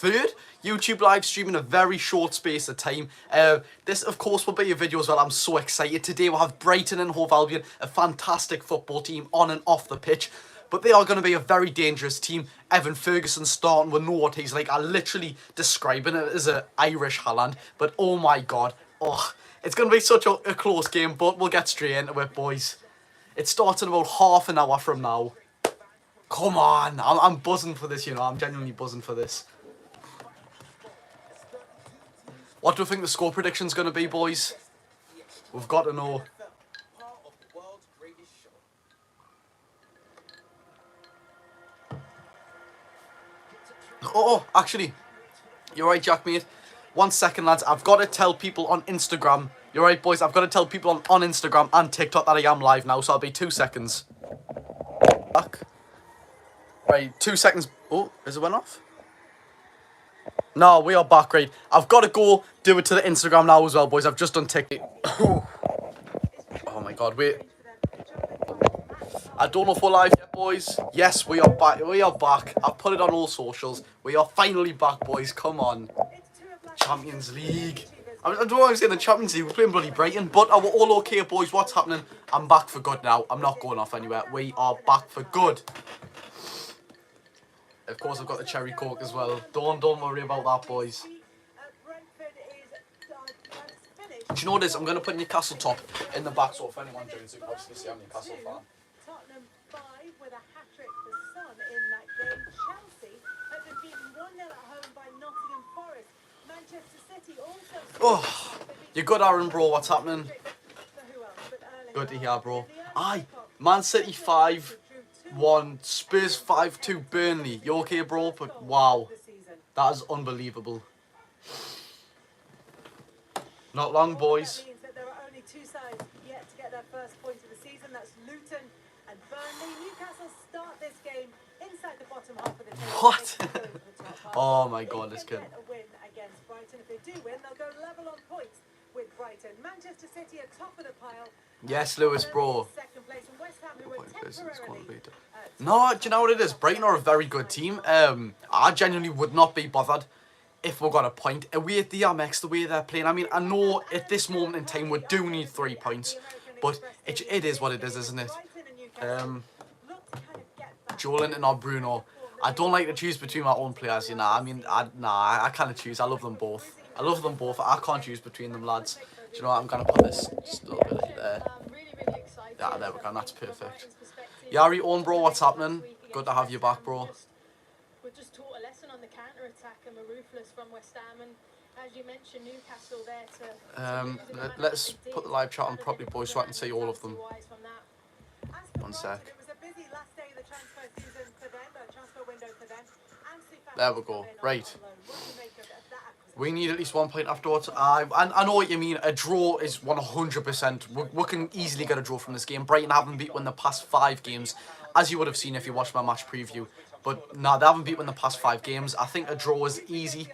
third YouTube live stream in a very short space of time. This, of course, will be a video as well. I'm so excited. Today we'll have Brighton and Hove Albion, a fantastic football team on and off the pitch. But they are going to be a very dangerous team. Evan Ferguson starting, we know what he's like. I literally describing it as an Irish Haaland. But oh my God. Oh, it's going to be such a close game, but we'll get straight into it, boys. It starts in about half an hour from now. Come on. I'm buzzing for this, you know. I'm genuinely buzzing for this. What do you think the score prediction's going to be, boys? We've got to know. Oh, actually, you're right, Jack, mate. 1 second, lads. I've got to tell people on Instagram. You're right, boys. I've got to tell people on Instagram and TikTok that I am live now, so I'll be 2 seconds. Back. Right, 2 seconds. Oh, is it went off? No, we are back, right. I've got to go do it to the Instagram now as well, boys. I've just done TikTok. Oh my God, wait. I don't know if we're live yet, boys. Yes, we are back. We are back. I've put it on all socials. We are finally back, boys. Come on. Champions League. I don't know why I'm saying the Champions League. We're playing bloody Brighton. But we're all okay, boys. What's happening? I'm back for good now. I'm not going off anywhere. We are back for good. Of course, I've got the cherry coke as well. Don't worry about that, boys. Do you know what it is? I'm going to put Newcastle top in the back, so if anyone joins, you can obviously see I'm a Newcastle fan. Tottenham 5 with a hat-trick for Son in that game. Chelsea have been beaten 1-0 at home by Nottingham Forest. Manchester City also... Oh, you're good, Aaron, bro. What's happening? Good to hear, bro. Aye, Man City 5-1, Spurs 5-2, Burnley. You okay, bro? But wow, that is unbelievable. Not long, boys. That means that there are only two sides yet to get their first point of the season. That's Luton and Burnley. Newcastle start this game inside the bottom half of the table. What? Oh my God, this kid. Get a win against Brighton. If they do win, they'll go level on points with Brighton. Manchester City are top of the pile. Yes, Lewis, bro. Second place, and West Ham, who were temporarily, No, do you know what it is? Brighton are a very good team. I genuinely would not be bothered if we got a point. Away at the Amex, the way they're playing. I mean, I know at this moment in time we do need 3 points, but it is what it is, isn't it? Joe Linton or Bruno. I don't like to choose between my own players, you know. I mean, I can't choose. I love them both. I love them both. I can't choose between them, lads. Do you know what? I'm going to put this just a little bit there. Yeah, there we go. That's perfect. Yari, Owen, bro, what's happening? Good to have you back, bro. We've just taught a lesson on the counter-attack and we're ruthless from West Ham, and as you mentioned, Newcastle there to... let's put the live chat on properly, boys, so I can see all of them. 1 sec. There we go. Right. We need at least 1 point afterwards. I know what you mean. A draw is 100%. We can easily get a draw from this game. Brighton haven't beaten the past 5 games, as you would have seen if you watched my match preview. But no, they haven't beaten the past 5 games. I think a draw is easy.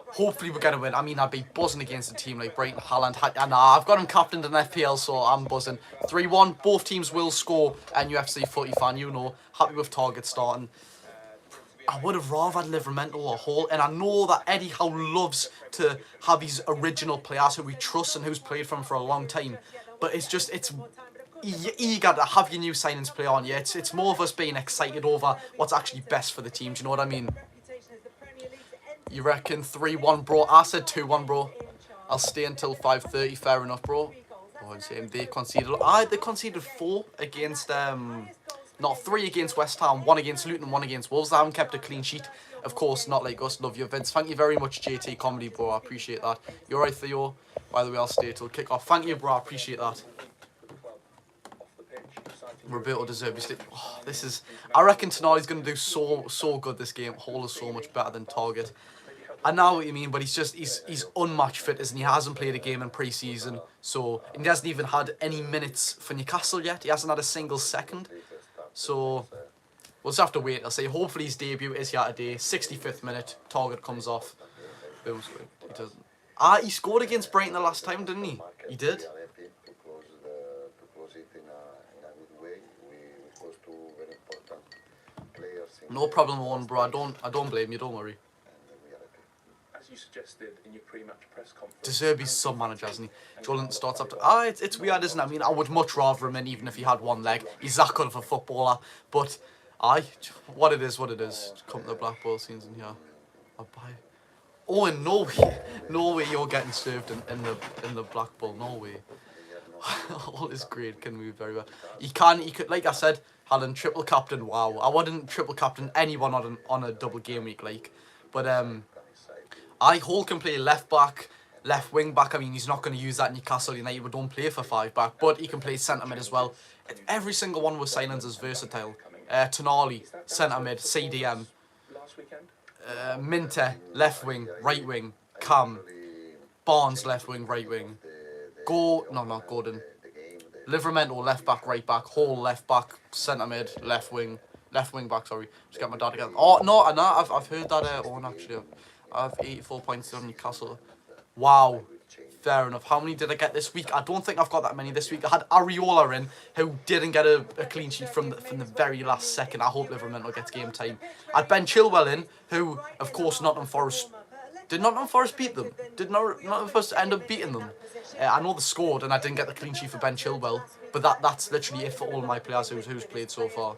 Hopefully we get a win. I mean, I'd be buzzing against a team like Brighton, Haaland. I've got him captained in FPL, so I'm buzzing. 3-1. Both teams will score. And UFC footy fan, you know. Happy with target starting. I would have rather had Livramento or Hall, and I know that Eddie Howe loves to have his original players who we trust and who's played for him for a long time. But it's just, it's eager to have your new signings play on you. It's more of us being excited over what's actually best for the team. Do you know what I mean? You reckon 3-1, bro? I said 2-1, bro. I'll stay until 5:30. Fair enough, bro. Oh, they conceded. They conceded 4 against not 3 against West Ham, 1 against Luton, 1 against Wolves. They haven't kept a clean sheet. Of course, not like us. Love you, Vince. Thank you very much, JT Comedy, bro. I appreciate that. You're right, Theo. By the way, I'll stay till kick off. Thank you, bro. I appreciate that. Roberto deserves it. Oh, this is... I reckon Tonali's going to do so good this game. Hall is so much better than Target. I know what you mean, but he's unmatched fit, isn't he? He hasn't played a game in pre-season. So, and he hasn't even had any minutes for Newcastle yet. He hasn't had a single second. So, we'll just have to wait. I'll say hopefully his debut is here today. 65th minute, Target comes off. Boom, he doesn't. He scored against Brighton the last time, didn't he? He did. No problem, one, bro. I don't blame you. Don't worry. you suggested in your pre-match press conference. De Zerbi's some manager, hasn't he? Jolan starts up to... it's weird, isn't it? I mean, I would much rather him in even if he had one leg. He's that good of a footballer. But, what it is. Come to the Blackpool scenes in here. Oh, in Norway. Norway, you're getting served in the Blackpool. Norway. All his grade can move very well. He could, like I said, Haaland triple captain. Wow, I wouldn't triple captain anyone on a double game week, like. But Hove can play left back, left wing back. I mean, he's not going to use that Newcastle United. We don't play for 5 back, but he can play centre mid as well. Every single one with signings is versatile. Tonali, centre mid, CDM. Minte, left wing, right wing. Cam, Barnes, left wing, right wing. Not Gordon. Livramento, left back, right back. Hall, left back, centre mid, left wing back. Sorry, just get my dad again. Oh no, I've heard that. Actually, I have 84 points on Newcastle. Wow, fair enough. How many did I get this week? I don't think I've got that many this week. I had Areola in, who didn't get a clean sheet from the very last second. I hope Livramento gets game time. I had Ben Chilwell in, who, of course, Nottingham Forest. Did Nottingham Forest beat them? Did Nottingham Forest end up beating them? I know they scored, and I didn't get the clean sheet for Ben Chilwell, but that's literally it for all my players who's played so far.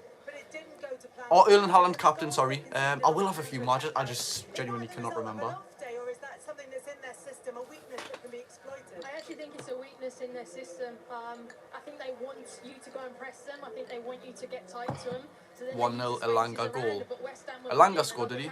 Oh, Erling Haaland captain, sorry. I will have a few more. I just genuinely cannot remember. I actually think it's a weakness in their system. I think they want you to go and press them. I think they want you to get tight to them. So 1-0 Elanga goal. Elanga scored, did he?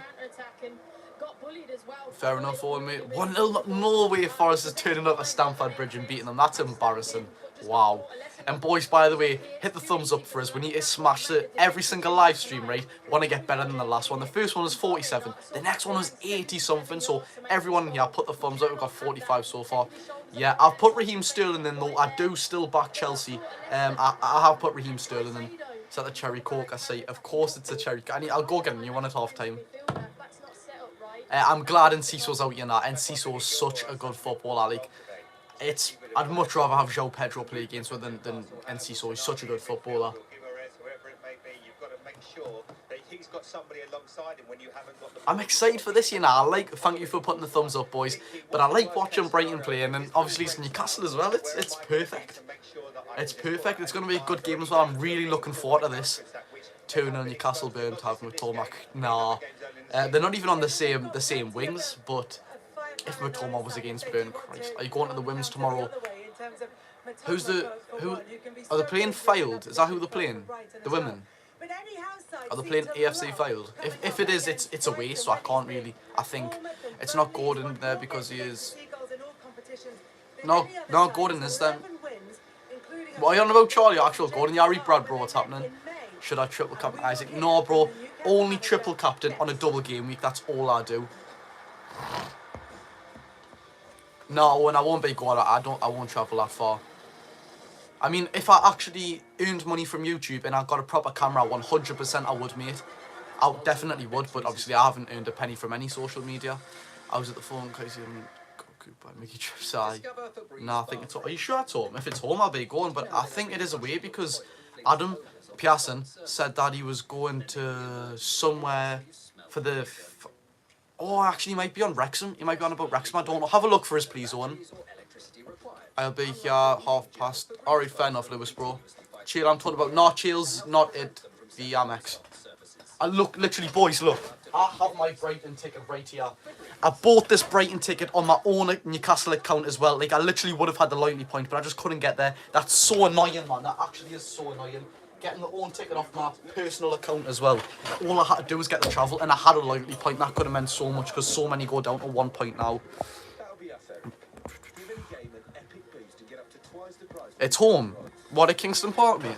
Fair enough for me. 1-0 Norway. Forest is turning up at Stamford Bridge and beating them. That's embarrassing. Wow. And boys, by the way, hit the thumbs up for us. We need to smash every single live stream, right? Want to get better than the last one. The first one was 47. The next one was 80 something. So everyone in here, put the thumbs up. We've got 45 so far. Yeah, I've put Raheem Sterling in though. I do still back Chelsea. I have put Raheem Sterling in. Is that the cherry coke? I say, of course it's a cherry coke. I'll go get a new one at half time. I'm glad Enciso's out here now. Enciso is such a good footballer. Like, I'd much rather have João Pedro play against her than Enciso. He's such a good footballer. I'm excited for this, you know. Thank you for putting the thumbs up, boys. But I like watching Brighton play, and then obviously it's Newcastle as well. It's perfect. It's perfect. It's going to be a good game as well. I'm really looking forward to this. 2-0 Newcastle Burn having McTominay. Nah, they're not even on the same wings. But if McTominay was against Burn, Christ, are you going to the women's tomorrow? Who are they playing? Filed? Is that who they're playing? The women. Are they playing AFC Filed? If it is, it's away, so I can't really. I think it's not Gordon there because he is. No, Gordon is them. What are you on about, Charlie? Actual Gordon, Yari Brad, bro. What's happening? Should I triple captain Isaac? No, bro. Only triple captain on a double game week. That's all I do. No, and I won't be going. I won't travel that far. I mean, if I actually earned money from YouTube and I got a proper camera, 100% I would, mate. I definitely would, but obviously I haven't earned a penny from any social media. I was at the phone because Mickey Trips. No, I think it's. Are you sure it's home? If it's home, I'll be going. But I think it is away because Adam Pearson said that he was going to somewhere for the. Oh, actually, he might be on Wrexham. He might be on about Wrexham. I don't know. Have a look for us, please, Owen. I'll be here 1:30. Alright, fair enough, Lewis, bro. Chill, I'm talking about. No, chill's not it. The Amex. Look, literally, boys, look. I have my Brighton ticket right here. I bought this Brighton ticket on my own Newcastle account as well. Like, I literally would have had the loyalty point, but I just couldn't get there. That's so annoying, man. That actually is so annoying. Getting the own ticket off my personal account as well. All I had to do was get the travel, and I had a loyalty point. That could have meant so much, because so many go down to 1 point now. It's home. What, at Kingston Park, mate?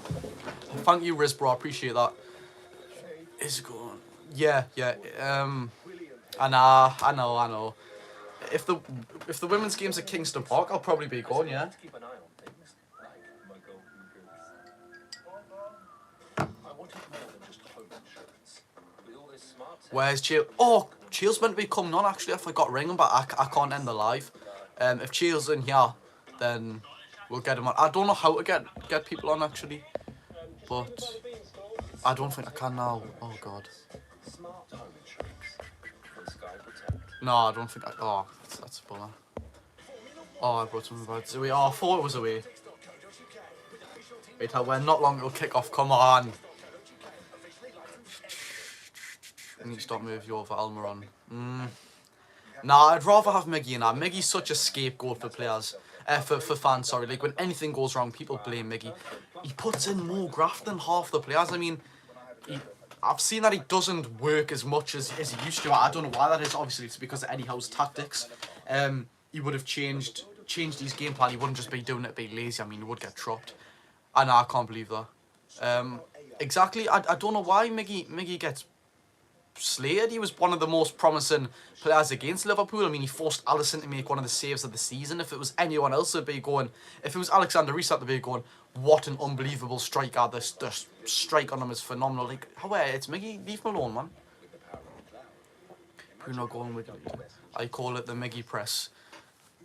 Thank you, Riz, bro. I appreciate that. Is it going? Yeah. I know. If the women's game's at Kingston Park, I'll probably be going, yeah. Where's Chill? Oh, Chill's meant to be coming on, actually. I forgot to ring him, but I can't end the live. If Chill's in here, then we'll get him on. I don't know how to get people on, actually. But I don't think I can now. Oh, God. No, I don't think. Oh, that's a bummer. Oh, I brought something bad. Away. Oh, I thought it was away. Wait, we're not long till kick off. Come on. We need to stop moving you over Almiron. Nah, I'd rather have Miggy in that. Miggy's such a scapegoat for players. For fans, sorry. Like, when anything goes wrong, people blame Miggy. He puts in more graft than half the players. I mean, I've seen that he doesn't work as much as he used to. I don't know why that is. Obviously, it's because of Eddie Howe's tactics. He would have changed his game plan. He wouldn't just be doing it being lazy. I mean, he would get dropped. And I can't believe that. Exactly. I don't know why Miggy gets slated. He was one of the most promising players against Liverpool. I mean, he forced Alisson to make one of the saves of the season. If it was anyone else, it'd be going. If it was Alexander Isak, they'd be going, what an unbelievable striker. The strike on him is phenomenal. Like, however, it's Miggy. Leave him alone, man. Bruno going with it. I call it the Miggy press.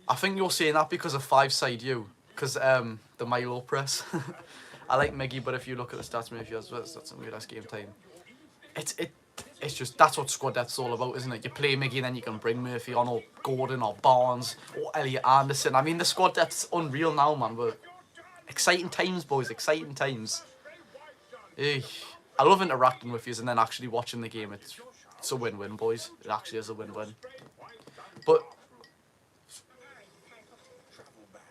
I think you're saying that because of five-side you. Because the Milo press. I like Miggy, but if you look at the stats, maybe that's some good-ass game time. It's just, that's what squad depth's all about, isn't it? You play Miggy and then you can bring Murphy on, or Gordon, or Barnes, or Elliot Anderson. I mean, the squad depth's unreal now, man. But exciting times, boys, exciting times. I love interacting with you and then actually watching the game. It's a win-win, boys. It actually is a win-win. But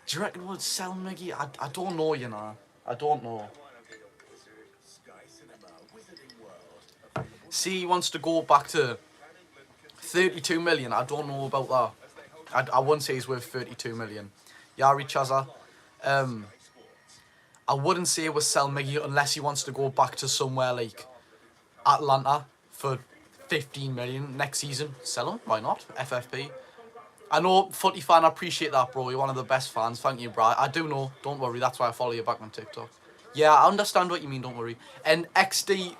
do you reckon we'll sell Miggy? I don't know, you know. I don't know. See, he wants to go back to 32 million. I don't know about that. I wouldn't say he's worth 32 million. Yari Chaza. I wouldn't say we'll sell Miggy unless he wants to go back to somewhere like Atlanta for 15 million next season. Sell him? Why not? FFP. I know, footy fan, I appreciate that, bro. You're one of the best fans. Thank you, bro. I do know. Don't worry. That's why I follow you back on TikTok. Yeah, I understand what you mean. Don't worry. And XD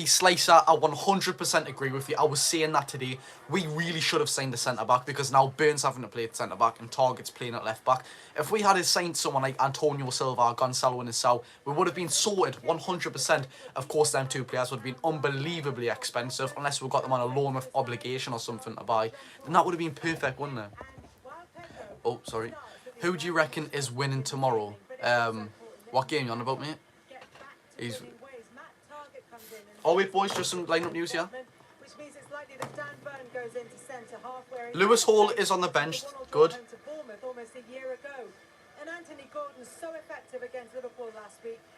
Slicer, I 100% agree with you. I was saying that today. We really should have signed a centre-back because now Burns having to play at centre-back and Target's playing at left-back. If we had signed someone like Antonio Silva, Gonzalo and Howe, we would have been sorted 100%. Of course, them two players would have been unbelievably expensive unless we got them on a loan with obligation or something to buy. Then that would have been perfect, wouldn't it? Oh, sorry. Who do you reckon is winning tomorrow? What game you on about, mate? He's... Oh wait, boys, just some lineup news here. Lewis Hall is on the bench. Good.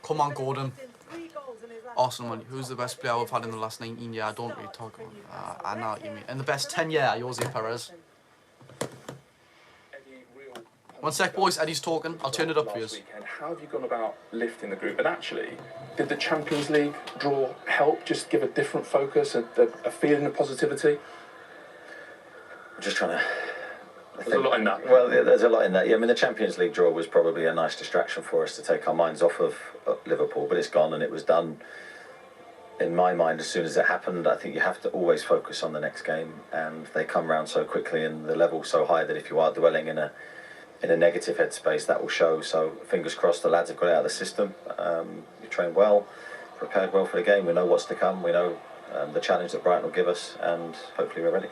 Come on, Gordon. Arsenal money. Who's the best player we've had in the last 19 years? I don't really talk about. I know what you mean. In the best 10 years, Jose Perez. One sec, boys. Eddie's talking. I'll turn it up for you. How have you gone about lifting the group? And actually, did the Champions League draw help? Just give a different focus, a feeling of positivity? I'm just trying to... There's a lot in that. Well, there's a lot in that. Yeah, I mean, the Champions League draw was probably a nice distraction for us to take our minds off of Liverpool, but it's gone and it was done. In my mind, as soon as it happened, I think you have to always focus on the next game, and they come round so quickly and the level so high that if you are dwelling in a negative headspace, that will show. So fingers crossed the lads have got it out of the system. You trained well, prepared well for the game. We know what's to come. We know the challenge that Brighton will give us, and hopefully we're ready.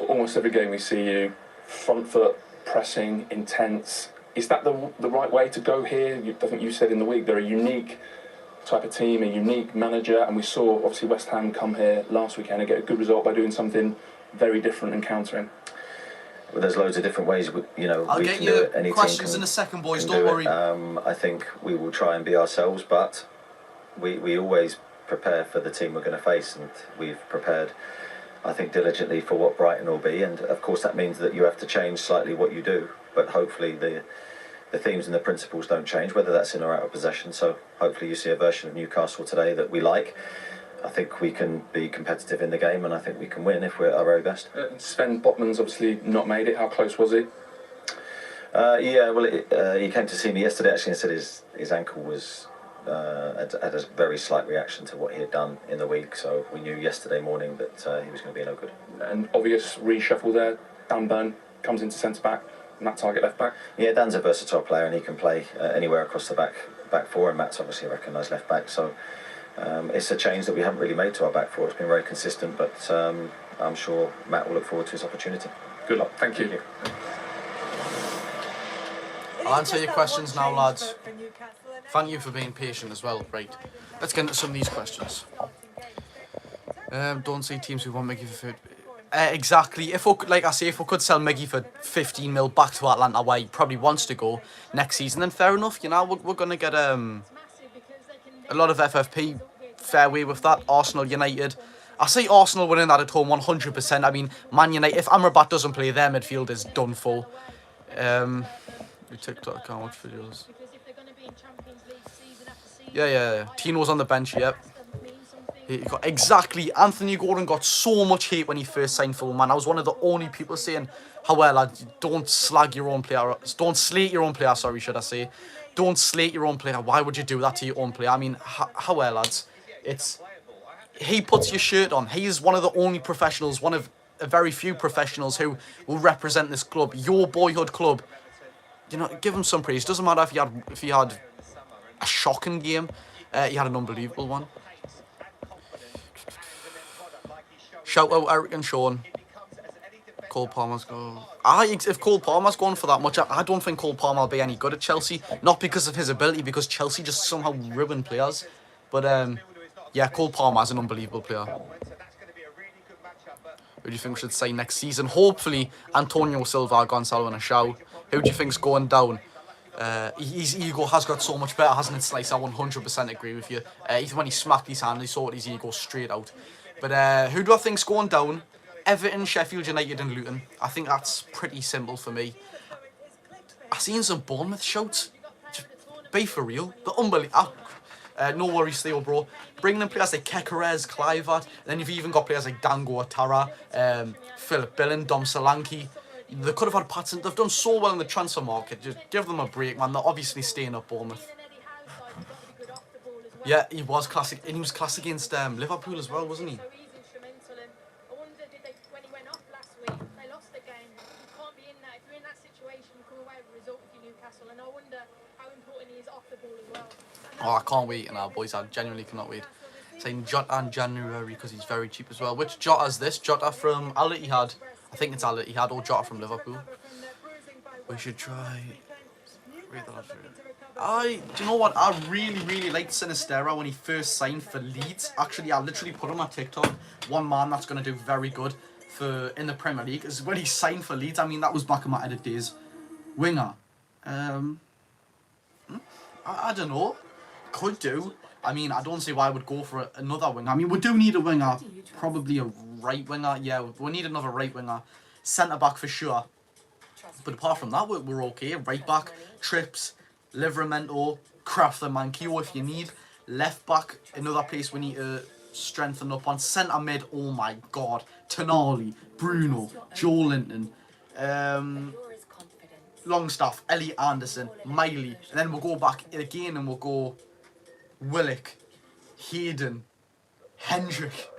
Almost every game we see you front foot, pressing, intense. Is that the right way to go here? I think you said in the week they're a unique type of team, a unique manager, and we saw obviously West Ham come here last weekend and get a good result by doing something very different and countering. Well, there's loads of different ways, you know. I'll get you questions in a second, boys. Don't worry. I think we will try and be ourselves, but we always prepare for the team we're going to face, and we've prepared, I think, diligently for what Brighton will be. And of course, that means that you have to change slightly what you do, but hopefully the themes and the principles don't change, whether that's in or out of possession. So hopefully you see a version of Newcastle today that we like. I think we can be competitive in the game, and I think we can win if we're at our very best. Sven Botman's obviously not made it. How close was he? Yeah, well, he came to see me yesterday actually and said his ankle was had a very slight reaction to what he had done in the week. So we knew yesterday morning that he was going to be no good. An obvious reshuffle there. Dan Burn comes into centre back, Matt Target left back. Yeah, Dan's a versatile player and he can play anywhere across the back four, and Matt's obviously a recognised left back. So. It's a change that we haven't really made to our back four. It's been very consistent, but I'm sure Matt will look forward to his opportunity. Good luck. Thank you. I'll answer your questions now, lads. Thank you for being patient as well. Right, let's get into some of these questions. Don't see teams who want Miggy for food. Exactly. If we, like I say, if we could sell Miggy for 15 mil back to Atlanta, where he probably wants to go next season, then fair enough. You know, we're gonna get a lot of FFP. Fair way with that. Arsenal, United. I see Arsenal winning that at home 100%. I mean, Man United. If Amrabat doesn't play, their midfield is done for. We TikTok can't watch videos. Yeah. Tino's on the bench. Yep. Exactly. Anthony Gordon got so much hate when he first signed for Man. I was one of the only people saying, "Howe, lad, don't slag your own player. Don't slate your own player. Sorry, should I say? Don't slate your own player. Why would you do that to your own player? I mean, Howe, lads, he puts your shirt on. He is one of the only professionals, one of a very few professionals who will represent this club, your boyhood club. You know, give him some praise. Doesn't matter if he had a shocking game. He had an unbelievable one. Shout out Eric and Sean. Cole Palmer's go. If Cole Palmer's going for that much, I don't think Cole Palmer will be any good at Chelsea. Not because of his ability, because Chelsea just somehow ruin players. But yeah, Cole Palmer's an unbelievable player. Who do you think should sign next season? Hopefully, Antonio Silva, Gonzalo and Howe. Who do you think's going down? His ego has got so much better, hasn't it, Slice? I 100% agree with you. Even when he smacked his hand, he sorted his ego straight out. But who do I think's going down? Everton, Sheffield United and Luton. I think that's pretty simple for me. I've seen some Bournemouth shouts. Be for real. They're unbelievable. No worries, Theo, bro. Bringing in players like Kekerez, Kluivert. Then you've even got players like Dango Atara, Philip Billen, Dom Solanke. They could have had Patson. They've done so well in the transfer market. Just give them a break, man. They're obviously staying up Bournemouth. Yeah, he was classic. And he was classic against Liverpool as well, wasn't he? Oh, I can't wait now, boys. I genuinely cannot wait. Saying Jota in January because he's very cheap as well. Which Jota is this? Jota from Al Ittihad. I think it's Al Ittihad or Jota from Liverpool. We should try. Do you know what? I really liked Sinisterra when he first signed for Leeds. Actually, I literally put on my TikTok, one man that's going to do very good in the Premier League is when he signed for Leeds. I mean, that was back in my edit days. Winger. I don't know. Could do. I mean, I don't see why I would go for another winger. I mean, we do need a winger. Probably a right winger. Yeah, we need another right winger. Centre back for sure. But apart from that, we're okay. Right back, Trips, Livramento, Kraft and Manquillo if you need. Left back, another place we need to strengthen up on. Centre mid, oh my god. Tonali, Bruno, Joe Linton, Longstaff, Elliot Anderson, Miley. And then we'll go back again and we'll go Willock, Hayden, Hendrick.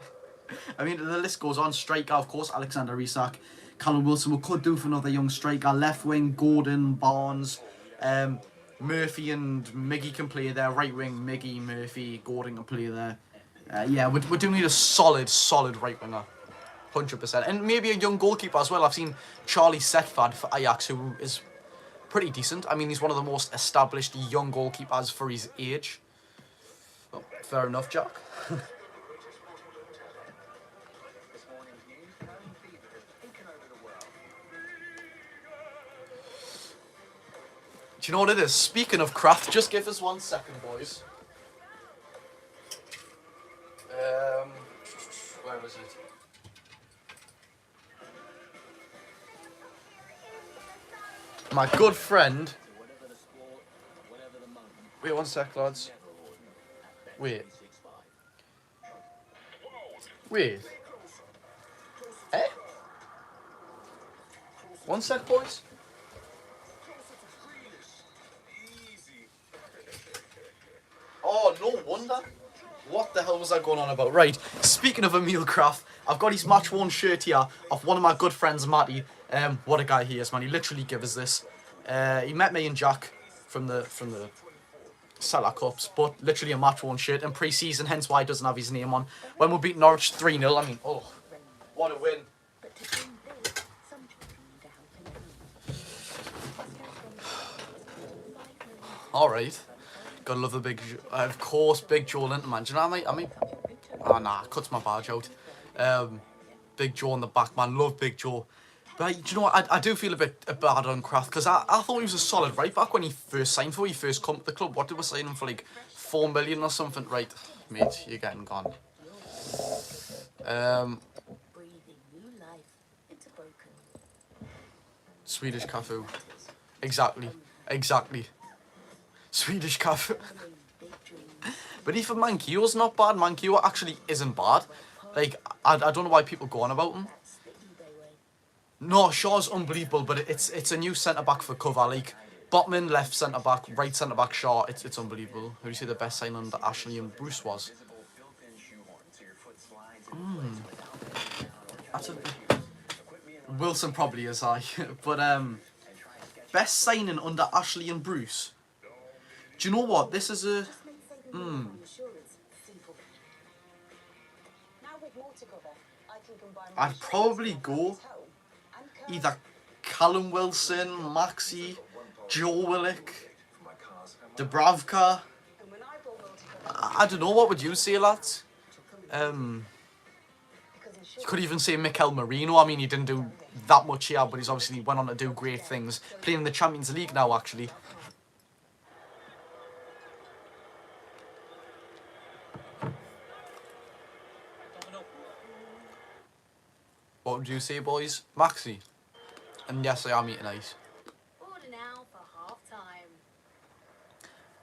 I mean, the list goes on. Striker, of course, Alexander Isak. Callum Wilson, we could do for another young striker. Left wing, Gordon, Barnes. Murphy and Miggy can play there. Right wing, Miggy, Murphy, Gordon can play there. Yeah, we do need a solid right winger. 100%. And maybe a young goalkeeper as well. I've seen Charlie Setfad for Ajax, who is pretty decent. I mean, he's one of the most established young goalkeepers for his age. Oh, fair enough, Jack. Do you know what it is? Speaking of Kraft, just give us 1 second, boys. Where was it? My good friend. Wait 1 sec, lads. Wait. Eh? 1 sec, boys. Oh, no wonder. What the hell was I going on about? Right, speaking of Emil Kraft, I've got his match-worn shirt here of one of my good friends, Matty. What a guy he is, man. He literally gave us this. He met me and Jack from the Salah Cups, but literally a match-worn shirt in pre-season, hence why he doesn't have his name on. When we beat Norwich 3-0, I mean, oh What a win. But to bring this, some children need a helping hand. Alright. Gotta love the big... of course, Big Joe Linton, do you know what I mean? Oh, nah, cuts my badge out. Big Joe on the back, man. Love Big Joe. But do you know what? I do feel a bit bad on Kraft because I thought he was a solid right back when he first signed for. He first come to the club. What did we sign him for? Like 4 million or something? Right, mate, you're getting gone. Breathing new life into broken. Swedish Cafu. Exactly. Swedish Cafu. But even Mankio's not bad. Mankio actually isn't bad. Like, I don't know why people go on about him. No, Shaw's unbelievable, but it's a new centre-back for cover. Like, Botman, left centre-back, right centre-back, Shaw. It's unbelievable. Who do you say the best sign under Ashley and Bruce was? That's a... Wilson probably is, but, best signing under Ashley and Bruce? Do you know what? This is a... I'd probably go either Callum Wilson, Maxi, Joe Willock, Dubravka. I don't know, what would you say, lads? You could even say Mikel Merino. I mean, he didn't do that much here, but he's obviously went on to do great things. Playing in the Champions League now, actually. What would you say, boys? Maxi? And yes, I am eating ice. Order now for half time.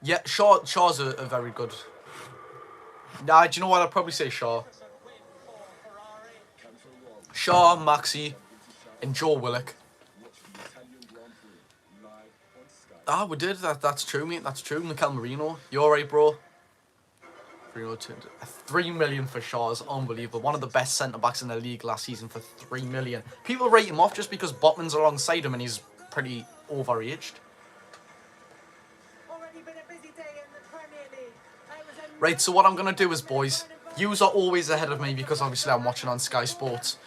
Yeah, Shaw's a very good... Nah, do you know what? I'd probably say Shaw. Shaw, Maxi, and Joe Willock. Ah, we did. That's true, mate. That's true. Mikel Merino. You alright, bro? 3 million for Shaw is unbelievable. One of the best centre-backs in the league last season for 3 million. People write him off just because Botman's alongside him and he's pretty overaged. Right, so what I'm going to do is, boys, yous are always ahead of me because obviously I'm watching on Sky Sports.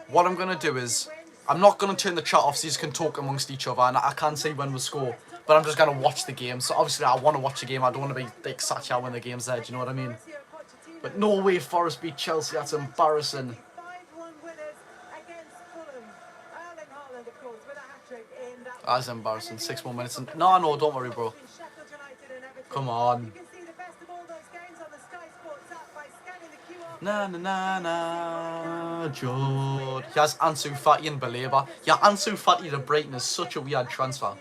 What I'm going to do is, I'm not going to turn the chat off so you can talk amongst each other, and I can't say when we score, but I'm just going to watch the game. So obviously I want to watch the game. I don't want to be like sat here when the game's there, do you know what I mean? But no way Forest beat Chelsea, that's embarrassing. That's embarrassing. 6 more minutes. No, don't worry, bro. Come on. Na, Jod. He has Ansu Fati and Baleba. Yeah, Ansu Fati to Brighton is such a weird transfer.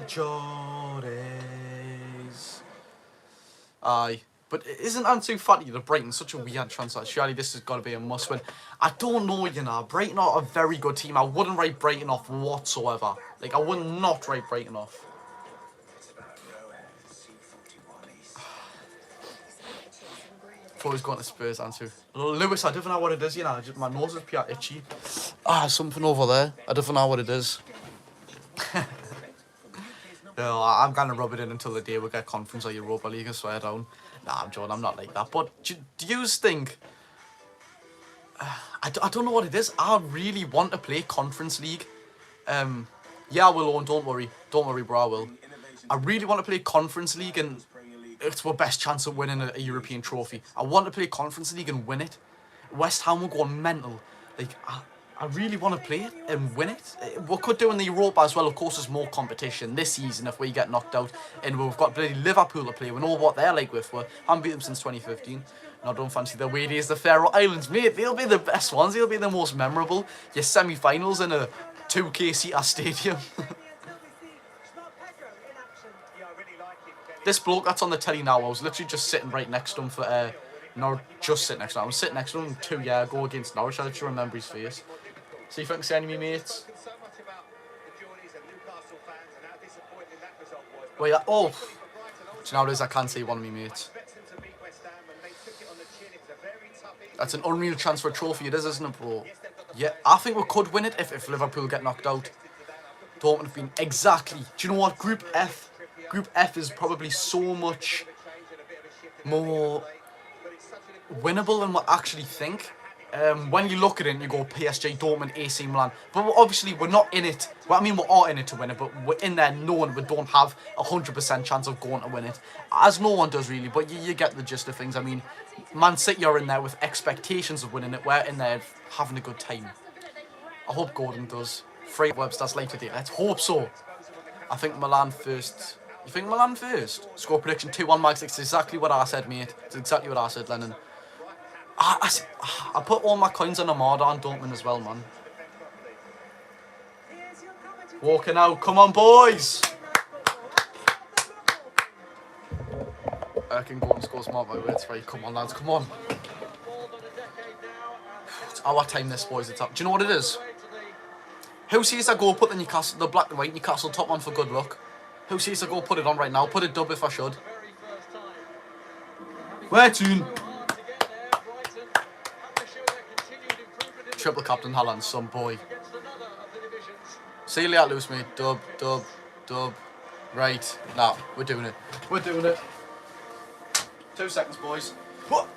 Jordies. Aye. But isn't Ansu Fati to Brighton such a weird transfer? Surely this has got to be a must win. I don't know, you know. Brighton are a very good team. I wouldn't write Brighton off whatsoever. Like, I would not write Brighton off. Before he's going to Spurs, Ansu. Lewis, I don't know what it is, you know. My nose is pure itchy. Something over there. I don't know what it is. No, I'm going to rub it in until the day we get Conference or Europa League, I swear down. Nah, I'm joking, I'm not like that. But do you think... I don't know what it is. I really want to play Conference League. Yeah, I will, Owen, don't worry. Don't worry, bro, I will. I really want to play Conference League and it's my best chance of winning a European trophy. I want to play Conference League and win it. West Ham will go mental. Like, I really want to play it and win it. We could do in the Europa as well. Of course, there's more competition this season if we get knocked out. And we've got bloody Liverpool to play. We know what they're like with. We haven't beat them since 2015. And I don't fancy the way days the Faroe Islands. Mate, they'll be the best ones. They'll be the most memorable. Your semi-finals in a 2K seater stadium. This bloke that's on the telly now, I was literally just sitting right next to him for... just sitting next to him. I was sitting next to him 2 years ago against Norwich. I literally remember his face. See if I can see any of me mates. Well, yeah, oh! Do you know what it is? I can't see one of me mates. That's an unreal transfer trophy, it is, isn't it, bro? Yeah, I think we could win it if Liverpool get knocked out. Dortmund have been exactly. Do you know what? Group F is probably so much more winnable than what I actually think. When you look at it and you go PSG, Dortmund, AC Milan, but obviously we're not in it. Well, I mean, we are in it to win it, but we're in there knowing we don't have 100% chance of going to win it, as no one does really. But you get the gist of things. I mean, Man City are in there with expectations of winning it. We're in there having a good time. I hope Gordon does. Free Webster's later today. Let's hope so. I think Milan first. You think Milan first? Score prediction 2-1 Max. It's exactly what I said, mate. It's exactly what I said, Lennon. I put all my coins on Armada and Dortmund as well, man. Walking out. Come on, boys. I can go and score smart by words, right? Come on, lads. Come on. It's our time, this, boys. It's up. Do you know what it is? Who sees I go put the black and white Newcastle top on for good luck? Who sees I go put it on right now? Put it dub if I should. Where to? Triple captain Haaland, some boy. See you later, loose mate. Dub, dub, dub. Right. Nah, we're doing it. We're doing it. 2 seconds, boys. What?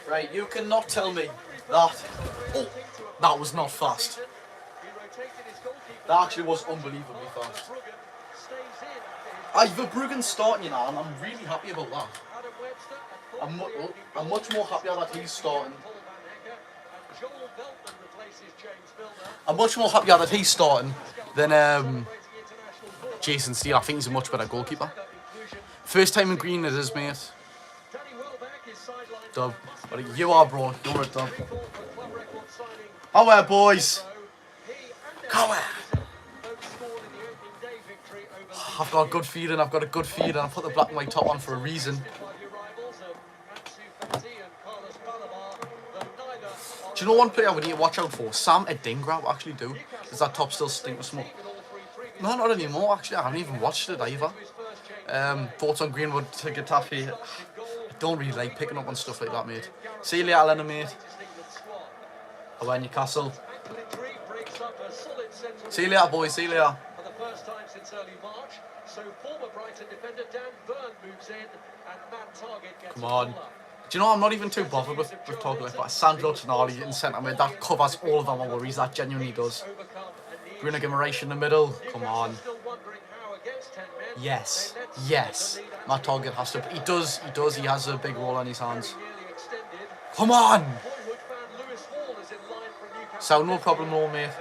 Right, you cannot tell me that. Oh, that was not fast. That actually was unbelievably fast. Verbruggen's starting, you know, and I'm really happy about that. I'm much more happier that he's starting. I'm much more happier that he's starting than Jason Steele. I think he's a much better goalkeeper. First time in green it is, mate. Dub. But you are, bro. You're a dub. Howe, boys. Howe. I've got a good feeling. I've got a good feeling. I put the black and white top on for a reason. Do you know one player we need to watch out for? Sam Adingra, I actually do. Does that top still stink of smoke? No, not anymore, actually. I haven't even watched it either. Thoughts on Greenwood to Getafe? I don't really like picking up on stuff like that, mate. See you later, Lennon, mate. Away Newcastle. See you later, boys. See you later. For the first time since early March, so former Brighton defender Dan Burn moves in and Matt Target gets Come on. Do you know, I'm not even too bothered with Target, but Sandro Tonali in centre mid, that covers all of our worries. That genuinely does. Bruno Guimaraes in the middle. Come on. Yes. Yes. Matt Target has to. He does. He has a big role on his hands. Come on. So no problem, no, mate.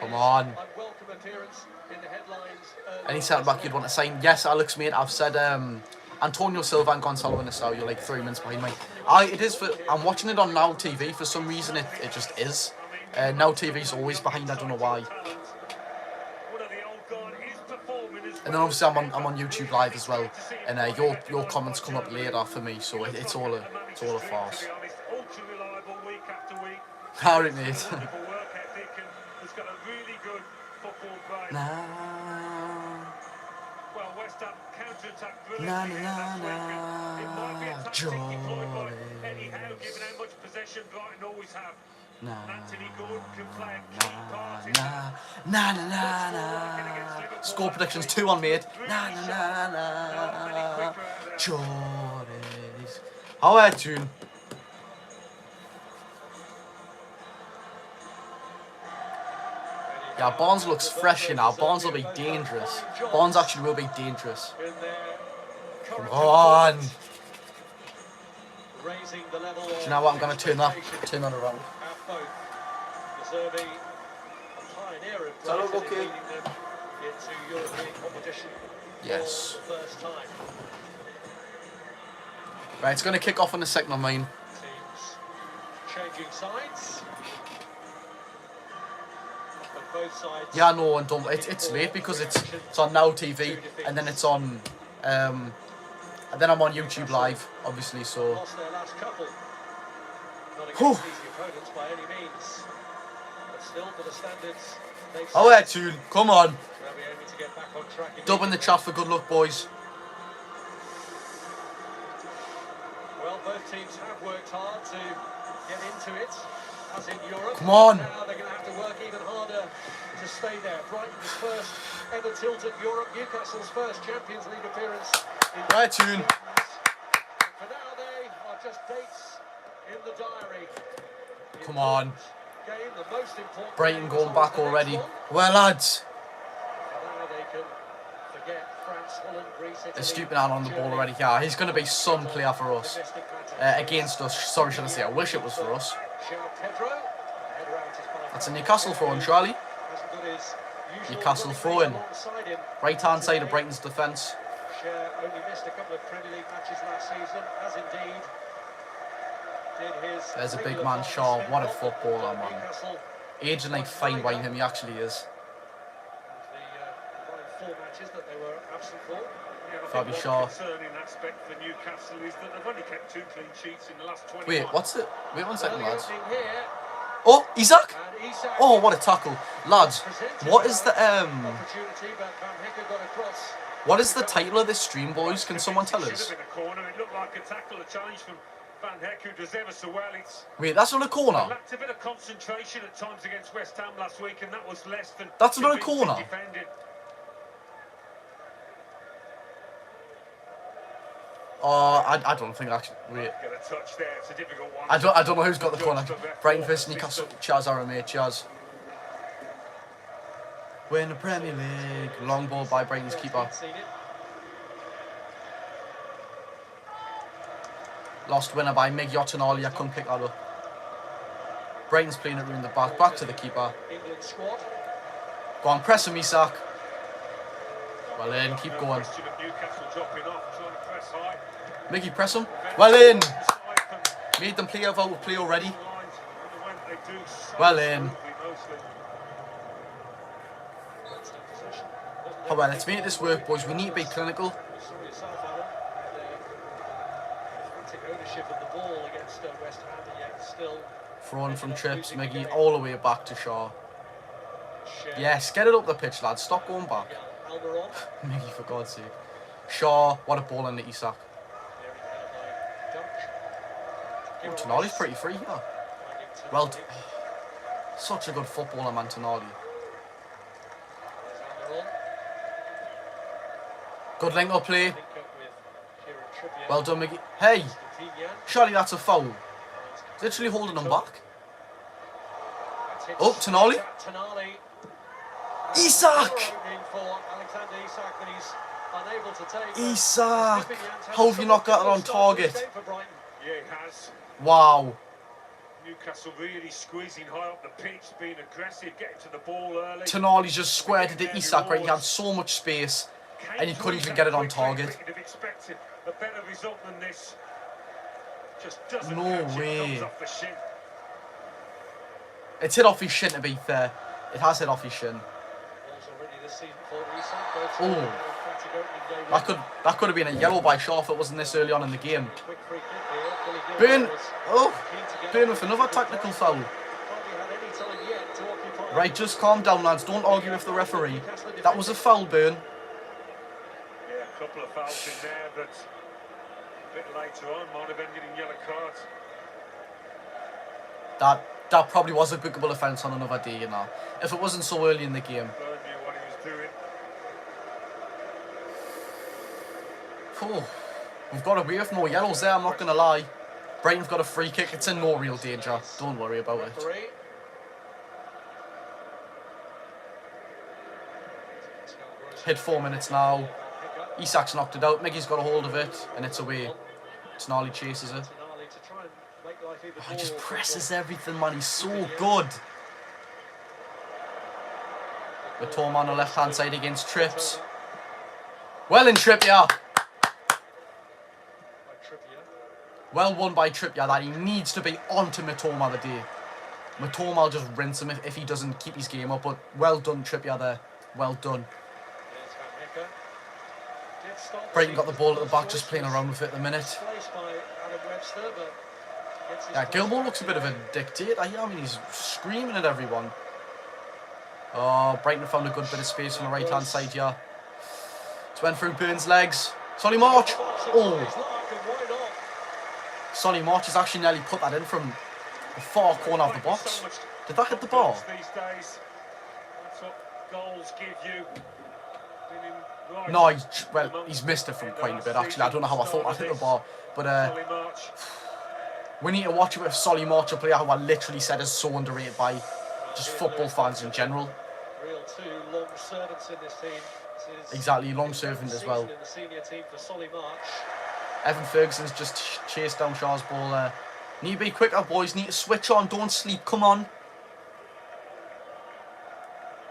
Come on. Any centre back you'd want to sign? Yes, Alex, mate. I've said Antonio Silva and Gonzalo Nassau. You're like 3 minutes behind me. It is for. I'm watching it on Now TV. For some reason, it just is. Now TV's always behind. I don't know why. And then obviously I'm on YouTube Live as well, and your comments come up later for me, so it's all a farce. Alright, mate. Na na na na. Joy. Na na na. Score predictions 2-1, mate. Na na na. Jordan. How are you? Yeah, Barnes looks fresh, you know. Barnes will be dangerous. Barnes actually will be dangerous. Come on. Do you know what? I'm going to turn that around. Is that all okay? Yes. Right, it's going to kick off in a second on mine. Changing sides. Yeah, no, and don't. It's late because it's on Now TV, and then it's on, and then I'm on YouTube Live, obviously. So. Oh, yeah, tune. Come on. Dub in the chat for good luck, boys. both teams have worked hard to get into it, as in Europe. Come on. Now they're going to have to work even harder to stay there. Brighton's first ever tilt at Europe, Newcastle's first Champions League appearance. Right tune. For now, they are just dates in the diary. Come on. Game, the most important Brighton game going is back the next already. one. Well, lads. Now they can forget France, Holland, Greece, Italy. They're stooping down on the ball already. Yeah, he's going to be some player for us. Against us. Sorry, should I say? I wish it was for us. That's a Newcastle throw-in, surely. Newcastle throw-in. Right-hand side of Brighton's defence. Only missed a couple of Premier League matches last season, as indeed did his. There's a big man, Shaw. What a footballer, man. Aging like fine wine, him he actually is. The 4 matches that they were absent for. Fabi Shaw. Concerning aspect for Newcastle is that they've only kept 2 clean sheets in the last 20. Wait, what's it? Wait 1 second, Early lads. opening here, Oh, Isaac! and Isak Oh, what a tackle. Lads, presented what is the opportunity, but Van Hecke got across. what is the title of this stream, boys? Can someone tell us? Should have been a corner. It looked like a tackle, a challenge from Van Hecke, who does ever so well. It's Wait, that's not a corner. lacked a bit of concentration at times against West Ham last week, and that was less than. That's not a convincing corner. defending. I don't think actually. Wait. Get a touch there. It's a difficult one. I don't know who's got the corner. Brighton vs Newcastle. Chaz Aramay, Chaz. Win the Premier League. Long ball by Brighton's keeper. Lost winner by Mig Yotanali. I couldn't pick that up. Brighton's playing it in the back. Back to the keeper. England squad. Go on, press him, Isak. Well in, keep No going. question of Newcastle dropping off, trying to press high. Mickey, press him. Well in. Side from Made them play out of play already. lines, and when they do so Well in. smoothly, mostly. Oh well, let's make this work, boys. We need to be clinical. Sorry yourself, Alan. They take ownership of the ball against West Ham, and yet still. Throwing from trips, Miggy, all the way back to Shaw. Yes, get it up the pitch, lads. Stop going back. Albion. Miggy, for God's sake. Shaw, what a ball in the Isak. Oh, Tonali's pretty free here. Well, such a good footballer, man, Tonali. Good link-up play. Well done, Miggy. Hey, surely that's a foul. He's literally holding him back. Oh, Tonali. Isak! Isak! How have you not got it on target? Yeah, it has. Wow. Newcastle really squeezing high up the pitch, being aggressive, getting to the ball early. Tonali just squared it to Isak, right? He had so much space and he couldn't even get it on target. Could have expected a better result than this. Just doesn't No catch it, way. comes off the shin. It's hit off his shin, to be fair. It has hit off his shin. Oh. That could have been a yellow by Shaw if it wasn't this early on in the game. Burn. Oh. Burn with another technical foul. Right, just calm down, lads. Don't argue with the referee. That was a foul, Burn. Yeah, a couple of fouls in there, but a bit later on might have ended in yellow cards. That probably was a bookable offence on another day, you know. If it wasn't so early in the game. Byrne knew what he was doing. Oh, we've got away with no yellows there, I'm not going to lie. Brighton's got a free kick. It's in no real danger. Don't worry about it. Hit 4 minutes now. Isak's knocked it out. Miggy's got a hold of it, and it's away. Tonali chases it. Oh, he just presses everything, man. He's so good. With Tom on the left-hand side against Trips. Well in Trippier. Well won by Trippier. That he needs to be on to Mitoma today. Mitoma will just rinse him if he doesn't keep his game up. But well done, Trippier there. Well done. Brighton got the ball at the back, just playing around with it at the minute. Yeah, Gilmore looks a bit of a dictator here. I mean, he's screaming at everyone. Oh, Brighton found a good bit of space on the right-hand side here. It went through Burns' legs. Solly March. Oh. Solly March has actually nearly put that in from the far corner of the box. Did that hit the bar? These days, that's what goals give you. No, he's missed it from quite a bit, actually. I don't know how I thought that hit the bar. But we need to watch it with Solly March, a player who I literally said is so underrated by just football fans in general. Real two long servants in this team. Exactly, long servant as well. In the senior team for Solly March. Evan Ferguson's just chased down Shaw's ball there. Need to be quicker, boys. Need to switch on. Don't sleep. Come on.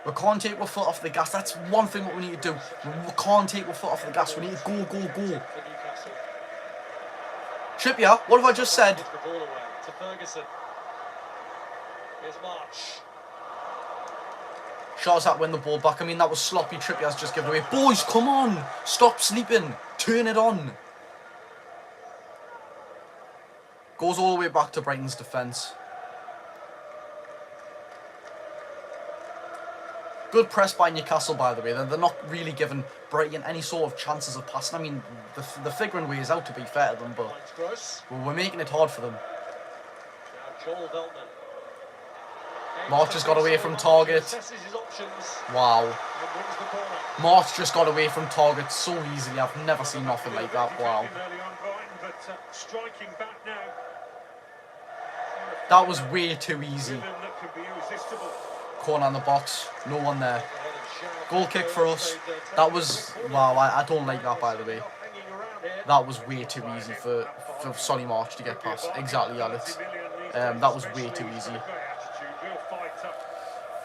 We can't take our foot off the gas. That's one thing what we need to do. We can't take our foot off the gas. We need to go, go, go. Trippier, what have I just said? The ball away to Ferguson. Here's March. Shaw's had to win the ball back. I mean, that was sloppy. Trippier's just given away. Boys, come on. Stop sleeping. Turn it on. Goes all the way back to Brighton's defence. Good press by Newcastle, by the way. They're not really giving Brighton any sort of chances of passing. I mean, the figuring way is out, to be fair to them, but we're making it hard for them. March just got away from target. Wow. March just got away from target so easily. I've never seen nothing like that. Wow. That was way too easy. Corner on the box. No one there. Goal kick for us. That was... Wow, I don't like that, by the way. That was way too easy for Solly March to get past. Exactly, Alex. That was way too easy.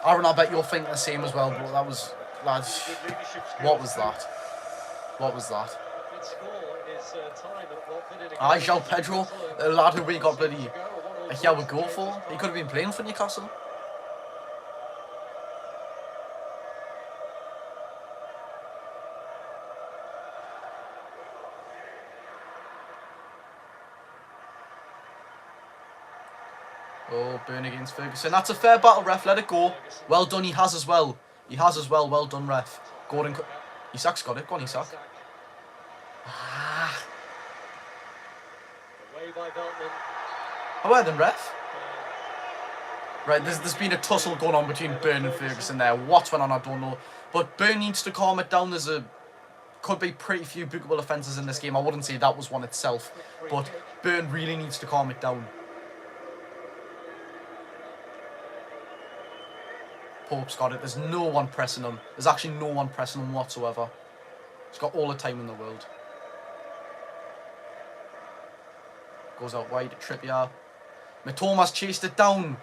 Aaron, I bet you're thinking the same as well, but that was... Lads, what was that? What was that? João Pedro, the lad who we got bloody a yellow goal for. He could have been playing for Newcastle. Oh, Burn against Ferguson. That's a fair battle, ref. Let it go. Well done. He has as well. He has as well. Well done, ref. Gordon. Isak's got it. Go on, Isak. Ah. Oh, well then, ref. Right, there's been a tussle going on between Burn and Ferguson there. What's went on, I don't know. But Burn needs to calm it down. Could be pretty few bookable offences in this game. I wouldn't say that was one itself. But Burn really needs to calm it down. Pope's got it. There's no one pressing him. There's actually no one pressing him whatsoever. He's got all the time in the world. Goes out wide to Trippier. Mitoma's chased it down.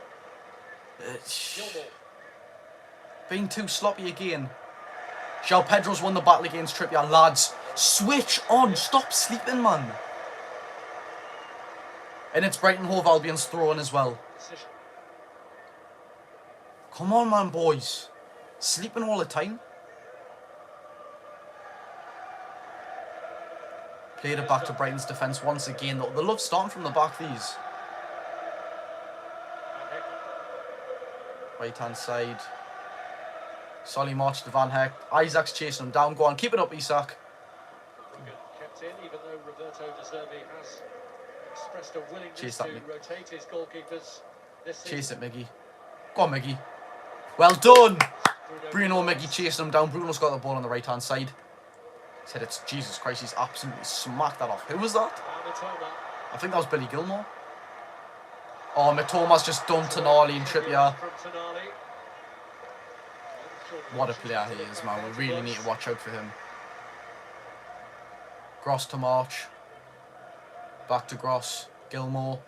Being too sloppy again. João Pedro's won the battle against Trippier. Lads, switch on. Stop sleeping, man. And it's Brighton Hove Albion's throw in as well. Come on, man, boys. Sleeping all the time. Played it back to Brighton's defence once again. They love starting from the back, these. Right-hand side. Solly March to Van Heck. Isaac's chasing him down. Go on, keep it up, Isak. Kept in, even though Roberto De Zerbi has expressed a willingness to rotate his goalkeepers this season. Chase it, Miggy. Go on, Miggy. Well done! Bruno Miggy chasing him down. Bruno's got the ball on the right-hand side. Said it's Jesus Christ, he's absolutely smacked that off. Who was that? I think that was Billy Gilmore. Oh, Mitoma's just done Tonali and Trippier. What a player he is, man. We really need to watch out for him. Gross to March. Back to Gross. Gilmore.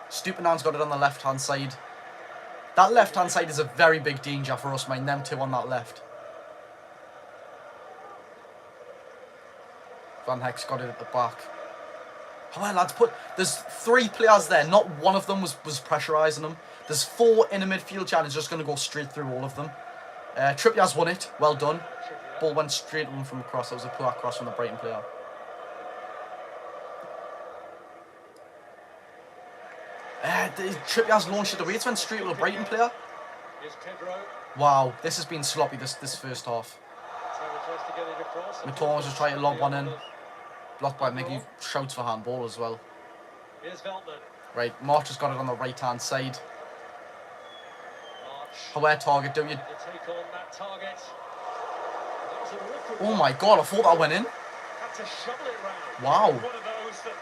Stupinan's got it on the left-hand side. That left-hand side is a very big danger for us, mind. Them two on that left. Van Heck's got it at the back. Oh, well, lads, there's 3 players there. Not one of them was pressurising them. There's 4 in a midfield challenge. Just going to go straight through all of them. Trippier's won it. Well done. Ball went straight on from across. That was a poor cross from the Brighton player. Trippier's launched it away. It went straight to the Brighton player. Wow, this has been sloppy this first half. Mitoma's just trying to lob one in. Blocked by Miggy. Shouts for handball as well. Here's Veltman. Right, March has got it on the right-hand side. March. Howe target, do you? To take on that target. That was an awkward Oh one. my god, I thought that went in. Had to shovel it round. Wow. One of those that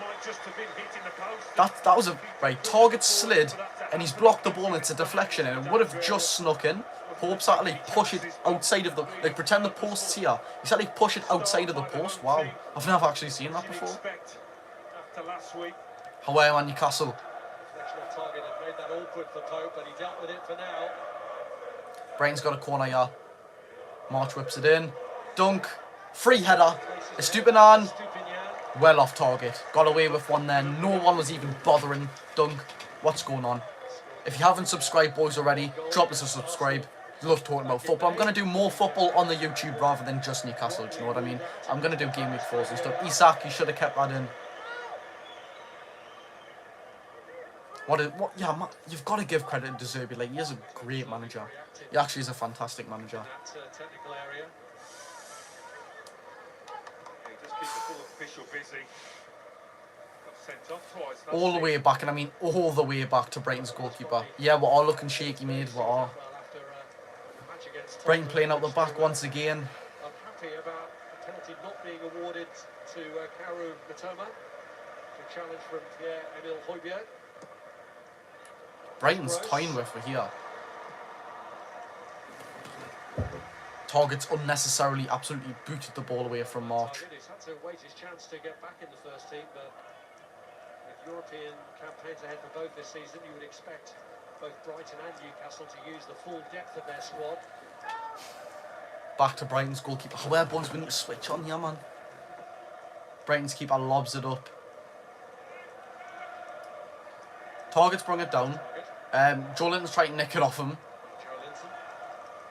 might just have been hitting the post. That was a... Right, target slid, and he's blocked the ball, and it's a deflection, and it would have just snuck in. Hope's had to like push it outside of the... Like, pretend the post's here. He's had to like, push it outside of the post. Wow. I've never actually seen that before. After last week. Howe on Newcastle. Deflection of target had made that awkward for Pope, but he dealt with it for now. Brighton's got a corner here. March whips it in. Dunk. Free header. Estupinan. Stupinian. Well off target. Got away with one there. No one was even bothering Dunk. What's going on? If you haven't subscribed, boys, already, drop us a subscribe. Love talking about football. I'm going to do more football on the YouTube rather than just Newcastle. Do you know what I mean? I'm going to do game week 4s and stuff. Isak, you should have kept that in. Yeah, you've got to give credit to De Zerbi. Like, he is a great manager. He actually is a fantastic manager. That technical area. Yeah, just keep the full official busy. Got sent off twice. That's All the it. way back, and I mean all the way back to Brighton's goalkeeper. Yeah, we're all looking shaky, mate. We are. Well, after a match against Brighton playing out the back once again. I'm happy about the penalty not being awarded to Karu Matoma. The challenge from Pierre-Emile Højbjerg. Brighton's toying with it here. Target's unnecessarily absolutely booted the ball away from March. He's had to wait his chance to get back in the first team, but with European campaigns ahead for both this season, you would expect both Brighton and Newcastle to use the full depth of their squad. Back to Brighton's goalkeeper. However, boys, we need to switch on here, man. Brighton's keeper lobs it up. Target's brought it down. Joe Linton's trying to nick it off him. Joe Linton.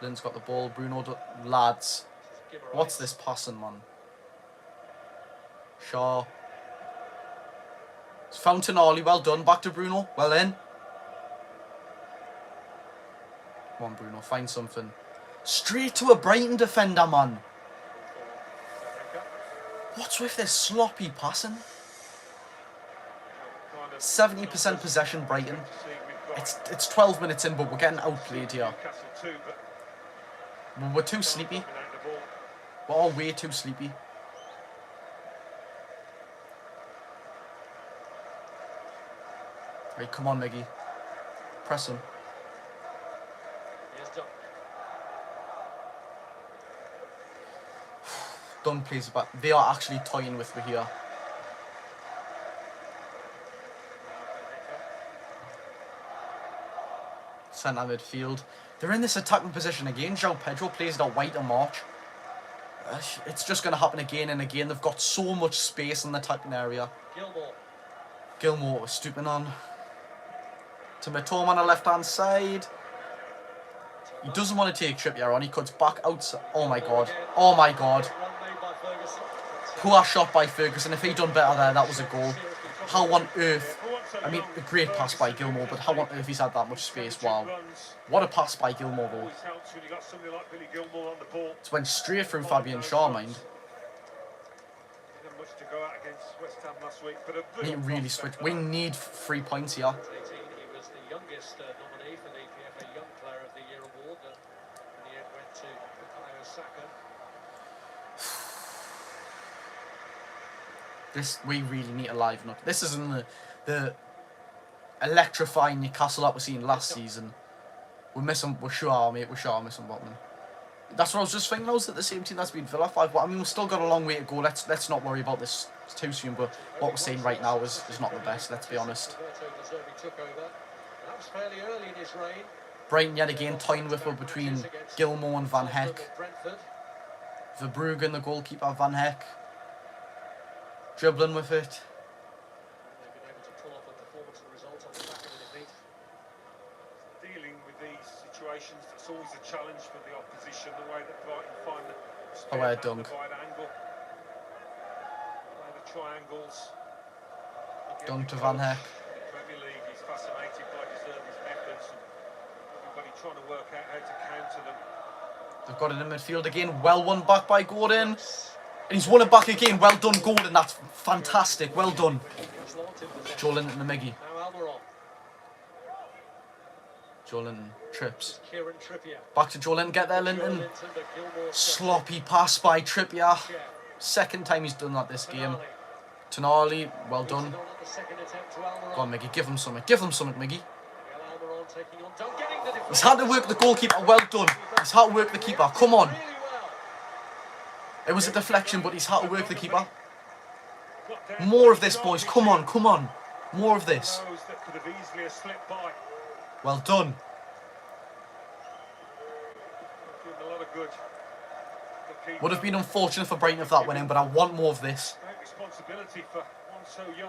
Linton's got the ball. Lads. What's this passing, man? Shaw. It's Fountainali, well done. Back to Bruno. Well in. Come on, Bruno, find something. Straight to a Brighton defender, man. What's with this sloppy passing? 70% possession, Brighton. It's 12 minutes in, but we're getting outplayed here. We're too sleepy. We're all way too sleepy. Right, come on, Miggy. Press him. Here's Dunk. Dunk plays it back. They are actually toying with me here. Centre midfield. They're in this attacking position again. João Pedro plays it out wide to March. It's just going to happen again and again. They've got so much space in the attacking area. Gilmore was stooping on. To Matoma on the left-hand side. He doesn't want to take Trippier on. He cuts back outside. Oh my god. Oh my god. Poor shot by Ferguson. If he'd done better there, that was a goal. How on earth... I mean, a great pass by Gilmore, but how on earth he's had that much space? Wow. What a pass by Gilmore, though. It went straight through Fabian Shaw, mind. He really switched. We need 3 points here. He was the youngest nominee for the PFA Young Player of the Year award, and in the end went to Bukayo Saka. We really need to liven up. This isn't the electrifying Newcastle that we've seen last season. We're sure, mate. We're sure missing Botman. That's what I was just thinking. I was at the same team that's been Villa 5. But I mean, we've still got a long way to go. Let's not worry about this too soon. But what we're seeing right now is not the best. Let's be honest. Took over. That was fairly early in his reign. Brighton yet again toying with it between Gilmore and Van Heck. Verbruggen, the goalkeeper, Van Heck. Dribbling with it. They've been able to pull off a performance and result on the back of the defeat. Dealing with these situations, it's always a challenge for the opposition, the way that Brighton find the Dunk. wide angle. The triangles. Dunk to Van Heck. In the Premier League, he's fascinated by De Zerbi's methods and everybody trying to work out how to counter them. They've got it in midfield again. Well won back by Gordon. And he's won it back again. Well done, Gordon. That's fantastic. Well done. Joe Linton to Miggy. Joe Linton trips. Back to Joe Linton. Get there, Linton. Sloppy pass by Trippier. Second time he's done that this game. Tonali, well done. Go on, Miggy. Give him something. Give him something, Miggy. He's had to work the goalkeeper. Well done. He's had to work the keeper. Come on. It was a deflection, but he's had to work the keeper. More of this, boys. Come on, come on. More of this. Well done. Would have been unfortunate for Brighton if that went in, but I want more of this.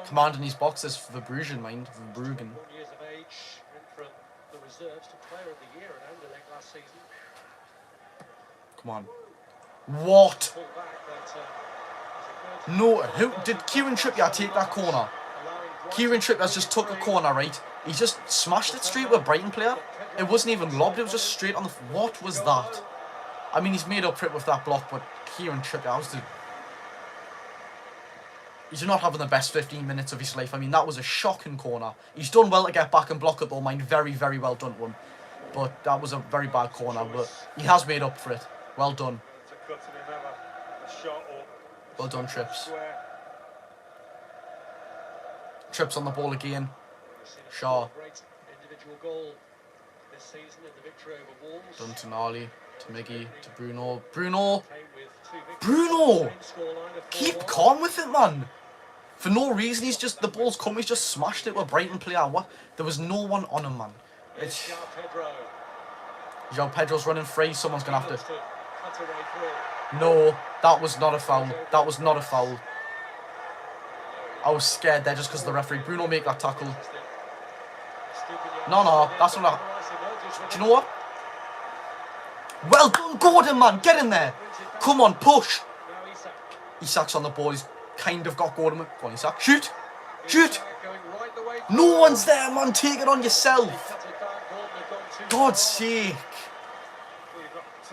Commanding his boxes for Verbrugen, mind. Verbrugen. Come on. What? No, who did Kieran Trippier take that corner? Kieran Trippier just took a corner, right? He just smashed it straight with a Brighton player. It wasn't even lobbed, it was just straight on the... What was that? I mean, he's made up for it with that block, but Kieran Trippier was the... He's not having the best 15 minutes of his life. I mean, that was a shocking corner. He's done well to get back and block it, though, mind. Very, very well done one. But that was a very bad corner, but he has made up for it. Well done. Well done, Trips. Trips on the ball again. Shaw. Done to Tonali, to Miggy, to Bruno. Bruno! Bruno! Keep calm with it, man. For no reason, he's just... The ball's come, he's just smashed it with a Brighton player. What? There was no one on him, man. It's... João Pedro's running free. Someone's going to have to... No, that was not a foul. That was not a foul. I was scared there just because of the referee. Bruno make that tackle. No, that's not a... Do you know what? Well done, Gordon, man. Get in there. Come on, push. Isak's on the ball. He's kind of got Gordon. Go on, Isak. Shoot. Shoot. No one's there, man. Take it on yourself. God's sake.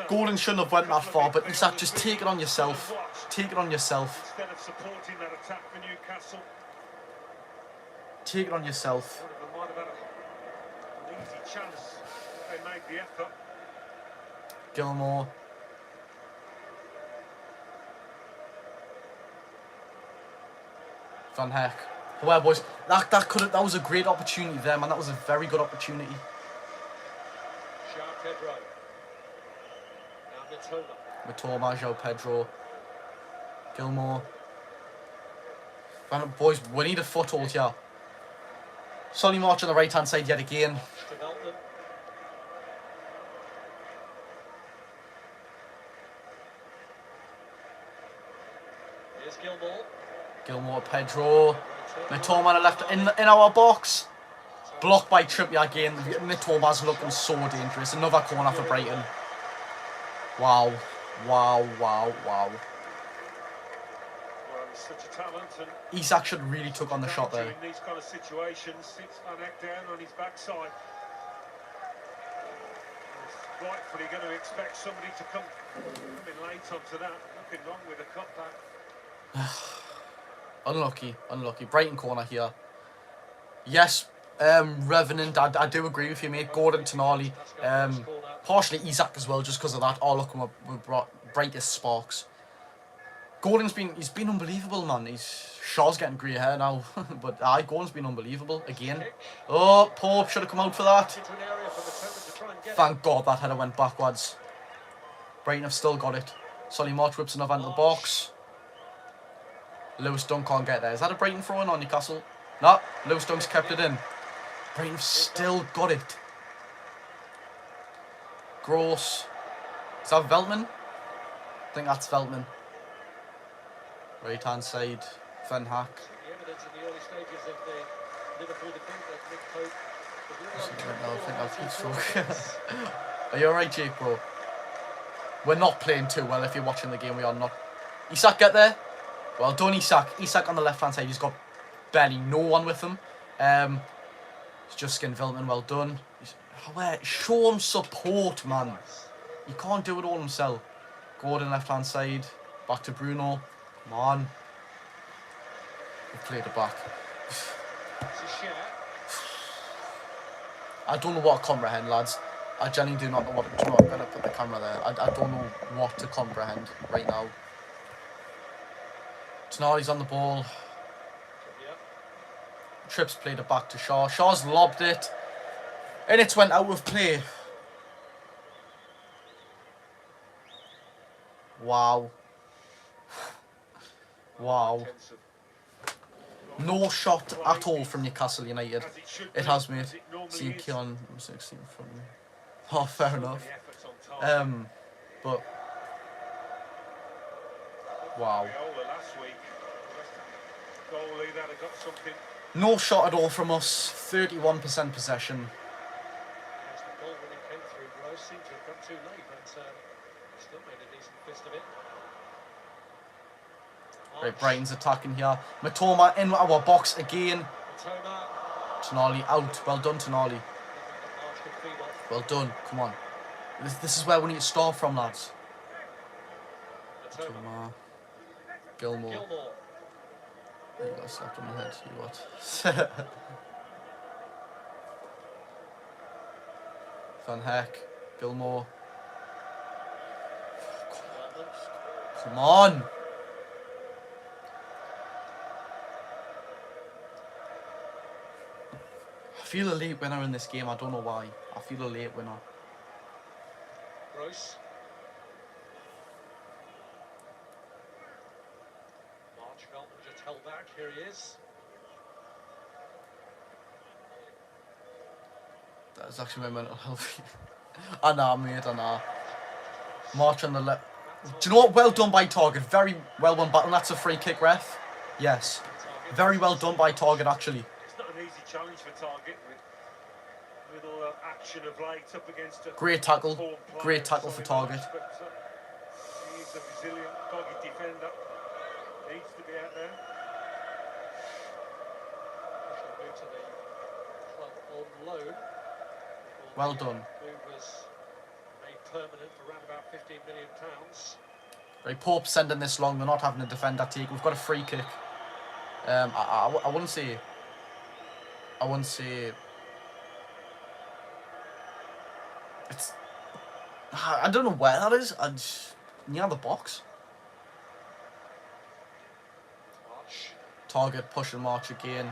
Gordon shouldn't have went that far, but Isak, just take it on yourself. Take it on yourself. Instead of supporting that attack for Newcastle. Take it on yourself. They might have had an easy chance if they made the effort. Gilmore. Van Heck. Well, boys, that was a great opportunity there, man. That was a very good opportunity. Matoma, João Pedro. Gilmore. Boys, we need a foothold here. Solly March on the right hand side yet again. Gilmore, Pedro. Matoma on the left in our box. Blocked by Trippier again. Mitoma's looking so dangerous. Another corner for Brighton. Wow. Wow. Such a talent, and Isak should really took on the shot there. in these kind of situations, sits Van Heck down on his backside. He's rightfully going to expect somebody to come in late onto that. Nothing wrong with a cutback. Unlucky. Brighton corner here. Yes, Revenant, I do agree with you, mate. Gordon, Tonali, partially Isak as well, just because of that. Oh, look, we brought brightest sparks. Gordon's he's been unbelievable, man. Shaw's getting grey hair now, but Gordon's been unbelievable again. Oh, Pope should have come out for that. Thank God that header went backwards. Brighton have still got it. Solly March whips another into the box. Lewis Dunk can't get there. Is that a Brighton throw-in on Newcastle? No, Lewis Dunk's kept it in. Brighton have still got it. Gross. Is that Veltman? I think that's Veltman. Right hand side, Van Heck. I think I've heat stroke. Are you alright, Jake, bro? We're not playing too well. If you're watching the game, we are not. Isak, get there. Well done, Isak. Isak on the left hand side. He's got barely no one with him. It's just Skin Veltman. Well done. Show him support, man. You can't do it all himself. Gordon left hand side. Back to Bruno. Come on. We've played it back. It's a share. I don't know what to comprehend, lads. I genuinely do not know what. Do you know what? I'm going to put the camera there. I don't know what to comprehend right now. Tonali's on the ball. Yep. Trips played it back to Shaw. Shaw's lobbed it. And it's went out of play. Wow. Wow. Intensive. No shot at all from Newcastle United. As it should It be, has, mate. as it normally See is. Keon 16 from me. Oh, fair So enough. many efforts on target. But wow. Viola last week. West Ham goalie that had got something. No shot at all from us. 31% possession. As the goal when it came through, Rose seemed to have come too late, but still made a decent fist of it. Right, Brighton's attacking here. Matoma in our box again. Matoma. Tonali out. Well done, Tonali. March could feed off. Well done. Come on. This is where we need to start from, lads. Matoma. Matoma. Gilmore. Gilmore. You got slapped on the head. You what? Van Heck. Gilmore. Come on. I feel a late winner in this game. I don't know why. I feel a late winner. Gross. March Veltman just held back. Here he is. That's actually my mental health. I know, mate. I know. March on the left. Do you know what? Well done by Target. Very well won battle. That's a free kick, ref. Yes. Very well done by Target, actually. It's not an easy challenge for Target with little action of late up against a Great tackle. form player, Great tackle for Solly Target. March, but, he is a resilient, dogged defender. Needs to be out there. Should move to the club on loan. Well done. Move was made permanent for around about £15 million. Right, Pope sending this long. They're not having a defender take. We've got a free kick. I wouldn't say. I wouldn't say. It's. I don't know where that is. Near the box. March. Target push and march again.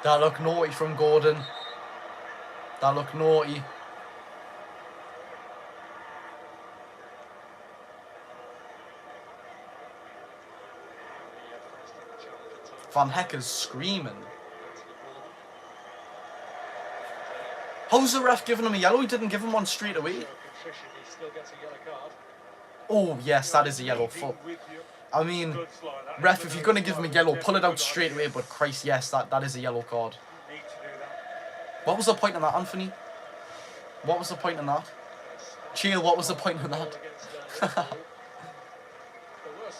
That looked naughty from Gordon. That looked naughty. Van Hecker's screaming. How's the ref giving him a yellow? He didn't give him one straight away. Contrition, he still gets a yellow card. Oh, yes, that is a yellow. I mean, ref, if you're going to give him a yellow, pull it out straight away. But Christ, yes, that is a yellow card. Need to do that. What was the point in that, Anthony? What was the point in that? Chill, what was the point in that? Against, there was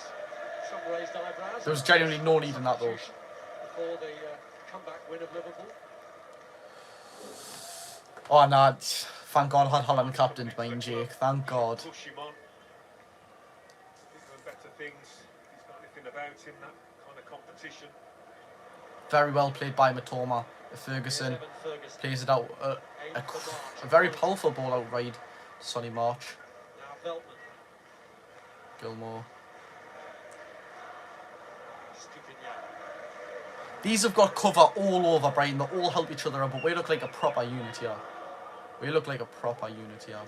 some raised eyebrows. There was genuinely no need in that, though. Before the comeback win of Liverpool. Oh, nah. Thank God I had Holland captained, mind Jake. Thank God. Push him on. Think of better things. He's got anything about him, that kind of competition. Very well played by Matoma. Ferguson Ferguson. plays it out. A very powerful ball out wide. Sonny March. Now Veltman. Gilmore. Stupinian. These have got cover all over Brighton. They all help each other out, but we look like a proper unit here. We look like a proper unit here.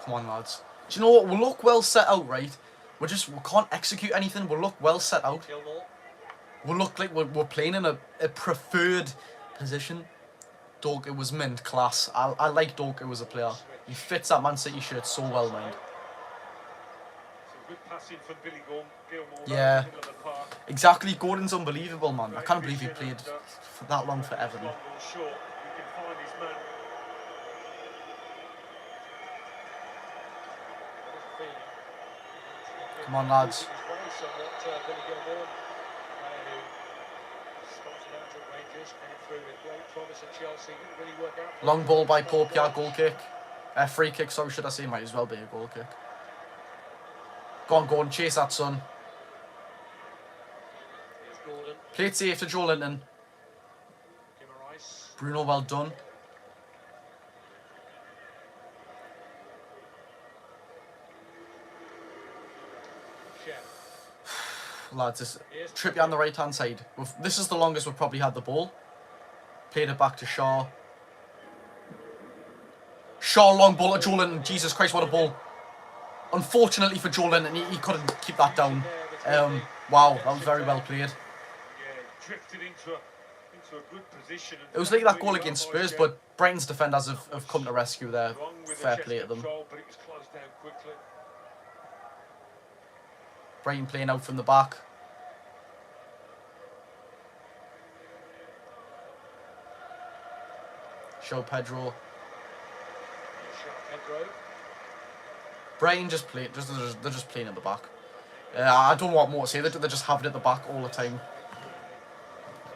Come on, lads. Do you know what? We'll look well set out, right? We can't execute anything. We'll look well set out. Gilmore. We'll look like we're playing in a preferred position. Dork, it was mint class. I like Dork as a player. He fits that Man City shirt so well, mind. Good passing from Billy Gilmore. Yeah. Right in the middle of the park. Exactly. Gordon's unbelievable, man. I can't believe he played for that long for Everton. Long or short, he can find his man. Come on, lads. Long ball by Pope, yeah, goal kick. Free kick, sorry, should I say, might as well be a goal kick. Go on, chase that, son. Play it safe to Joe Linton. Bruno, well done. Lads, this Trippier on the right hand side. This is the longest we've probably had the ball. Played it back to Shaw. Shaw, long ball to Joe Linton. Jesus Christ, what a ball. Unfortunately for Joe Linton, he couldn't keep that down. Wow, that was very well played. Drifted into a good position. It was like that goal against Spurs, but Brighton's defenders have come to rescue there. Fair play to them. But it was closed down quickly. Brighton playing out from the back. Show Pedro. Brighton just play. They're just playing at the back. I don't know what more to say. They just have it at the back all the time.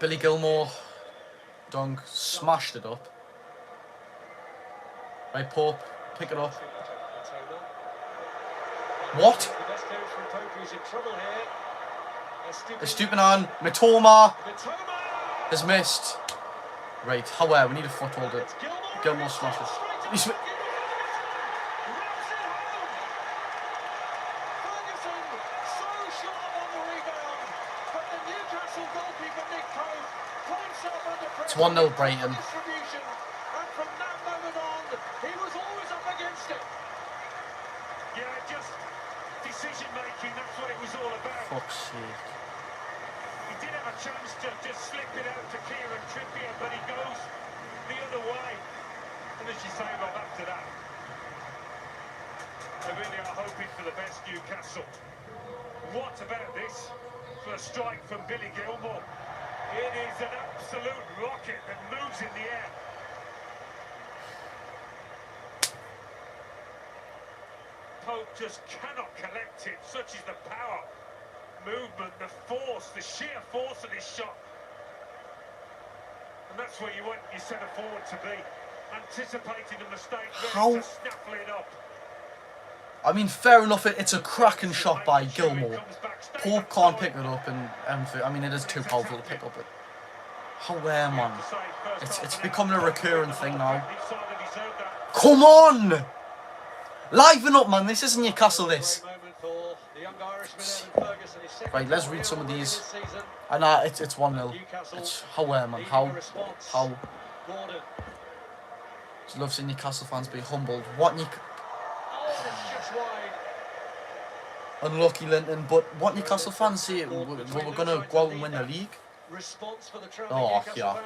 Billy Gilmore, dunk, smashed it up. Right, Pope, pick it up. What? Estupinan, Mitoma has missed. Right, Howe, we need a foothold. Gilmore smashes. It's 1-0 Brighton. And from that moment on, he was always up against it. Yeah, just decision making, that's what it was all about. Fuck's sake. He did have a chance to just slip it out to Kieran Trippier, but he goes the other way. And as you say, Rob, after that, they really are hoping for the best, Newcastle. What about this for a strike from Billy Gilmore? It is an absolute rocket that moves in the air. Pope just cannot collect it. Such is the power, movement, the force, the sheer force of this shot. And that's where you want your centre forward to be. Anticipating the mistake, ready to snaffle it up. I mean, fair enough, it's a cracking shot by Gilmore. Pope can't pick it up, and I mean, it is too powerful to pick up it. Howe, man. It's becoming a recurring thing now. Come on! Liven up, man. This isn't Newcastle, this. Right, let's read some of these. And it's 1-0. It's Howe, man. How? Just love seeing Newcastle fans be humbled. What Unlucky Linton, but what Newcastle fans say, we're going to go out and win the league. Oh, yeah.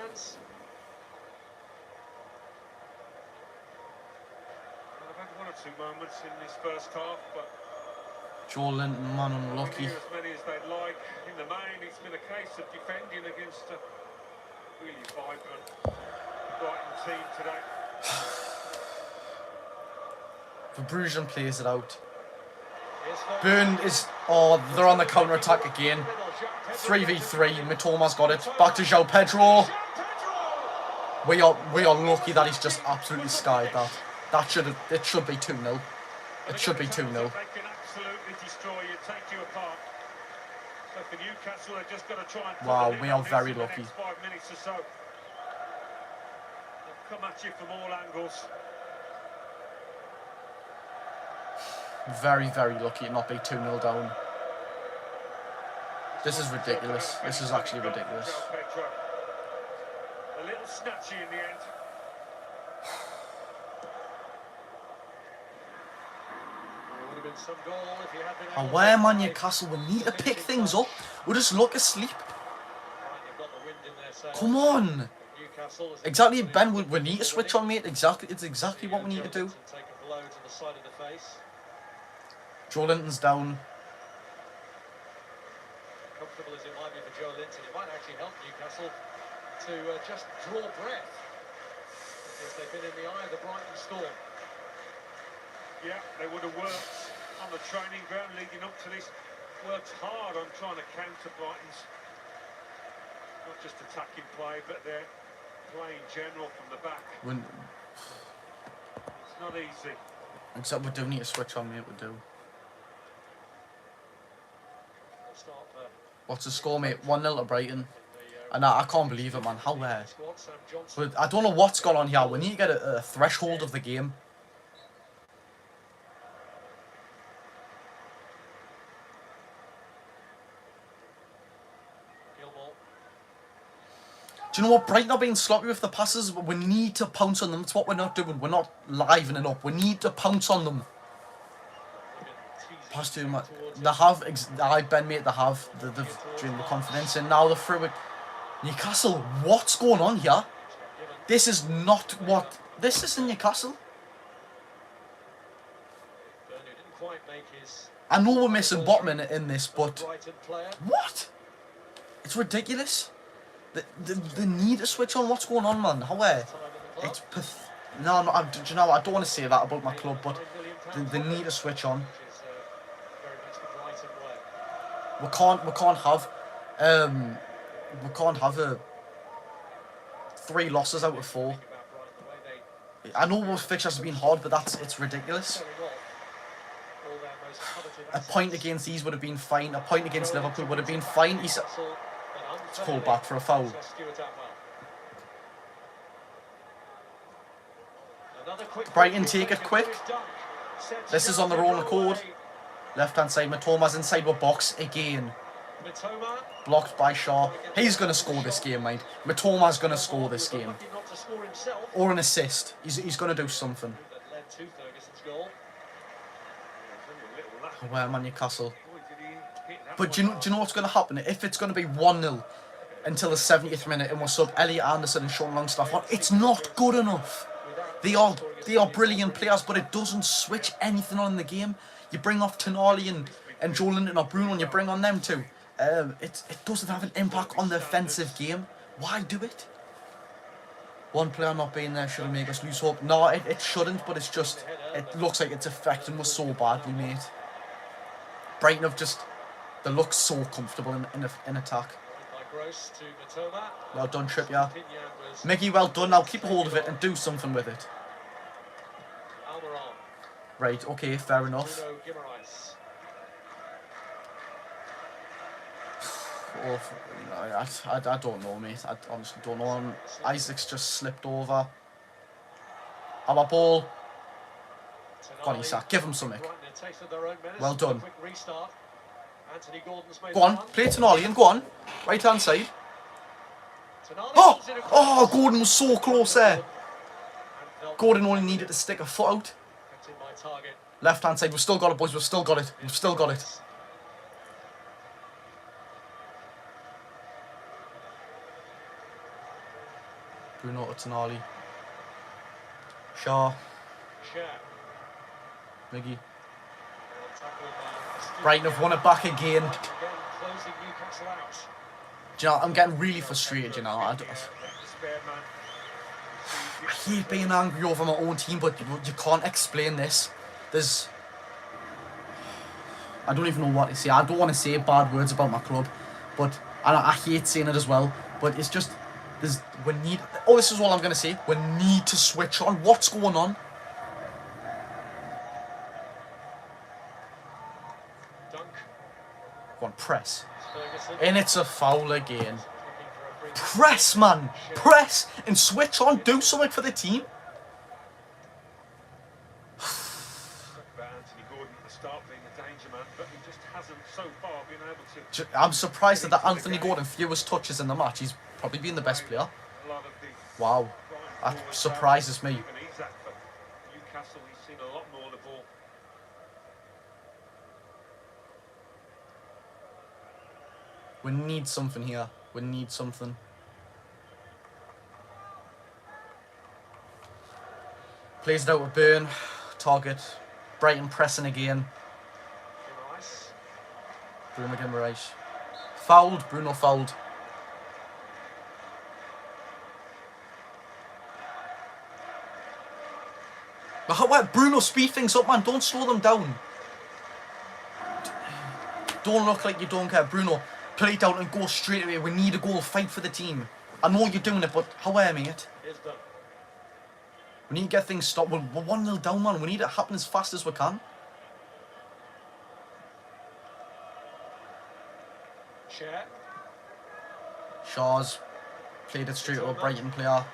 I've had one or two moments in this first half, but Joe Linton, man, unlucky. as many as they'd like. In the main, it's been a case of defending against a really vibrant Brighton team today. Verbrusen plays it out. Burn is... Oh, they're on the counter-attack again. 3v3. Mitoma's got it. Back to João Pedro. We are lucky that he's just absolutely skied that. It should be 2-0. It should be 2-0. They can absolutely destroy you, take you apart. So for Newcastle, they've just got to try and... Wow, we are very lucky. 5 minutes or so. They'll come at you from all angles. Very, very lucky to not be 2-0 down. This is ridiculous. This is actually ridiculous. A little snatchy in the end. Where, man, Newcastle? We need to pick things up. We'll just look asleep. Come on. Exactly, Ben. We need to switch on, mate. It's exactly what we need to do. Joe Linton's down. Comfortable as it might be for Joe Linton, it might actually help Newcastle to just draw breath, because they've been in the eye of the Brighton storm. Yeah, they would have worked on the training ground leading up to this. Worked hard on trying to counter Brighton's Not just attacking play, but their play in general from the back. It's not easy. Except we do need to switch on, mate, we do. What's the score, mate? 1-0 to Brighton. And I can't believe it, man. How But I don't know what's gone on here. We need to get a threshold of the game. Do you know what? Brighton are being sloppy with the passes. We need to pounce on them. That's what we're not doing. We're not livening up. We need to pounce on them. Pass to him. They have. Ben, mate, they have. They've drained the confidence. And now they're through it. Newcastle, what's going on here? This is not what... This isn't Newcastle. I know we're missing Botman in this, but... What? It's ridiculous. They need to switch on. What's going on, man? How? It's no, do you know what? I don't want to say that about my club, but they need to switch on. We can't have a 3 losses out of 4. I know most fixtures have been hard, but it's ridiculous. A point against these would have been fine. A point against Liverpool would have been fine. It's called back for a foul. Brighton take it quick. This is on their own accord. Left hand side, Matoma's inside the box again. Blocked by Shaw. He's going to score this game, mate. Matoma's going to score this game. Or an assist. He's going to do something. Where am I, Newcastle? But do you know what's going to happen? If it's going to be 1-0 until the 70th minute and we'll sub Elliot Anderson and Sean Longstaff on, it's not good enough. They are brilliant players, but it doesn't switch anything on in the game. You bring off Tonali and Joe Linton or Bruno and you bring on them too. It doesn't have an impact on the offensive game. Why do it? One player not being there shouldn't make us lose hope. No, it shouldn't, but it's just... It looks like it's affecting us so badly, mate. Brighton have just... They look so comfortable in attack. Well done, Trippier. Miggy, well done. Now keep a hold of it and do something with it. Right, okay, fair enough. Oh, I don't know, mate. I honestly don't know. Isaac's just slipped over. Our ball. Go on, Isak. Give him something. Well done. Go on, play Tonali and go on. Right hand side. Oh, Gordon was so close there. Gordon only needed to stick a foot out. Left hand side, we've still got it, boys. We've still got it. We've still got it. Bruno to Tonali. Shaw. Miggy. Brighton have won it back again. Do you know, I'm getting really frustrated, you know. I hate being angry over my own team, but you can't explain this. I don't even know what to say. I don't want to say bad words about my club, but I hate saying it as well. But it's just, this is all I'm going to say. We need to switch on. What's going on? Go on, press. And it's a foul again. Press, man. Press and switch on. Do something for the team. I'm surprised that Anthony Gordon, fewest touches in the match. He's probably been the best player. Wow. That surprises me. We need something here. We need something. Plays it out with Burn. Target. Brighton pressing again. Bruno Guimaraes. Fouled. Bruno fouled. Bruno, speed things up, man. Don't slow them down. Don't look like you don't care. Bruno, play it out and go straight away. We need a goal. Fight for the team. I know you're doing it, but how are mate? Here's done. We need to get things stopped. We're 1-0 down, man. We need it to happen as fast as we can. Share. Shaw's played it straight to a Brighton player.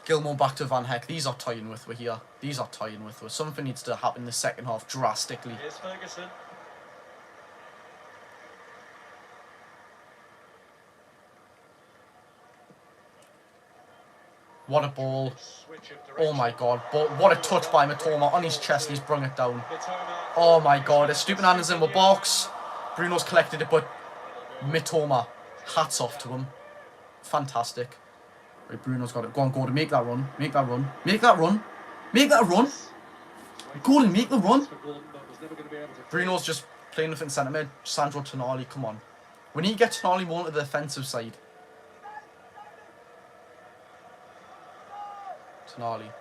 Gilmore back to Van Heck. These are toying with we're here. These are toying with us. Something needs to happen in the second half drastically. Here's Ferguson. What a ball. Switch of Oh direction. my god. But what a touch by Matoma. On his chest, he's brung it down. Mitoma. Oh my god. A stupid hand is in the box. Bruno's collected it, but Mitoma. Hats off to him. Fantastic. Right, Bruno's got it. Go on, Gordon. Make that run. Make that run. Make that run. Make that run. Gordon, make the run. For Gordon, but was never going to be able to. Bruno's just playing within centre mid. Sandro Tonali, come on. We need to get Tonali more to the defensive side. Tonali.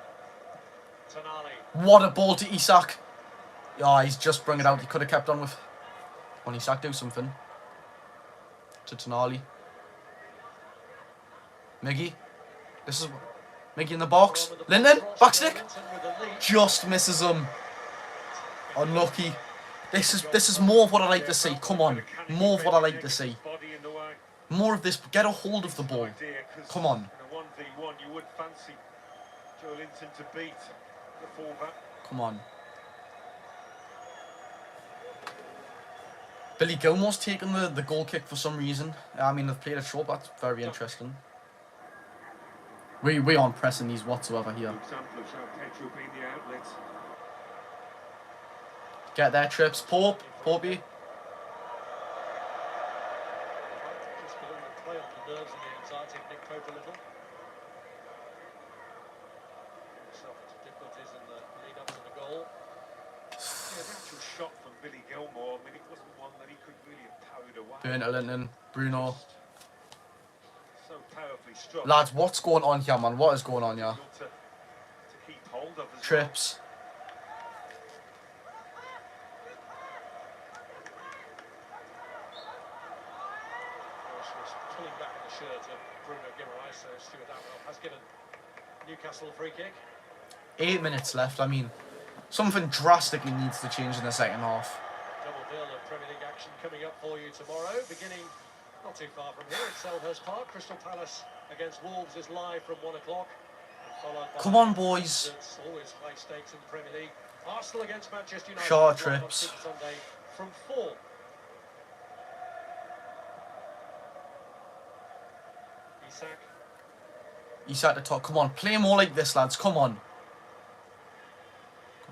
Tonali. What a ball to Isak. Oh, he's just brung it out. He could have kept on with... Come on, Isak, do something. To Tonali. Miggy. This is... Miggy in the box. Linden, backstick. Just misses him. Unlucky. This is more of what I like to see. Come on. More of what I like to see. More of this. Get a hold of the ball. Come on. In a 1v1, you would fancy Joe Linton to beat the fullback. Come on. Billy Gilmore's taken the goal kick for some reason. I mean, they've played it short, but that's very interesting. We aren't pressing these whatsoever here. Example of Petrol being the outlet. Get there, Trips. Popey. Just for them to play on the nerves and the anxiety of Nick Pope a little. Himself into difficulties in the lead up to the goal. Yeah, the actual shot from Billy Gilmore, I mean, it wasn't one that he could really have powered away. Burnt Linton. Bruno. So powerfully struck. Lads, what's going on here, man? What is going on here? To keep hold of as Trips. Pulling back in the shirt of Bruno Guimaraes, so Stuart Atwell has given Newcastle a free kick. 8 minutes left. I mean, something drastically needs to change in the second half. Double bill of Premier League action coming up for you tomorrow, beginning not too far from here at Selhurst Park. Crystal Palace against Wolves is live from 1 o'clock. Come on, boys. It's always high stakes in the Premier League. Arsenal against Manchester United. Short live on Trips. Super Sunday from 4. Isak to top. Come on, play more like this, lads. Come on.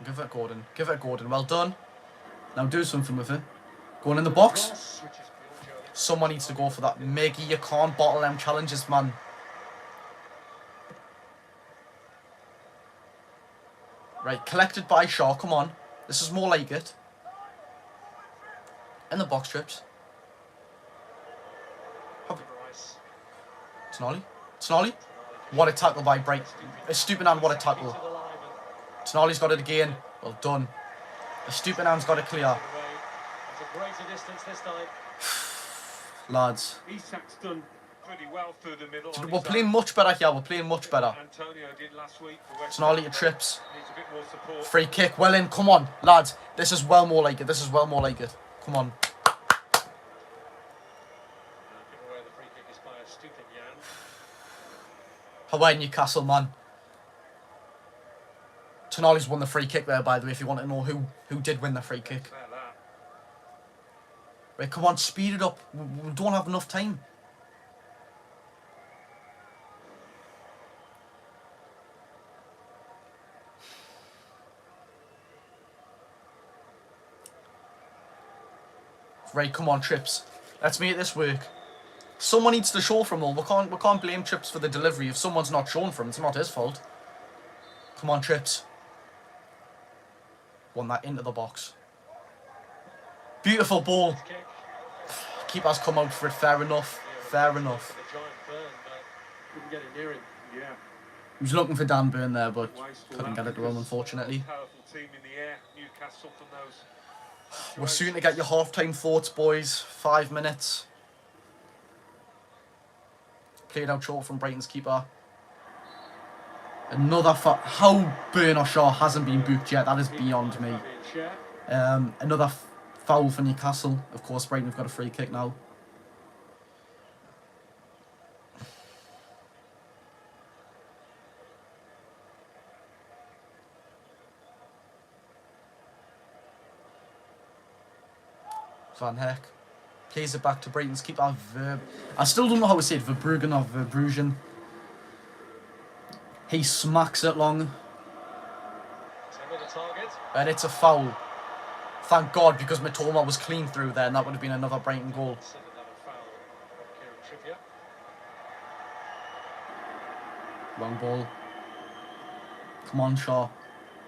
Give it Gordon. Give it Gordon. Well done. Now do something with it. Going in the box. Someone needs to go for that. Miggy, you can't bottle them challenges, man. Right, collected by Shaw. Come on. This is more like it. In the box, Trips. Tonali? Tonali? What a tackle by Brighton. A stupid hand, what a tackle. Tonali's got it again. Well done. A stupid hand's got it clear. Lads. Isak's done pretty well through the middle. We're playing much better here. We're playing much better. Antonio did last week for West Tonali to Ham, Trips. needs a bit more support. Free kick. Well in. Come on, lads. This is well more like it. This is well more like it. Come on. Hawaii Newcastle, man. Tonali's won the free kick there, by the way, if you want to know who did win the free kick. Right, come on, speed it up. We don't have enough time. Right, come on, Trips. Let's make this work. Someone needs to show from them. We can't blame Trips for the delivery. If someone's not shown from, it's not his fault. Come on, Trips. Won that into the box. Beautiful ball. Keeper's come out for it. Fair enough. Fair enough. Yeah. He was looking for Dan Burn there, but couldn't get it to him, unfortunately. Powerful team in the air, Newcastle, from those We're soon to get your half-time thoughts, boys. 5 minutes. Played out short from Brighton's keeper. Another how Bernard Shaw hasn't been booked yet, that is beyond me. Another foul for Newcastle. Of course, Brighton have got a free kick now. Van Heck plays it back to Brighton's keeper. I still don't know how to say it. Verbruggen or Verbruggen. He smacks it long. And it's a foul. Thank God, because Mitoma was clean through there, and that would have been another Brighton goal. Long ball. Come on, Shaw.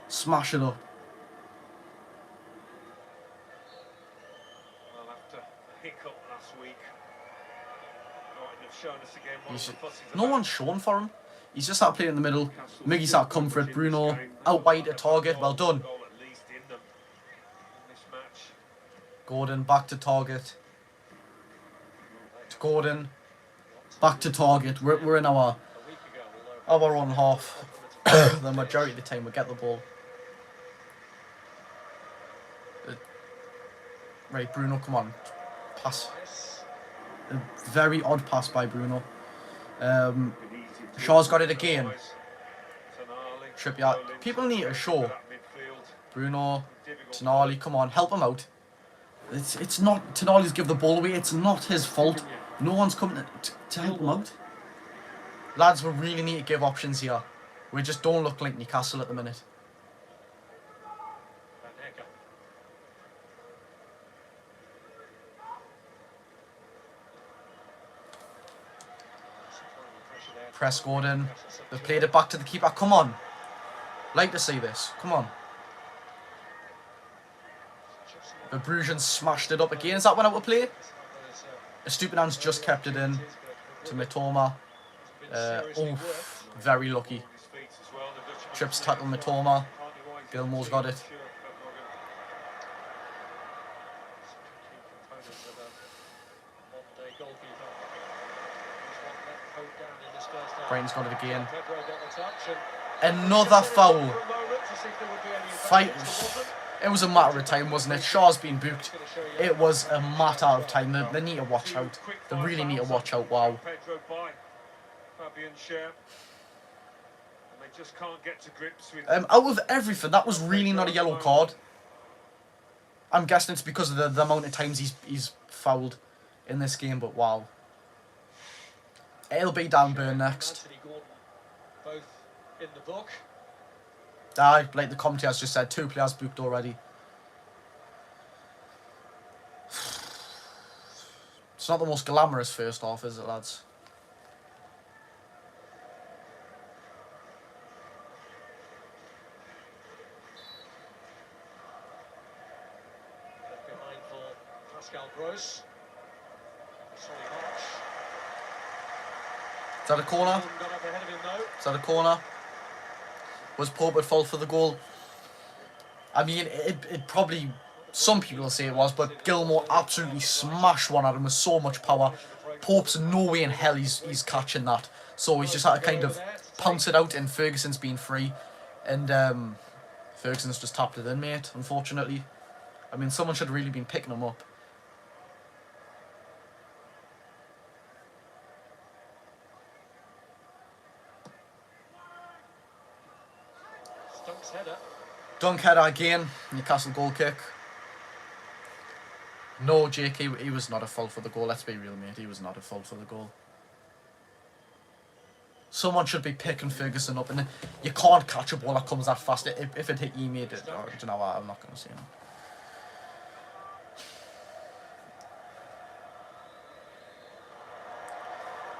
Smash it up. Well, after a hiccup last week, Brighton have shown us again what the fuss is No about. one's shown for him. He's just out playing in the middle. Miggy's out come for it. Bruno out wide to target. Well done. Goal at least in them in this match. Gordon back to target. Gordon back to target. We're in our own half. The majority of the time we get the ball. Right, Bruno, come on. Pass. A very odd pass by Bruno. Shaw's got it again. Trippier. People need to show. Bruno, Tonali, come on, help him out. It's not Tonali's give the ball away. It's not his fault. No one's coming to help him out. Lads, we really need to give options here. We just don't look like Newcastle at the minute. Press Gordon. They've played it back to the keeper. Come on. Like to see this. Come on. The Bruges smashed it up again. Is that one out of play? Estupiñán's just kept it in to Mitoma. Very lucky. Trips tackle Mitoma. Gilmore's got it. Brighton's got it again. Another foul. Fight. It was a matter of time, wasn't it? Shaw's been booked. It was a matter of time. They need to watch out. They really need to watch out. Wow. Out of everything, that was really not a yellow card. I'm guessing it's because of the amount of times he's fouled in this game, but wow. It'll be down Burn next. Like the commentators just said, 2 players booked already. It's not the most glamorous first half, is it, lads? Behind for Pascal Gross. Is that a corner? Is that a corner? Was Pope at fault for the goal? I mean, it probably, some people will say it was, but Gilmore absolutely smashed one at him with so much power. Pope's no way in hell he's catching that. So he's just had to kind of pounce it out, and Ferguson's been free. And Ferguson's just tapped it in, mate, unfortunately. I mean, someone should have really been picking him up. Dunk header again. Newcastle goal kick. No, Jake, he was not at fault for the goal. Let's be real, mate. He was not at fault for the goal. Someone should be picking Ferguson up, and you can't catch a ball that comes that fast. If it hit you, made it. Or, do you know what? I'm not going to say no.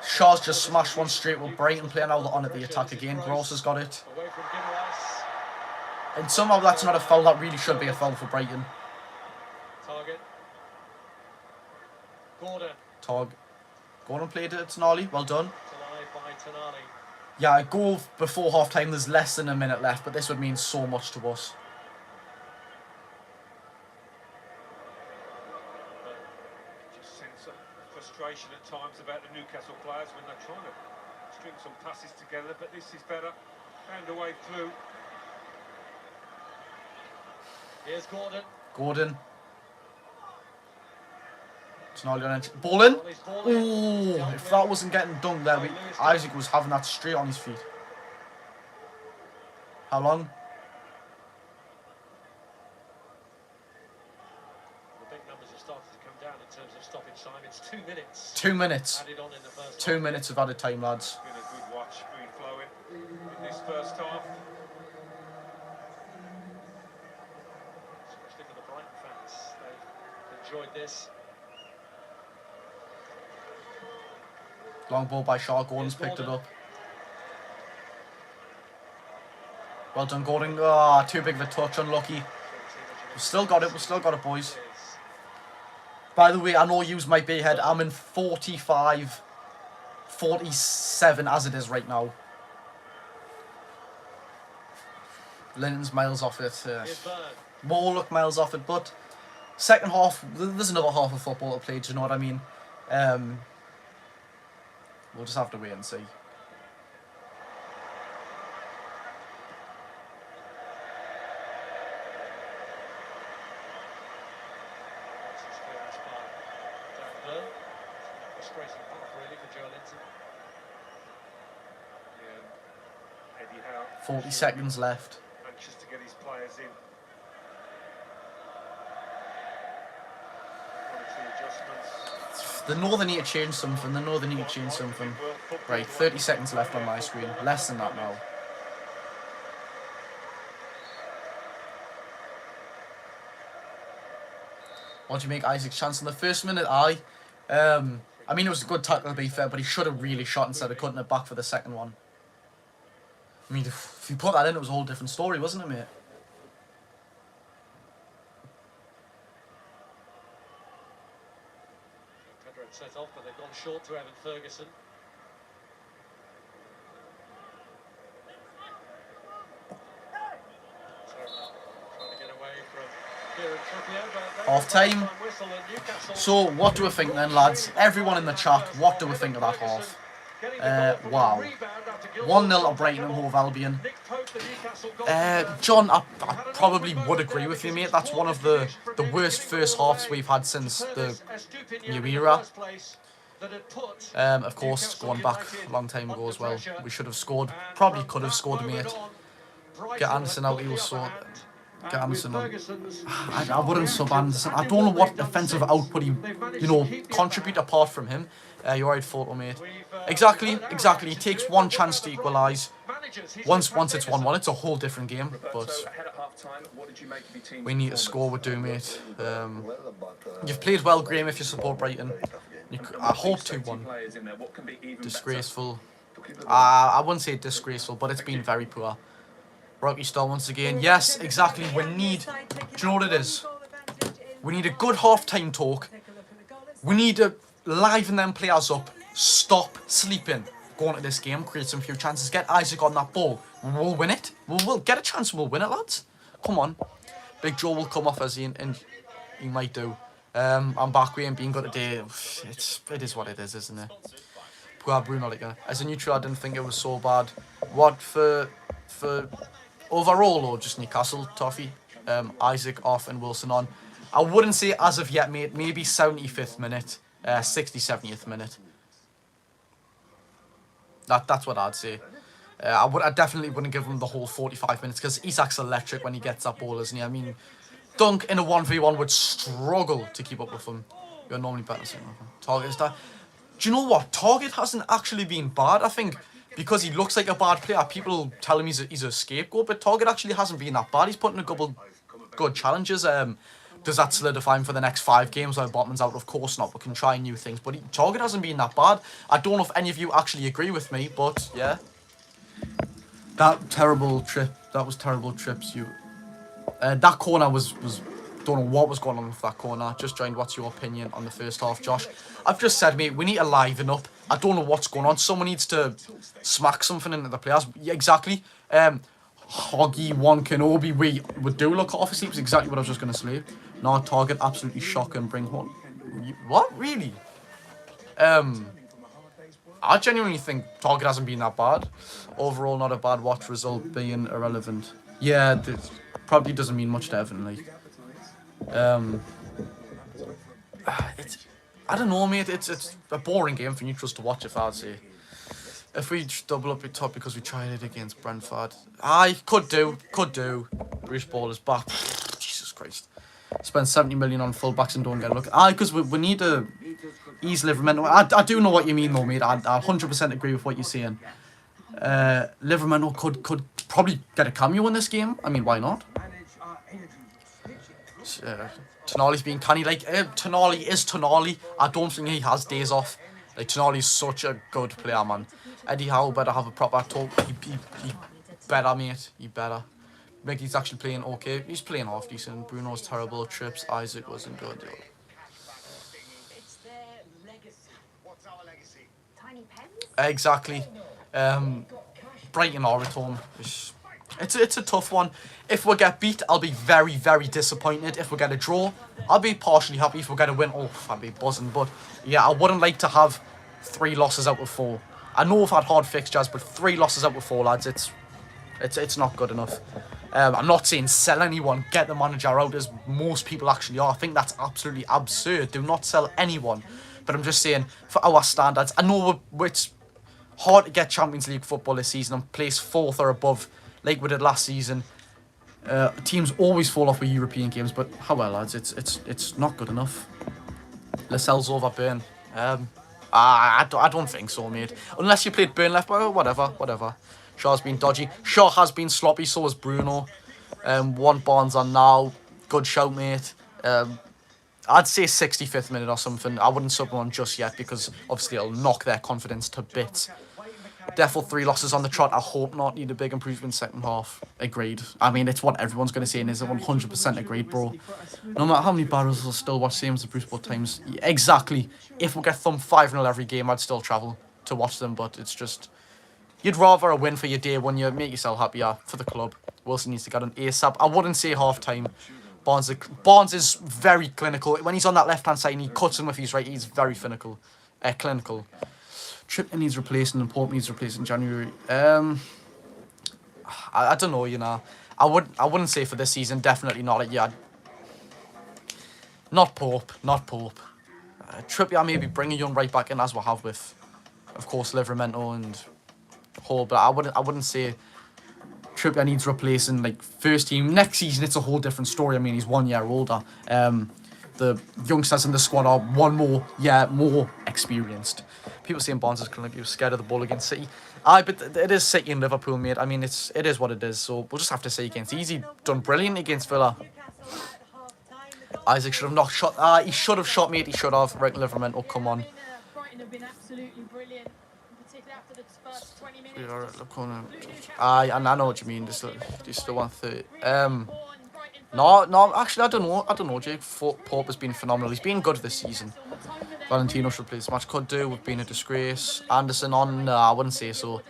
Shaw's just smashed one straight with Brighton playing out on at the attack again. Gross has got it. And somehow that's not a foul. That really should be a foul for Brighton. Gordon played it. Tonali. Well done. Yeah, a goal before half time. There's less than a minute left, but this would mean so much to us. frustration at times about the Newcastle players when they're trying to string some passes together, but this is better. Found a way through. Here's Gordon. Gordon. It's not going to... Ball in. Oh, if that wasn't getting dunked there, Isaac was having that straight on his feet. How long? The big numbers have started to come down in terms of stoppage time. It's 2 minutes. 2 minutes. Added on in the first 2 minutes of added time, lads. It's been a good watch, free flowing in this first half. Especially for the Brighton fans. They've enjoyed this. Long ball by Shaw. Gordon's picked it up. Well done, Gordon. Ah, too big of a touch. Unlucky. We've still got it. We've still got it, boys. By the way, I know yous might be ahead. I'm in 45, 47 as it is right now. Linton's miles off it. Won't look miles off it, but second half, there's another half of football to play. Do you know what I mean? We'll just have to wait and see. Frustrating half really for Joe Linton. Yeah, Eddie Howe. 40 seconds left. Anxious to get his players in. Monetary adjustments. They know they need to change something. They know they need to change something. Right, 30 seconds left on my screen. Less than that now. What do you make Isaac's chance in the first minute? I mean, it was a good tackle to be fair, but he should have really shot instead of cutting it back for the second one. I mean, if you put that in, it was a whole different story, wasn't it, mate? Pedro had set off, but they've gone short to Evan Ferguson. Trying to get away from Kieran Trippier, but Half time. So, what do we think then, lads? Everyone in the chat, what do we think of that half? Wow. 1-0 to Brighton and Hove Albion. John, I probably would agree with you, mate. That's one of the worst first halves we've had since the new era. Of course, going back a long time ago as well. We should have scored. Probably could have scored, mate. Get Anderson out, he was so... Get Anderson on. I wouldn't sub Anderson. I don't know what defensive output he, contribute apart from him. You're right, photo, mate. Exactly. He takes one chance to equalise. Once it's 1-1, it's a whole different game. But we need to score with do, mate. You've played well, Graham, if you support Brighton. I hope 2-1. Disgraceful. I wouldn't say disgraceful, but it's been very poor. Rocky Star once again. Yes, exactly. We need... Do you know what it is? We need a good half-time talk. We need to liven them players up. Stop sleeping. Go into this game, create some few chances. Get Isaac on that ball. We'll win it. We'll get a chance. We'll win it, lads. Come on. Big Joe will come off as he might do. I'm back. We ain't been good today. It is what it is, isn't it? Poor Bruno. As a neutral, I didn't think it was so bad. What for overall, or just Newcastle, Toffee, Isaac off and Wilson on. I wouldn't say as of yet, mate. Maybe 75th minute, 70th minute. That's what I'd say. I definitely wouldn't give him the whole 45 minutes because Isak's electric when he gets that ball, isn't he? I mean, Dunk in a 1v1 would struggle to keep up with him. You're normally better than Target is that. Do you know what? Target hasn't actually been bad. I think because he looks like a bad player, people tell him he's a scapegoat, but Target actually hasn't been that bad. He's put in a couple good challenges. Does that solidify him for the next 5 games while Botman's out? Of course not. We can try new things, but Target hasn't been that bad. I don't know if any of you actually agree with me, but yeah. That terrible trip. That was terrible trips. That corner was don't know what was going on with that corner. Just joined. What's your opinion on the first half, Josh? I've just said, mate, we need to liven up. I don't know what's going on. Someone needs to smack something into the players. Yeah, exactly. Hoggy, one Kenobi, we would do look off asleep. Is exactly what I was just going to say. No, Target, absolutely shocking. Bring home. What? Really? I genuinely think Target hasn't been that bad. Overall, not a bad watch result, being irrelevant. Yeah, probably doesn't mean much to Evan. Like, it's, I don't know, mate. It's a boring game for neutrals to watch, if I'd say. If we just double up at top because we tried it against Brentford, could do. Bruce Ball is back. Jesus Christ. Spend 70 million on fullbacks and don't get a look. Because we need to ease Liverpool. I do know what you mean though, mate. I 100% agree with what you're saying. Liverpool could probably get a cameo in this game. I mean, why not? Tonali's being canny. Like, Tonali is Tonali. I don't think he has days off. Like, Tonali's such a good player, man. Eddie Howe better have a proper talk. He better, mate. He better. Mickey's actually playing okay. He's playing half decent. Bruno's terrible. Trips. Isaac wasn't good. It's their legacy. What's our legacy? Tiny pens? Exactly. Brighton are at home. It's a tough one. If we get beat, I'll be very, very disappointed. If we get a draw, I'll be partially happy. If we get a win, I'll be buzzing. But yeah, I wouldn't like to have 3 losses out of 4. I know we've had hard fixtures, but 3 losses out of 4, lads, it's not good enough. I'm not saying sell anyone, get the manager out, as most people actually are. I think that's absolutely absurd. Do not sell anyone. But I'm just saying, for our standards, I know it's hard to get Champions League football this season and place 4th or above like we did last season. Teams always fall off with European games, but how well, lads, it's not good enough. Lascelles over Burn. I don't think so, mate. Unless you played Burn left, but whatever. Shaw's been dodgy. Shaw has been sloppy, so has Bruno. 1 Barnes on now. Good shout, mate. I'd say 65th minute or something. I wouldn't sub on just yet because obviously it'll knock their confidence to bits. Therefore, 3 losses on the trot. I hope not. Need a big improvement second half. Agreed. I mean, it's what everyone's going to say, and is 100% agreed, bro. No matter how many barrels, I'll still watch same as the Bruce Bowl times. Exactly. If we get thumped 5-0 every game, I'd still travel to watch them, but it's just... You'd rather a win for your day when you make yourself happier for the club. Wilson needs to get an ASAP. I wouldn't say half-time. Barnes is very clinical. When he's on that left-hand side and he cuts in with his right, he's very clinical. Trippier needs replacing and Pope needs replacing in January. I don't know, you know. I wouldn't say for this season, definitely not. Like, yeah, not Pope. Trippier maybe bring a young right back in as we have with, of course, Livramento and Hove, but I wouldn't say Trippier needs replacing like first team. Next season it's a whole different story. I mean, he's 1 year older. The youngsters in the squad are more experienced. People saying Barnes is kind of like scared of the ball against City. But it is City and Liverpool, mate. I mean, it is what it is. So we'll just have to say against Easy done brilliant against Villa. Isaac should have not shot. He should have shot, mate. He should have. Right, Livramento, come on. Brighton have been absolutely brilliant, particularly after the first 20 minutes. I know what you mean. This still 130. No, actually, I don't know, Jake. Pope has been phenomenal. He's been good this season. Valentino should play this match. Could do. We've been a disgrace. Anderson on? No, I wouldn't say so.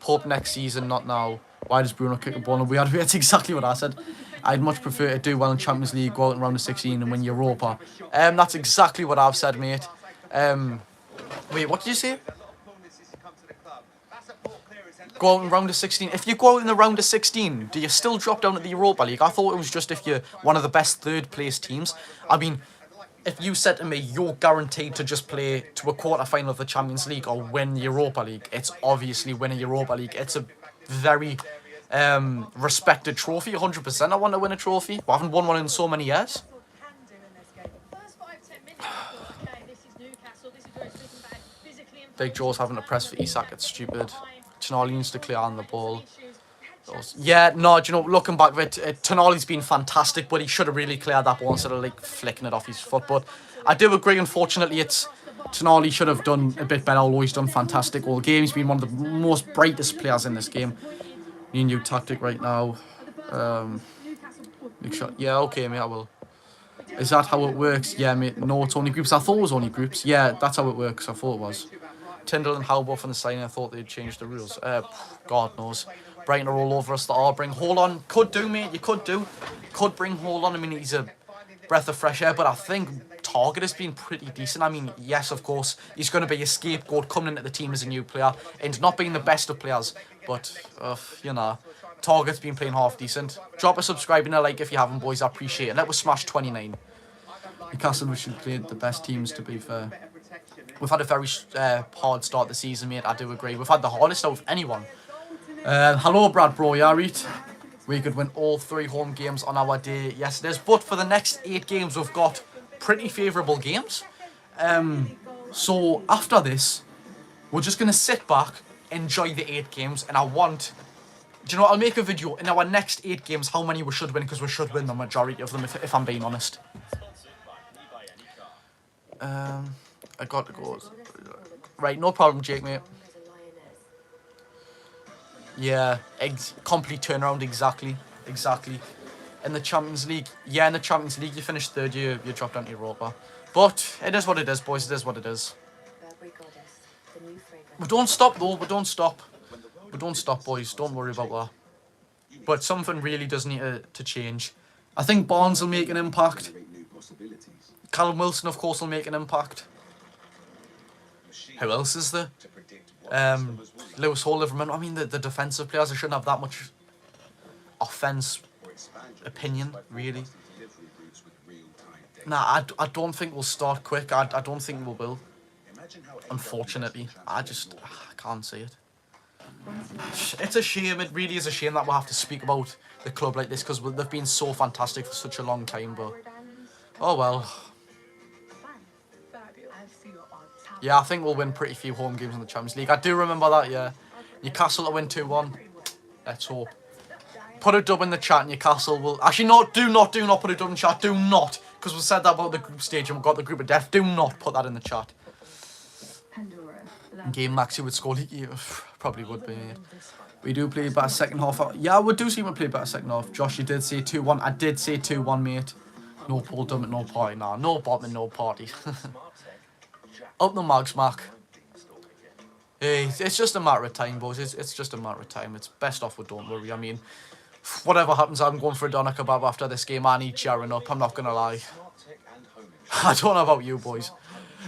Pope next season, not now. Why does Bruno kick the ball? That's exactly what I said. I'd much prefer to do well in Champions League, go out in round of 16 and win Europa. That's exactly what I've said, mate. Wait, what did you say? Go out in round of 16. If you go out in the round of 16, do you still drop down to the Europa League? I thought it was just if you're one of the best third place teams. I mean, if you said to me you're guaranteed to just play to a quarter-final of the Champions League or win the Europa League, it's obviously win a Europa League. It's a very respected trophy, 100%. I want to win a trophy. I haven't won one in so many years. First 5-10 minutes, I thought, okay, this is Newcastle, this is where it's looking back physically and Big Joe's having to press for Isak. It's stupid. Tonali needs to clear on the ball. Yeah, no, do you know, looking back at it, Tonali's been fantastic, but he should have really cleared that ball instead of like flicking it off his foot. But I do agree, unfortunately, Tonali should have done a bit better, although he's done fantastic all game. He's been one of the most brightest players in this game. Need a new tactic right now. Big shot. Yeah, okay, mate, I will. Is that how it works? Yeah, mate. No, it's only groups. I thought it was only groups. Yeah, that's how it works. I thought it was. Tyndall and Howe both on the signing. I thought they'd changed the rules. God knows. Brighton are all over us. They are. Bring Hole on. Could do, mate. You could do. Could bring Hole on. I mean, he's a breath of fresh air, but I think Target has been pretty decent. I mean, yes, of course, he's going to be a scapegoat coming into the team as a new player and not being the best of players. But, you know, Target's been playing half decent. Drop a subscribe and a like if you haven't, boys. I appreciate it. Let us smash 29. Newcastle, we should play the best teams, to be fair. We've had a very hard start the season, mate. I do agree. We've had the hardest out of anyone. Hello, Brad, bro. Yeah, right. We could win all 3 home games on our day yesterday. But for the next 8 games, we've got pretty favourable games. So after this, we're just going to sit back, enjoy the 8 games. And do you know what? I'll make a video in our next 8 games how many we should win, because we should win the majority of them, if I'm being honest. I got to go. Right, no problem, Jake, mate. Yeah, complete turnaround, exactly. In the Champions League, yeah, in the Champions League, you finished 3rd, you dropped down to Europa. But it is what it is, boys, it is what it is. We don't stop, though, we don't stop. We don't stop, boys, don't worry about that. But something really does need to change. I think Barnes will make an impact. Callum Wilson, of course, will make an impact. Who else is there? Lewis Hall, I mean, the defensive players, they shouldn't have that much offence opinion, really. Nah, I don't think we'll start quick. I don't think we will. Unfortunately. I can't see it. It's a shame. It really is a shame that we'll have to speak about the club like this, because they've been so fantastic for such a long time, but... Oh, well. Yeah, I think we'll win pretty few home games in the Champions League. I do remember that, yeah. Newcastle to win 2-1. Let's hope. Put a dub in the chat, Newcastle will... Actually, do not put a dub in the chat. Do not. Because we said that about the group stage and we've got the group of death. Do not put that in the chat. Game Maxi would score. Probably would be. We do play better second half. Yeah, we do seem to play better second half. Josh, you did say 2-1. I did say 2-1, mate. No Paul Dummett, no party. Nah, no Botman, no party. Up the mags, Mark. Hey, it's just a matter of time, boys. It's just a matter of time. It's best off with don't worry. I mean, whatever happens, I'm going for a doner kebab after this game. I need cheering up. I'm not going to lie. I don't know about you, boys.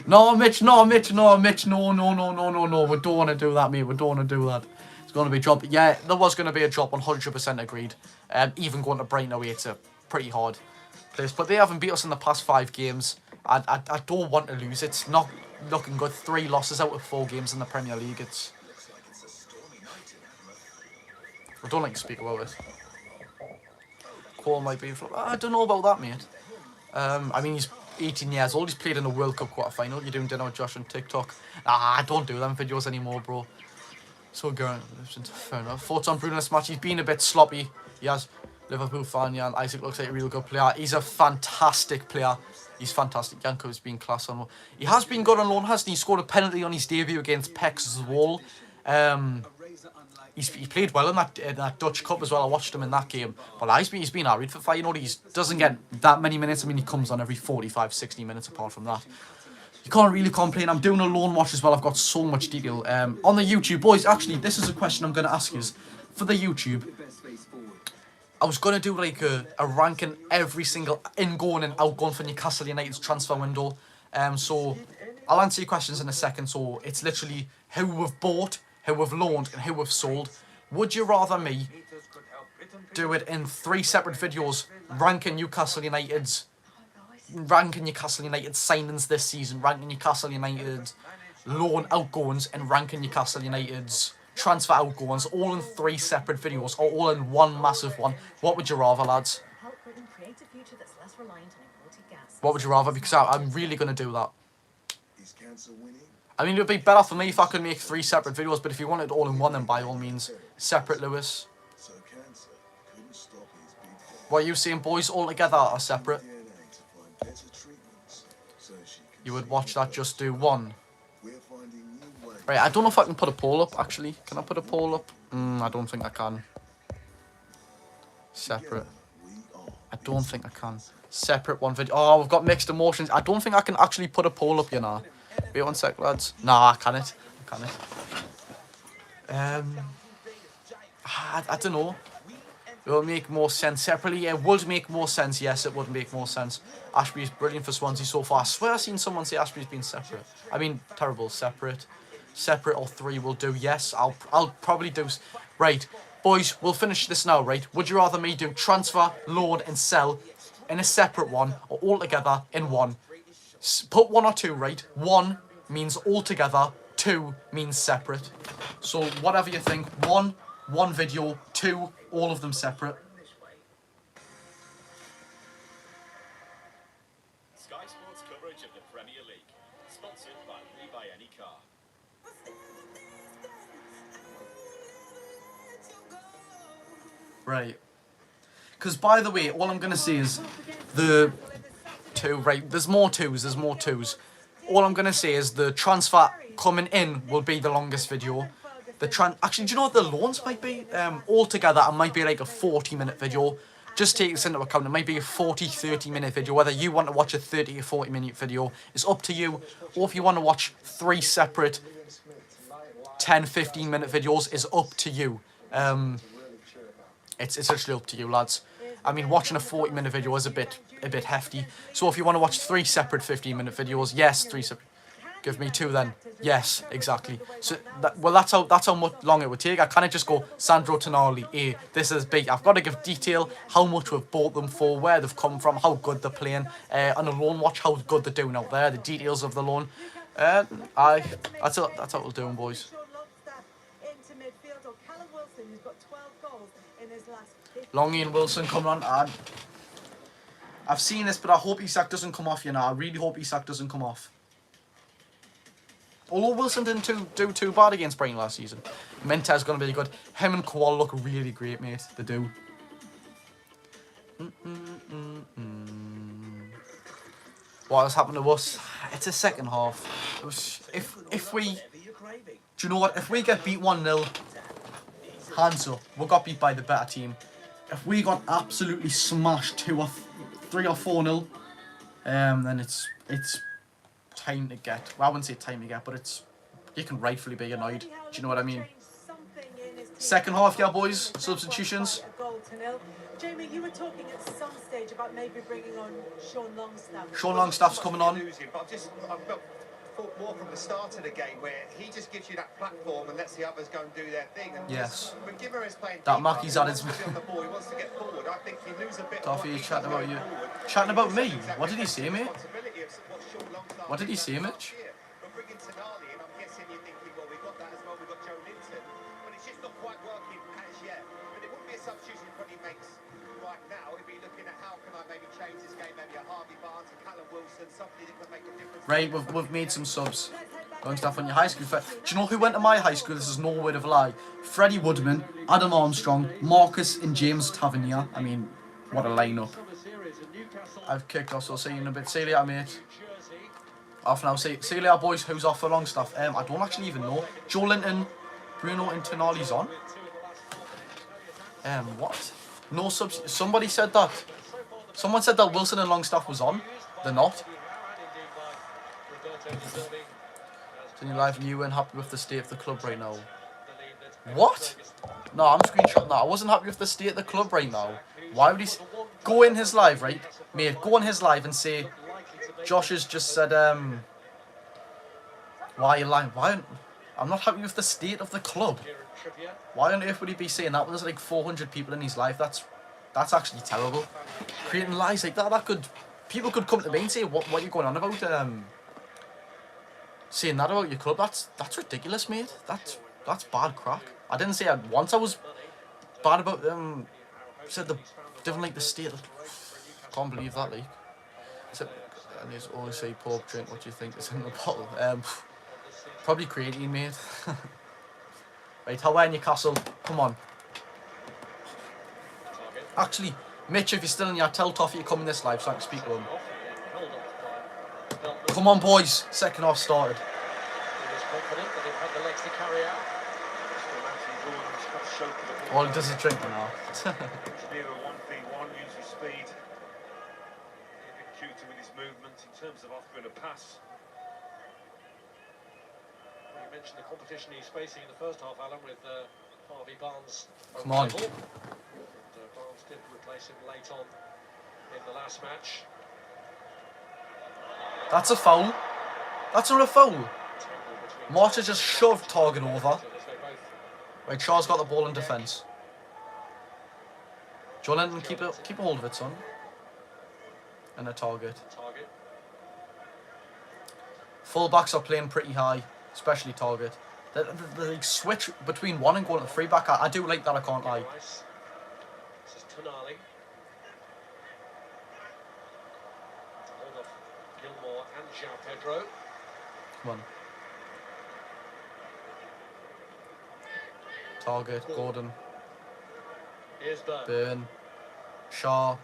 No, Mitch. No. We don't want to do that, mate. We don't want to do that. It's going to be a drop. Yeah, there was going to be a drop, 100% agreed. Even going to Brighton away, it's a pretty hard place. But they haven't beat us in the past 5 games. I don't want to lose. It's not looking good. 3 losses out of 4 games in the Premier League. I don't like to speak about it. Cole might be... I don't know about that, mate. I mean, he's 18 years old. He's played in the World Cup quarter-final. You're doing dinner with Josh on TikTok. I don't do them videos anymore, bro. So, fair enough. Thoughts on Bruno this match? He's been a bit sloppy. He has Liverpool fan, yeah, and Isaac looks like a real good player. He's a fantastic player. He's fantastic. Yanko has been class on. He has been good on loan, hasn't he? He scored a penalty on his debut against Peck's Wall. He played well in that Dutch Cup as well. I watched him in that game. But he's been alright for Feyenoord. He doesn't get that many minutes. I mean, he comes on every 45, 60 minutes apart from that. You can't really complain. I'm doing a loan watch as well. I've got so much detail. On the YouTube, boys, actually, this is a question I'm going to ask you. For the YouTube, I was going to do like a ranking every single ingoing and outgoing for Newcastle United's transfer window. So I'll answer your questions in a second. So it's literally who we've bought, who we've loaned, and who we've sold. Would you rather me do it in 3 separate videos, ranking Newcastle United signings this season, ranking Newcastle United loan outgoings, and ranking Newcastle United's transfer outgoings, all in 3 separate videos, or all in one massive one? What would you rather, lads? What would you rather? Because I'm really going to do that. I mean, it would be better for me if I could make 3 separate videos, but if you want it all in one, then by all means, separate, Lewis. What are you saying, boys? All together or separate? You would watch that, just do one. Right, I don't know if I can put a poll up, actually. Can I put a poll up? I don't think I can. Separate. I don't think I can. Separate one video. Oh, we've got mixed emotions. I don't think I can actually put a poll up, you know. Wait 1 sec, lads. Nah, I can't. I don't know. It will make more sense separately. It would make more sense. Yes, it would make more sense. Ashby's brilliant for Swansea so far. I swear I've seen someone say Ashby's been separate. I mean, terrible. Separate. Separate or 3 will do. Yes, I'll probably do. Right, boys, we'll finish this now, right? Would you rather me do transfer, loan and sell in a separate one or all together in one? Put 1 or 2, right? 1 means all together. 2 means separate. So whatever you think. 1 video. 2, all of them separate. Sky Sports coverage of the Premier League, sponsored by We Buy Any Car. Right. Because, by the way, all I'm going to say is the 2, right, there's more 2s. All I'm going to say is the transfer coming in will be the longest video. Actually, do you know what the loans might be? Altogether, it might be like a 40-minute video. Just take this into account. It might be a 40, 30-minute video. Whether you want to watch a 30 or 40-minute video is up to you. Or if you want to watch 3 separate 10, 15-minute videos is up to you. It's literally up to you, lads. I mean, watching a 40-minute video is a bit hefty. So if you want to watch 3 separate 15-minute videos, yes, 3 separate. Give me 2 then. Yes, exactly. So that's how much long it would take. I can't just go Sandro Tonali. This is big. I've got to give detail how much we've bought them for, where they've come from, how good they're playing, on a loan watch, how good they're doing out there, the details of the loan. That's how we'll do them, boys. Long Ian Wilson coming on. I've seen this, but I hope Isak doesn't come off, you know. I really hope Isak doesn't come off. Although Wilson didn't do too bad against Brighton last season. Mentez's going to be good. Him and Kowal look really great, mate. They do. What has happened to us? It's a second half. If we... Do you know what? If we get beat 1-0, hands up. We got beat by the better team. If we got absolutely smashed 2 or 3 or 4-0, then it's time to get. Well, I wouldn't say time to get, but it's. You can rightfully be annoyed. Do you know what I mean? Second half, yeah, boys. Substitutions. Jamie, you were talking at some stage about maybe bringing on Sean Longstaff. Sean Longstaff's coming on. I've thought more from the start of the game where he just gives you that platform and lets the others go and do their thing. And yes. When Gimares playing that Mackey's at his. He wants to get forward. I think he loses a bit. Toffee is chatting about you. Chatting about me? What did he say, mate? What did he say, Mitch? But bringing Tonali in, I'm guessing you're thinking, well, we've got that as well. We've got Joe Linton, but it's just not quite working as yet. But it wouldn't be a substitution he probably makes right now. He'd be looking at how can I maybe change this game, maybe a Harvey Barnes, a Callum Wilson, somebody that can make a difference. Right, we've made some subs. Going stuff on your high school. Do you know who went to my high school? This is no word of a lie. Freddie Woodman, Adam Armstrong, Marcus and James Tavernier. I mean, what a lineup. I've kicked off, so I'll see you in a bit. See you later, mate. Off now. See you later, boys. Who's off for long stuff? I don't actually even know. Joe Linton, Bruno and Tonali's on. What? No subs. Somebody said that. Someone said that Wilson and Longstaff was on. They're not. In your life, you weren't happy with the state of the club right now. What? No, I'm screenshotting that. I wasn't happy with the state of the club right now. Why would he go in his live, right? Mate, go on his live and say, Josh has just said, why are you lying? Why? I'm not happy with the state of the club. Why on earth would he be saying that when there's like 400 people in his live? That's actually terrible. Creating lies like that, people could come to me and say, what are you going on about? Saying that about your club, that's ridiculous, mate. That's bad crack. I didn't say once I was bad about them. Said they didn't like the state. Can't believe that, like. And they always say, "Poor drink. What do you think is in the bottle?" Probably creatine, mate. Right, how are Newcastle? Come on. Actually, Mitch, if you're still in here, tell Toffee to come in this live so I can speak to him. Come on, boys. Second half started. All he does is drink now. In terms of offering a pass. Well, you mentioned the competition he's facing in the first half, Alan, with Harvey Barnes. Come on. replace him late on in the last match. That's a foul. That's not a foul. March has just shoved Target over. Right, Shaw's got the ball in defence. Joe Linton, keep a hold of it, son. And a Target. Full-backs are playing pretty high, especially Target. They switch between one and going to the free back. I do like that, I can't lie. This is Tonali. Hold of Gilmore and João Pedro. Come on. Target, Gordon, Here's Burn. Burn, Shaw.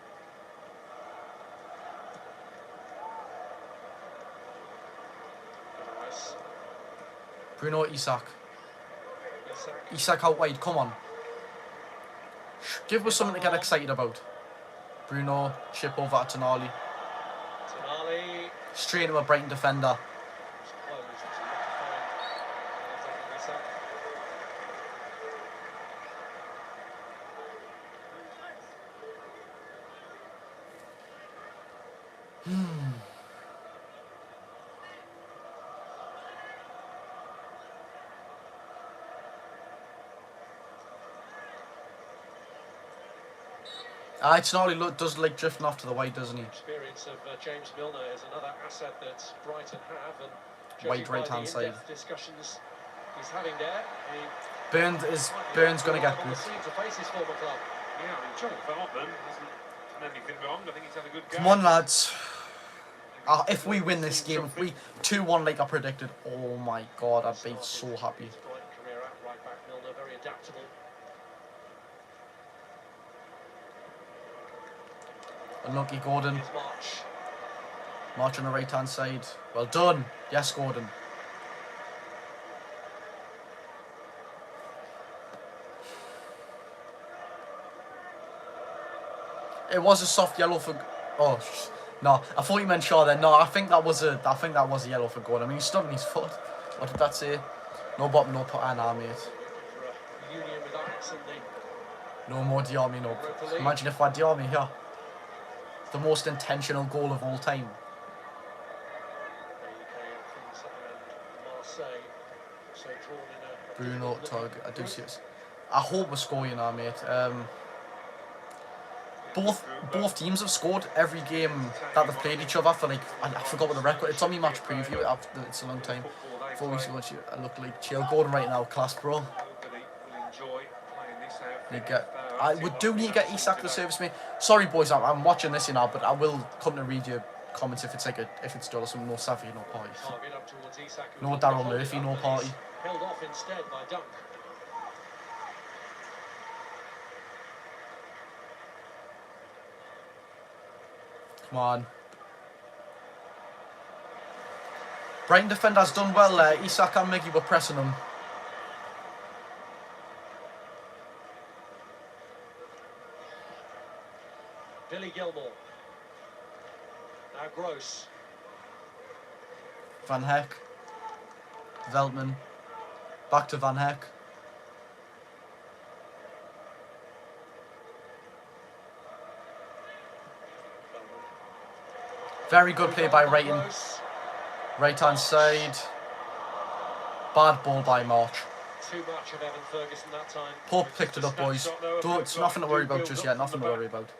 Bruno, Isak. Isak out wide, come on. Give us something to get excited about. Bruno, chip over to Tonali. Tonali. Straight into a Brighton defender. Tonali does like drifting off to the wide, doesn't he? Experience of James Milner is another asset that Brighton have, and Wide right-hand side. discussions he's having there. Burns going to get booked. To face his former club. Yeah, I mean, John Veltman hasn't done anything wrong. I think he's had a good game. Come on, lads. If we win this game, if we 2-1 like I predicted, oh my god, I'd be so happy. His Brighton career at right back, Milner, very adaptable. Unlucky Gordon. Here's March. March on the right hand side. Well done. Yes, Gordon. It was a soft yellow for. Oh no! I thought you meant Shaw then. No, I think that was a yellow for Gordon. I mean, he's stuck in his foot. What did that say? No bottom, no put. Nah, mate. Union with Ajax in the No more Diarmi. No. Imagine if I had Diarmi here. The most intentional goal of all time. Bruno, Tug, I do see it. I hope we score, you know, mate. Both teams have scored every game that they've played each other for like, I forgot what the record. It's on my match preview. It's a long time. 4 weeks ago, I look like Chill Gordon right now, class bro. I do need to get Isak to service me. Sorry boys, I'm watching this, you know, but I will come to read your comments if it's like if it's still some no Savvy, no party. No Daryl Murphy, no party. Held off instead by Dunk. Come on. Brighton defenders done well there. Isak and Miggy were pressing them. Billy Gilmore. Now Gross. Van Heck. Veltman. Back to Van Heck. Very good play by Brighton. Right hand side. Bad ball by March. Too much of Evan Ferguson that time. Pope picked it up, boys. It's nothing to worry about just yet. Nothing to worry about.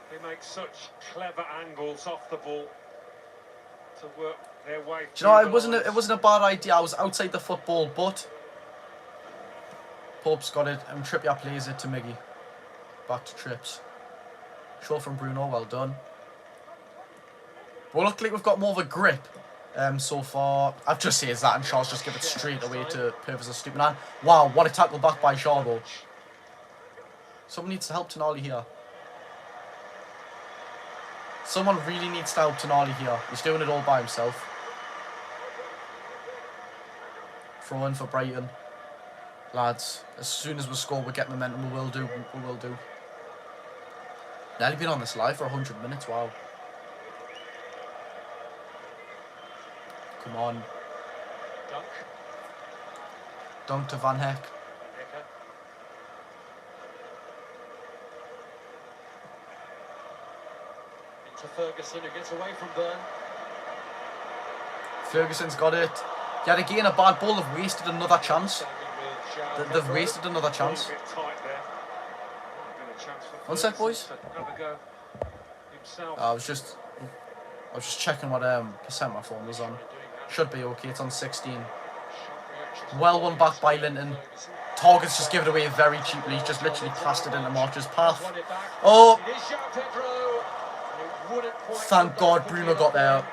They make such clever angles off the ball to work their way. Do you know, it wasn't a bad idea. I was outside the football, but Pope's got it, and Trippier plays it to Miggy. Back to Trips. Show from Bruno, well done. Well, luckily we've got more of a grip so far. I've just said that, and Shaw's just give it straight away to Purvis a stupid man. Wow, what a tackle back by Shaw though. Someone needs to help Tonali here. Someone really needs to help Tonali here. He's doing it all by himself. Throw in for Brighton. Lads, as soon as we score, we get momentum. We will do. We will do. Nearly been on this live for 100 minutes. Wow. Come on. Dunk to Van Heck. to Ferguson, who gets away from Byrne. Ferguson's got it. Yet again, a bad ball. They've wasted another chance. They've wasted another chance. A bit tight there. Might have been a chance for One sec, boys. Ferguson to have a go himself. I was just checking what percent my phone was on. Should be okay. It's on 16. Well won back by Linton. Target's just given it away very cheaply. He's just literally passed it into March's path. Oh! Thank God Bruno got there.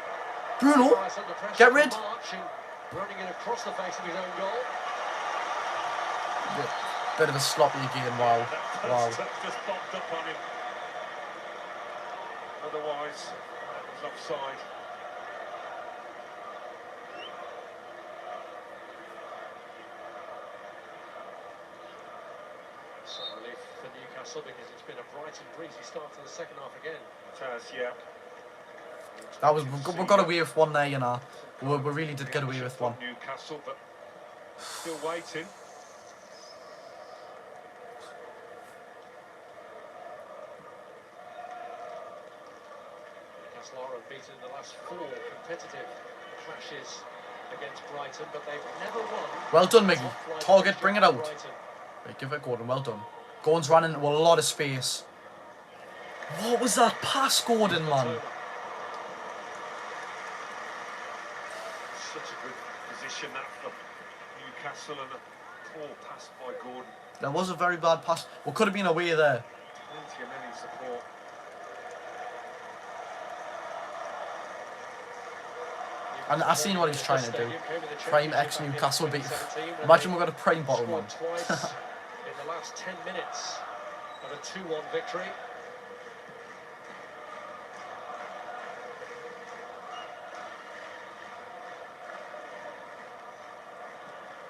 Bruno, get rid. Running it across the face of his own goal. Bit of a sloppy again. Wow. Wow. Just bobbed up on him. Otherwise, that was offside. Some relief for Newcastle because it's been a bright and breezy start to the second half again. It has, yeah. That was we got away with one there, you know. We really did get away with one. Newcastle, but still waiting. Newcastle are unbeaten in the last 4 competitive clashes against Brighton, but they've never won. Well done, Miggy. Target, bring it out. Right, give it Gordon. Well done. Gordon's running into a lot of space. What was that pass, Gordon, man? Such a good position that from Newcastle, and a poor pass by Gordon. That was a very bad pass. Well, could have been away there. Plenty of men in support. And I've seen what he's trying to do. Prime X Newcastle beat. Imagine we've got a prime bottom one. Twice in the last 10 minutes of a 2-1 victory.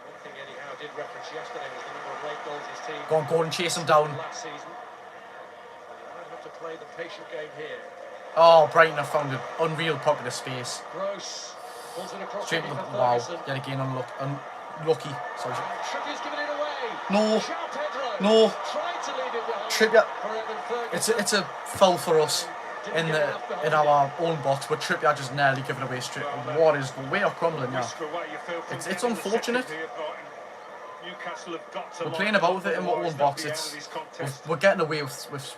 One thing Eddie Howe did reference yesterday was the number of late goals his team. Go on, Gordon, chase him down. Last season. They might have to play the patient game here. Oh, Brighton have found an unreal pocket of space. Gross. Straight in the wow. Yet again, unlucky. Sorry. Trippier's given it away. No. No. Trippier. It's a foul for us in our own box, but Trippier just nearly given away straight. What is we are crumbling now? It's unfortunate. We're playing about with it in our own box. We're getting away with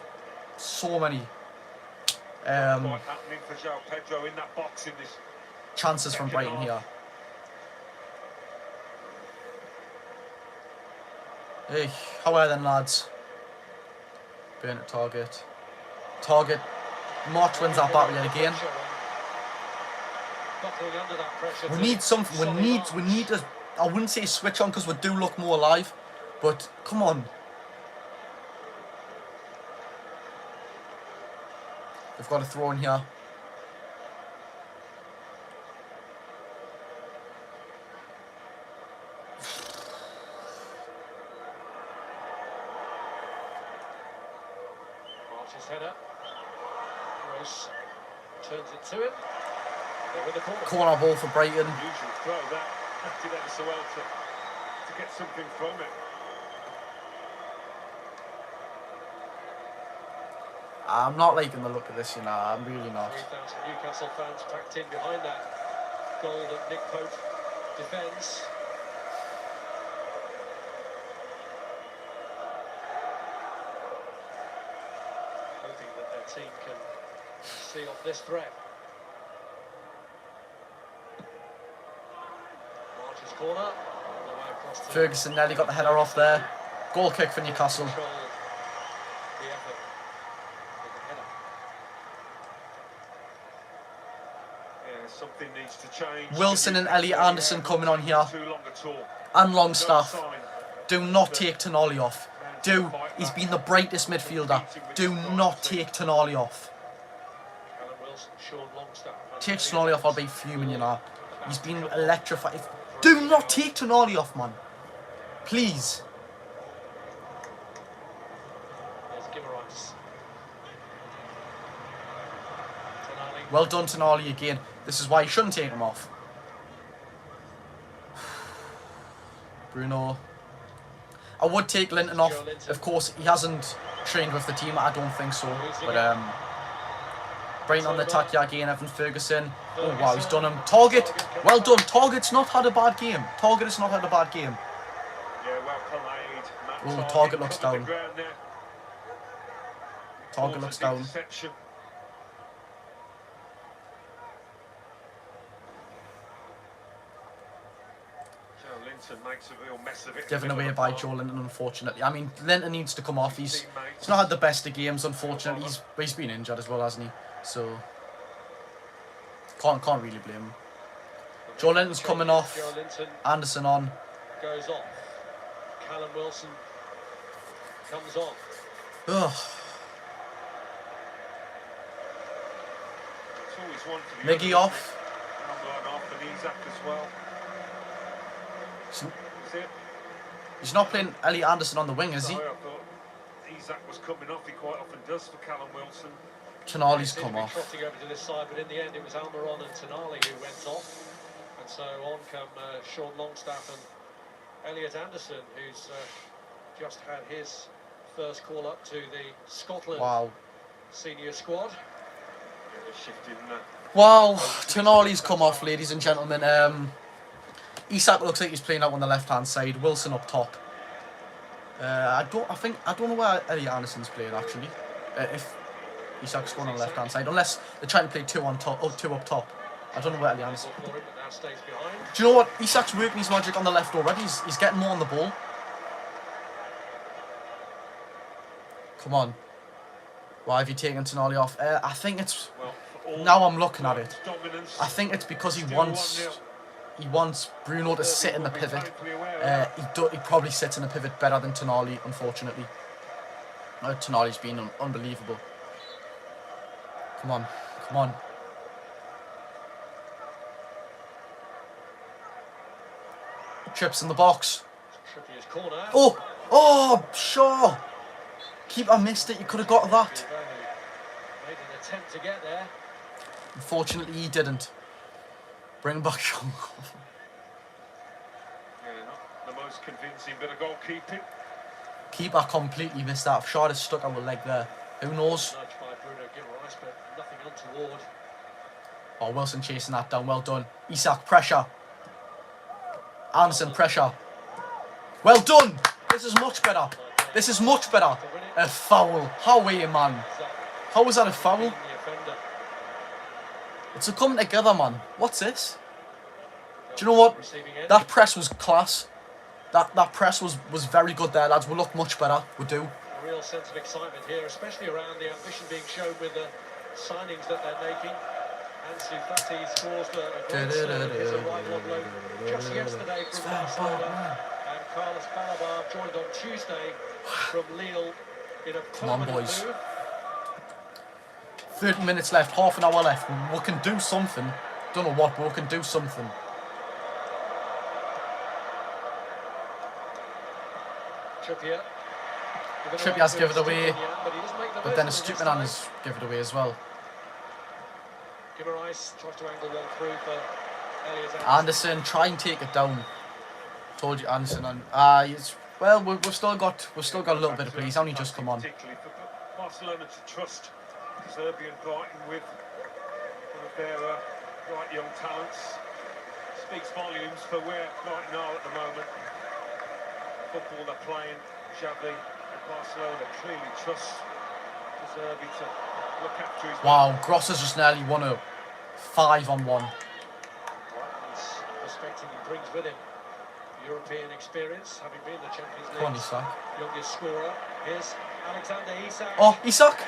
so many chances from Brighton here. Hey, how are then, lads? Burn at target. Target. March wins that battle yet again. We need something. We need a. I wouldn't say switch on because we do look more alive, but come on. They've got a throw in here. March's header. Gross turns it to him. Corner ball for Brighton. Usual throw that. Did ever so well to get something from it. I'm not liking the look of this, you know. I'm really not. 3,000 Newcastle fans packed in behind that goal that Nick Pope defends. Hoping that their team can see off this threat. March's corner. All the way across to Ferguson nearly got the header off there. Goal kick for Newcastle. control the effort with the header. Yeah, something needs to change. Wilson and Elliot Anderson coming on here. Too long at all. And Longstaff. No sign. Do not take Tonali off. He's been the brightest midfielder. Do not take Tonali off. Alan Wilson, Sean Longstaff. Take Tonali off, I'll be fuming, you know. He's been electrified. Do not take Tonali off, man. Please. There's Guimaraes. Tonali. Well done, Tonali again. This is why you shouldn't take him off. Bruno. I would take Linton off. Of course, he hasn't trained with the team. I don't think so. But Brighton on the attack here again, Evan Ferguson. Oh wow, he's done him. Target, well done. Target's not had a bad game. Target has not had a bad game. Yeah, well played. Oh, Target looks down. Target looks down. Makes a real mess of it. Given away by Joe Linton, unfortunately. I mean, Linton needs to come off. He's not had the best of games, unfortunately. He's been injured as well, hasn't he? So can't really blame him. Joe Linton's coming off. Anderson on. Goes off. Callum Wilson comes on. Ugh. Miggy off. And Isaac as well. He's not playing Elliot Anderson on the wing, is he? I thought Isaac was coming off. He quite often does for Callum Wilson. Tonali's come off. Trotting over to this side, but in the end it was Almiron and Tonali who went off. And so on come Sean Longstaff and Elliot Anderson, who's just had his first call up to the Scotland senior squad. Wow, Tonali's come off, ladies and gentlemen. Isak looks like he's playing out on the left-hand side. Wilson up top. I don't know where Elliot Anderson's playing actually. If Isak's going on the left-hand side, unless they're trying to play two up top. I don't know where Elliot Anderson. Do you know what? Isak's working his magic on the left already. He's getting more on the ball. Come on. Why have you taken Tonali off? I think it's now I'm looking at it. I think it's because he wants Bruno to sit in the pivot. He probably sits in the pivot better than Tonali, unfortunately. Tonali's been unbelievable. Come on, come on. Trips in the box. Oh, sure. Keeper missed it. You could have got that. Made an attempt to get there. Unfortunately, he didn't. Bring back Sean. Yeah, not the most convincing bit of goalkeeping. Keeper completely missed that. If Shard has stuck our leg there. Who knows? Oh, Wilson chasing that down. Well done. Isak, pressure. Anderson, pressure. Well done. This is much better. This is much better. A foul. How are you, man? How was that a foul? It's a coming together, man. What's this? Do you know what? That press was class. That press was very good there, lads. We'll look much better. We do. A real sense of excitement here, especially around the ambition being shown with the signings that they're making. Ansu Fati scores a great serve. His arrival on loan just yesterday from Barcelona. And Carlos Balabar joined on Tuesday from Lille in a Come on, boys. move. 30 minutes left, half an hour left. We can do something. Don't know what, but we can do something. Trippier's give it away, but then a stupid man has give it away as well. Anderson, try and take it down. Told you, Anderson. Well, we've still got a little bit of play. He's only just come on. Barcelona to trust Serbian Brighton with one of their bright young talents. Speaks volumes for where Brighton are at the moment. Football they're playing, Xavi and Barcelona clearly trust Serbi to look after his... Wow, Gross has just nearly won a 5-on-1. Brighton's perspective he brings with him European experience, having been the Champions League's youngest scorer. Here's Alexander Isak. Oh, Isak!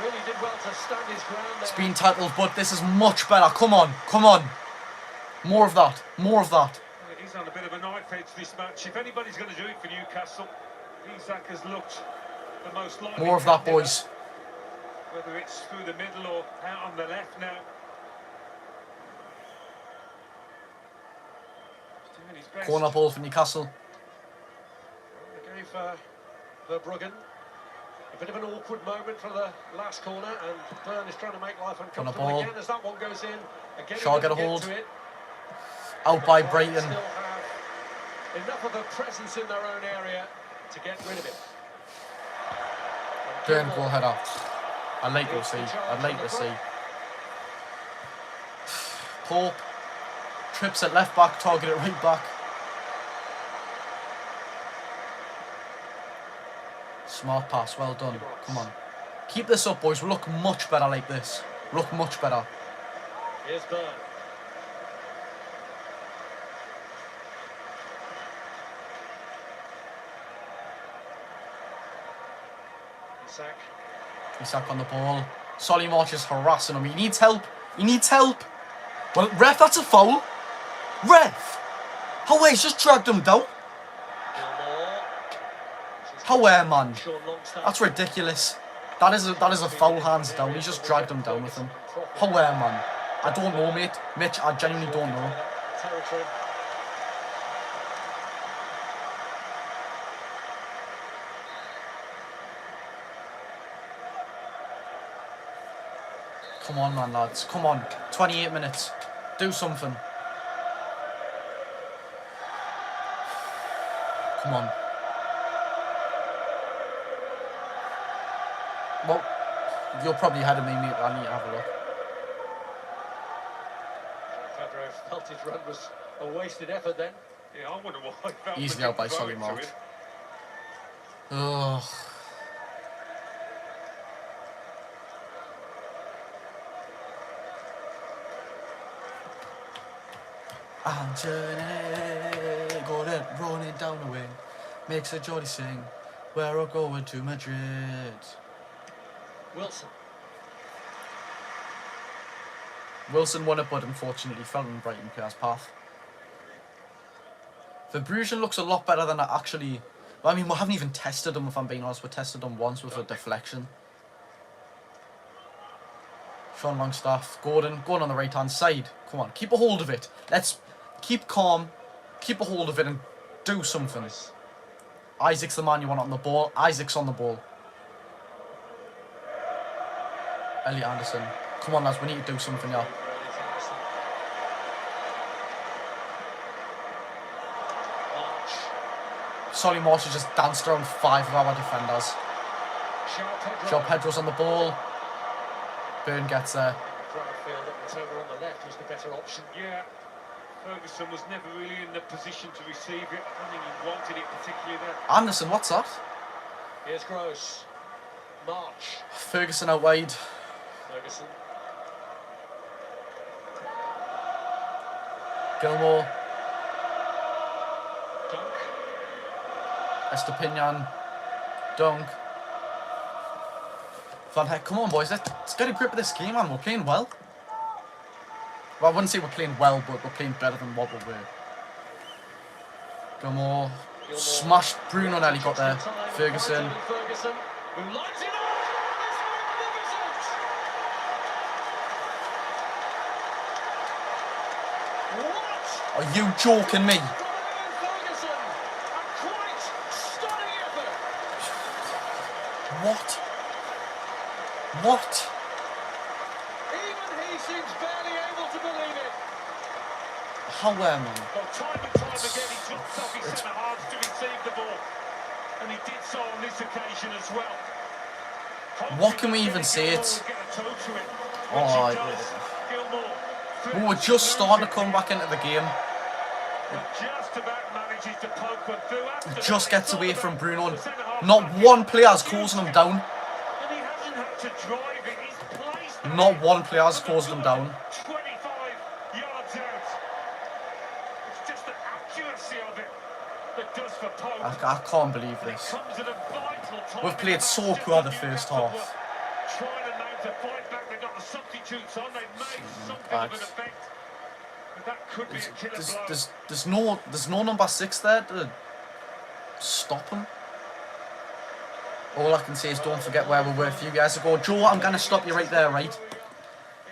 Really did well to stand his ground there. It's been tackled, but this is much better. Come on, come on. More of that, more of that. He's on a bit of a knife edge this match. If anybody's going to do it for Newcastle, Isak has looked the most likely. More of that, boys. Whether it's through the middle or out on the left now. Corner ball for Newcastle. Again for Verbruggen. A bit of an awkward moment for the last corner, and Byrne is trying to make life uncomfortable again as that one goes in. Again, Shaw get a hold. Out by Brighton. Still have enough of a presence in their own area to get rid of it. Byrne goal header. I'd like to see. I'd like to see. Pope trips at left back, target at right back. Smart pass, well done. Come on. Keep this up, boys. We'll look much better like this. Look much better. Here's Byrne. Isak on the ball. Solly March is harassing him. He needs help. He needs help. Well, ref, that's a foul. Ref. Howe, he's just dragged him down. Howe, man. That's ridiculous. That is a foul, hands down. He's just dragged him down with him. Howe, man. I don't know, mate. Mitch, I genuinely don't know. Come on, man, lads. Come on. 28 minutes. Do something. Come on. Well, you're probably ahead of me, mate. I need to have a look. Fabro felt his run was a wasted effort then. Yeah, I wonder why. Easily out by Solly March. Ugh. Anthony, golden running down the wing, makes a jolly sing. We're all going to Madrid. Wilson won it, but unfortunately fell in Brighton player's path. Verbrusen looks a lot better than I actually. I mean, we haven't even tested him, if I'm being honest. We tested him once with a deflection. Sean Longstaff, Gordon on the right hand side. Come on, keep a hold of it. Let's keep calm, keep a hold of it and do something. Isaac's the man you want on the ball. Isaac's on the ball. Elliot Anderson. Come on, lads, we need to do something here. Solly Marsh has just danced around 5 of our defenders. Joe Pedro's on the ball. Byrne gets there. I feel that Mattova on the left was the better option. Yeah, Ferguson was never really in the position to receive it. I don't think he wanted it particularly there. Anderson, what's that? Here's Gross. March. Ferguson out wide. Ferguson. Gilmore. Dunk. Estepinian. Dunk. Van Heck, come on, boys. Let's get a grip of this game, man. We're playing well. Well, I wouldn't say we're playing well, but we're playing better than what we were. Gilmore. Smashed Bruno nearly got there. Ferguson. Who lines it up. What? Are you joking me? What? What? Even he seems barely able to believe it. How man? Well, time and time again he drops off his centre halves to receive the ball. And he did so on this occasion as well. What can we even say? It's... Oh, we were just starting to come back into the game. He just gets away from Bruno. Not one player is closing him down. Not one player has closed him down. 25 yards out. It's just the accuracy of it that does for Pope. I can't believe this. We've played so poor the first half. Trying to mount a fight back, they got the substitutes on, they made something of an effect. But that could be a killer blow. There's no number 6 there to stop him. All I can say is don't forget where we were a few years ago. Joe, I'm going to stop you right there, right?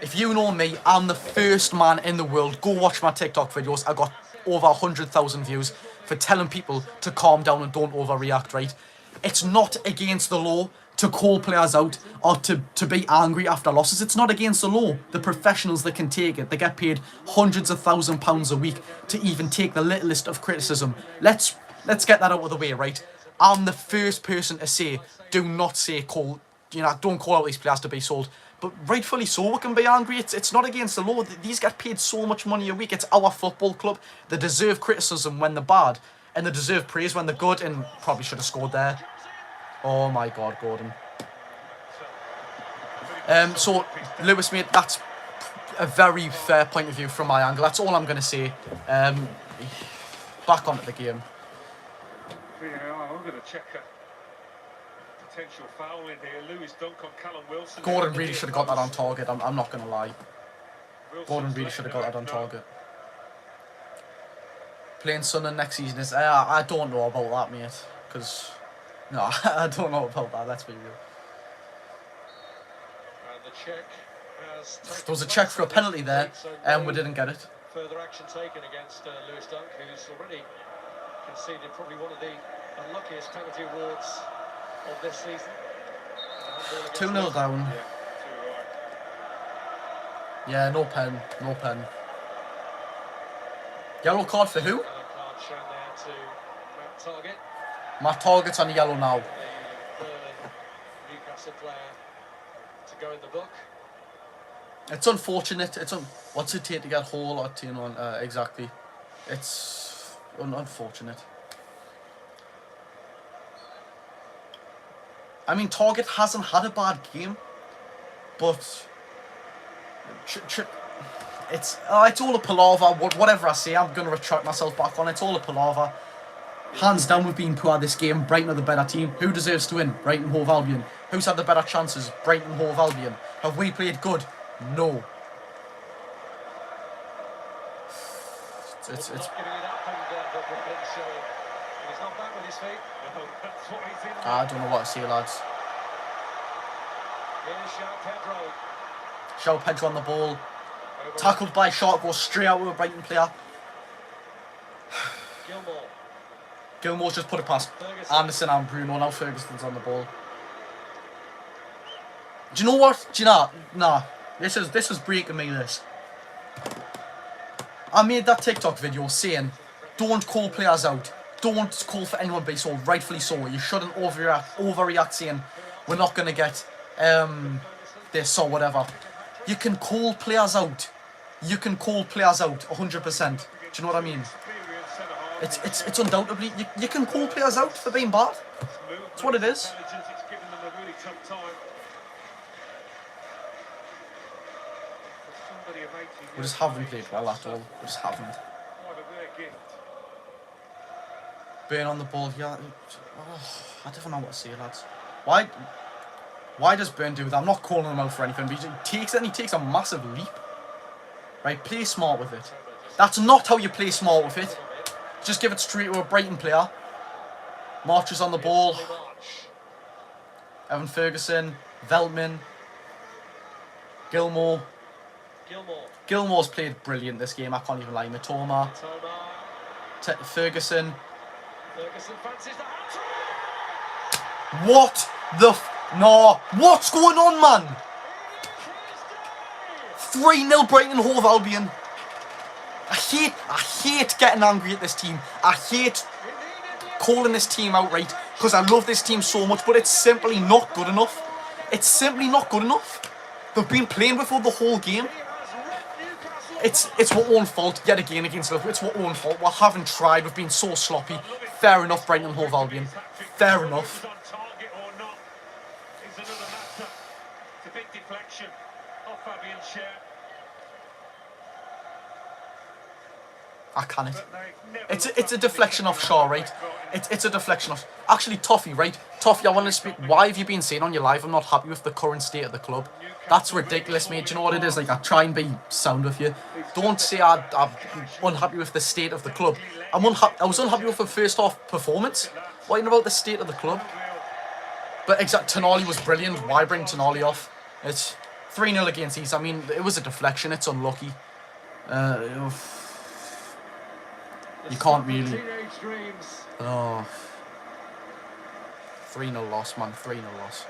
If you know me, I'm the first man in the world. Go watch my TikTok videos. I got over 100,000 views for telling people to calm down and don't overreact, right? It's not against the law to call players out or to be angry after losses. It's not against the law. The professionals that can take it, they get paid hundreds of £1,000s a week to even take the littlest of criticism. Let's get that out of the way, right? I'm the first person to say, do not say call you know, don't call out these players to be sold. But rightfully so, we can be angry. It's not against the law. These get paid so much money a week. It's our football club. They deserve criticism when they're bad, and they deserve praise when they're good, and probably should have scored there. Oh my God, Gordon. So, Lewis, mate, that's a very fair point of view from my angle. That's all I'm going to say. Back onto the game. Yeah, I'm going to check a potential foul in here. Lewis dunk on Callum Wilson. Gordon really should have got that on target. I'm not going to lie. Gordon really should have got that on target. Playing Sunderland next season is... I don't know about that, mate. Because... No, I don't know about that. Let's be real. And the check has There was a check for a penalty there, and we didn't get it. Further action taken against Lewis Dunk, who's already conceded probably one of the unluckiest penalty awards of this season. 2-0 down. Yeah, no pen. No pen. Yellow card for who? Yellow card shown there to Matt Target. Matt Target's on the yellow now. The third Newcastle player to go in the book. It's unfortunate. What's it take to get Hole or on? Exactly. It's unfortunate. I mean, Target hasn't had a bad game, but it's all a palaver. Whatever I say, I'm going to retract myself back on. It's all a palaver. Hands down, we've been poor this game. Brighton are the better team. Who deserves to win? Brighton, Hove, Albion. Who's had the better chances? Brighton, Hove, Albion. Have we played good? No. It's Not giving it up, and Brooklyn's showing he's not back with his feet. That's what he's in. I don't know what to say, lads. Here's João Pedro. João Pedro on the ball. Tackled by Shark, goes straight out with a Brighton player. Gilmore. Gilmore's just put it past Anderson and Bruno. Now Ferguson's on the ball. Do you know what? Do you know? Nah. This is breaking me, this. I made that TikTok video saying, don't call players out. Don't call for anyone to be sold. Rightfully so. You shouldn't overreact saying, we're not going to get this or whatever. You can call players out. You can call players out 100%. Do you know what I mean? It's undoubtedly, you can call players out for being bad. That's what it is. We just haven't played well at all. We just haven't. Burn on the ball, yeah. I don't know what to say, lads. Why does Burn do that? I'm not calling him out for anything, but he takes it and he takes a massive leap. Right, play smart with it. That's not how you play smart with it. Just give it straight to a Brighton player. March is on the ball. Evan Ferguson, Veltman, Gilmore. Gilmore's played brilliant this game, I can't even lie. Matoma. Ferguson. What the no, what's going on, man? 3-0 Brighton Hove Albion. I hate getting angry at this team. I hate calling this team outright because I love this team so much, but it's simply not good enough. It's simply not good enough. They've been playing before the whole game. It's our own fault yet again against Liverpool. It's our own fault. We haven't tried. We've been so sloppy. Fair enough, Brighton and Hove Albion. Fair enough. It's a big deflection off Fabian's share. I can't. It's a deflection off Shaw, right? It's a deflection off. Actually, Toffee, right? Toffee, I want to speak. Why have you been saying on your live I'm not happy with the current state of the club? That's ridiculous, mate. Do you know what it is? Like, I try and be sound with you. Don't say I'm unhappy with the state of the club. I was unhappy with the first half performance. What are you about the state of the club? But Tonali was brilliant. Why bring Tonali off? It's 3-0 against East. I mean, it was a deflection. It's unlucky. You can't really. Oh. 3-0 loss, man. 3-0 loss.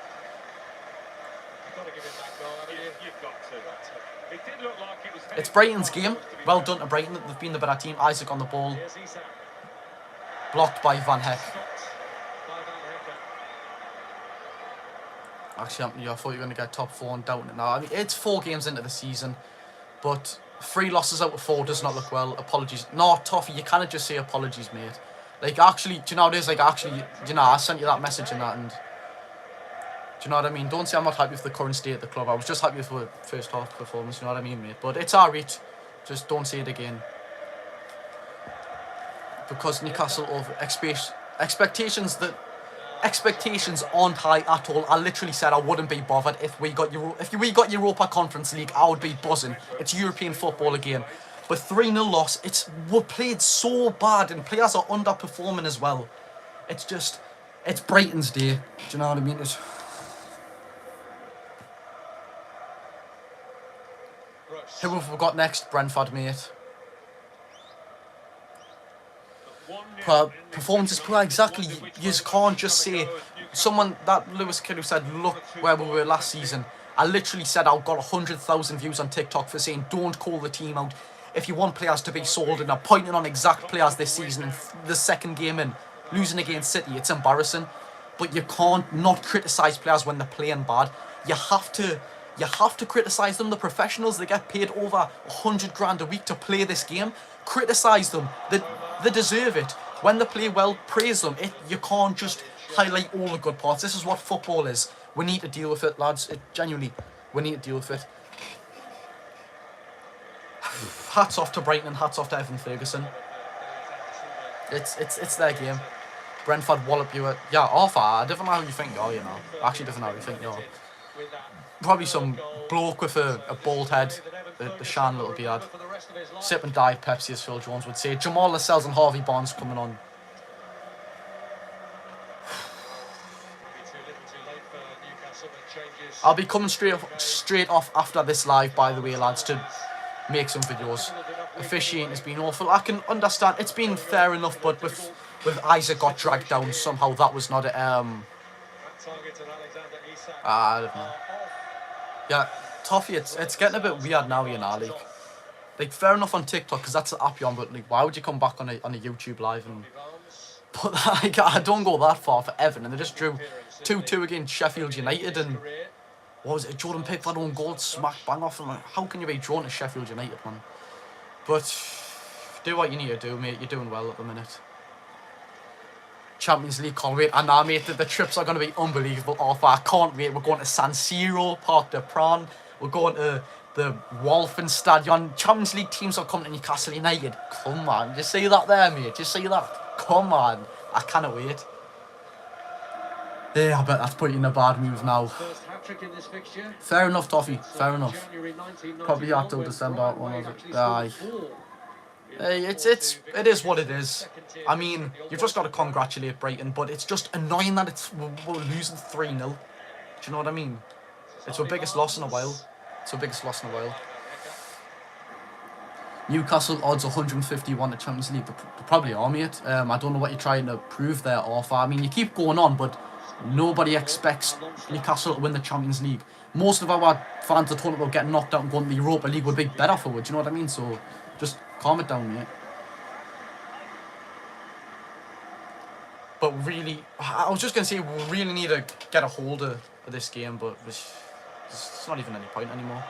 It's Brighton's game. Well done to Brighton. They've been the better team. Isaac on the ball. Blocked by Van Heck. Actually, I thought you were going to get top 4 and down it now. I mean, it's 4 games into the season, but 3 losses out of 4 does not look well. Apologies. No, Toffee, you cannot just say apologies, mate. Like, actually, do you know what it is? Like, actually, you know, I sent you that message and that, and do you know what I mean? Don't say I'm not happy with the current state of the club. I was just happy with the first half performance, you know what I mean, mate? But it's alright. Just don't say it again. Because Newcastle of expectations aren't high at all. I literally said I wouldn't be bothered if we got Europa Conference League. I would be buzzing. It's European football again. But 3-0 loss. We're played so bad and players are underperforming as well. It's Brighton's day. Do you know what I mean? Who have we got next? Brentford, mate. Performances poor, exactly. You just can't just say someone that Lewis kid who said look where we were last season. I literally said I've got 100,000 views on TikTok for saying don't call the team out if you want players to be sold, and I'm pointing on exact players this season in the second game in losing against City. It's embarrassing, but you can't not criticise players when they're playing bad. You have to criticise them. The professionals, they get paid over 100 grand a week to play this game. Criticise them. They deserve it. When they play well, praise them. You can't just highlight all the good parts. This is what football is. We need to deal with it, lads. Genuinely, we need to deal with it. Hats off to Brighton and hats off to Evan Ferguson. It's their game. Brentford wallop you at... Yeah, Arthur, I don't know how you think you are, you know. I actually don't know how you think you are. Probably some bloke with a bald head, the shan little beard, sipping Diet Pepsi, as Phil Jones would say. Jamal Lascelles and Harvey Barnes coming on. I'll be coming straight off after this live, by the way, lads, to make some videos. Officiating has been awful. I can understand it's been fair enough, but with Isaac got dragged down somehow, that was not I don't know. Yeah, Toffee, it's getting a bit weird now, you know, like fair enough on TikTok because that's the app you're on, but like why would you come back on a YouTube live and but like I don't go that far for Evan, and they just drew 2-2 against Sheffield United, and what was it, Jordan Pickford own goal smack bang off, and like, how can you be drawn to Sheffield United, man? But do what you need to do, mate. You're doing well at the minute. Champions League, can't wait. And now, mate, the trips are going to be unbelievable. Arthur, I can't wait. We're going to San Siro, Parc des Princes. We're going to the Walfenstadion. Champions League teams are coming to Newcastle United. Come on, just see that there, mate. Just see that. Come on. I cannot wait. Yeah, I bet that's putting you in a bad move now. Fair enough, Toffee. Fair enough. Probably had till December. Aye. Hey, it is what it is. I mean, you've just got to congratulate Brighton, but it's just annoying that we're losing 3-0. Do you know what I mean? It's our biggest loss in a while. Newcastle odds 151 to Champions League. They probably are, mate. I don't know what you're trying to prove there, Arthur. I mean, you keep going on, but nobody expects Newcastle to win the Champions League. Most of our fans are talking about getting knocked out and going to the Europa League would be better for it. Do you know what I mean? So just calm it down, mate. But really, I was just going to say, we really need to get a hold of this game, but it's not even any point anymore.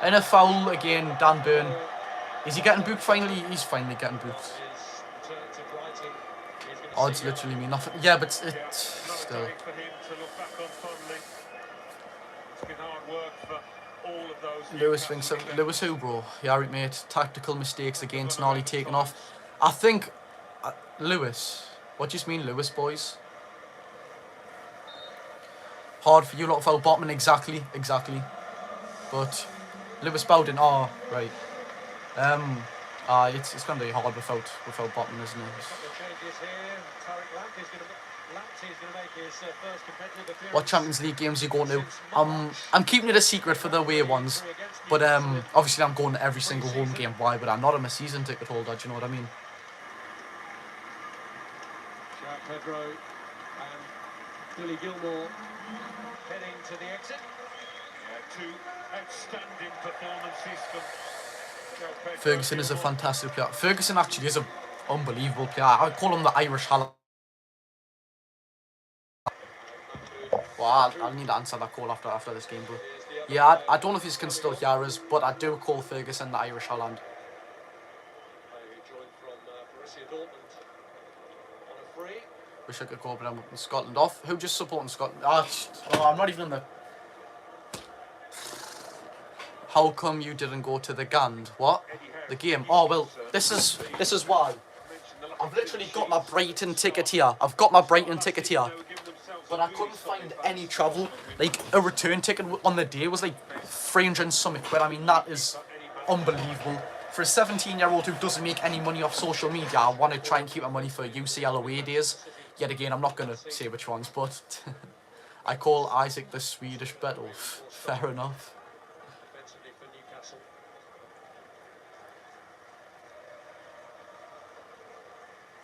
And a foul again, Dan Burn. Is he getting booked finally? He's finally getting booked. Odds literally mean nothing. Yeah, but it's still. Lewis thinks so. Lewis who, bro? Yeah, right, mate. Tactical mistakes against Tonali taken off. I think Lewis. What do you mean, Lewis, boys? Hard for you lot without Botman, exactly. But Lewis Bowden, oh right. It's gonna be hard without Botman, isn't it? What Champions League games are you going to? I'm keeping it a secret for the away ones, but obviously I'm going to every single home game. Why would I not? I'm a season ticket holder. Do you know what I mean? Pedro and Billy Gilmore heading to the exit. Two outstanding performances from Pedro. Ferguson is a fantastic player. Ferguson actually is an unbelievable player. I call him the Irish Haaland. Well, I'll need to answer that call after this game, but yeah, I don't know if he can still hear us, but I do call Ferguson the Irish Haaland. Wish I could go, but I'm in Scotland off. Who just supporting Scotland? Oh, I'm not even in the... How come you didn't go to the Gand? What? The game? Oh, well, this is why. I've literally got my Brighton ticket here. I've got my Brighton ticket here. But I couldn't find any travel. Like, a return ticket on the day was like 300 and something quid. I mean, that is unbelievable. For a 17-year-old who doesn't make any money off social media, I want to try and keep my money for UCL away days. Yet again, I'm not going to say which ones, but I call Isaac the Swedish Beethoven. Fair enough.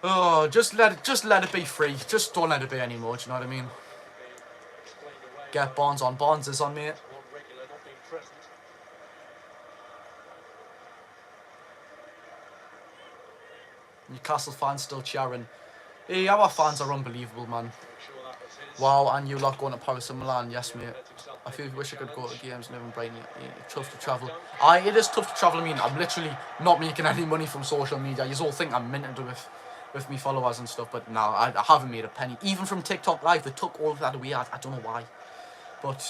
Oh, just let it be free. Just don't let it be anymore, do you know what I mean? Get Barnes on. Barnes is on, mate. Newcastle fans still cheering. Hey, our fans are unbelievable, man. Wow, and you lot going to Paris and Milan. Yes, mate. I feel wish I could go to games and live in Brighton. It's tough to travel. It is tough to travel. I mean, I'm literally not making any money from social media. You all think I'm minted with me followers and stuff, but no, I haven't made a penny. Even from TikTok Live, they took all of that away. I don't know why. But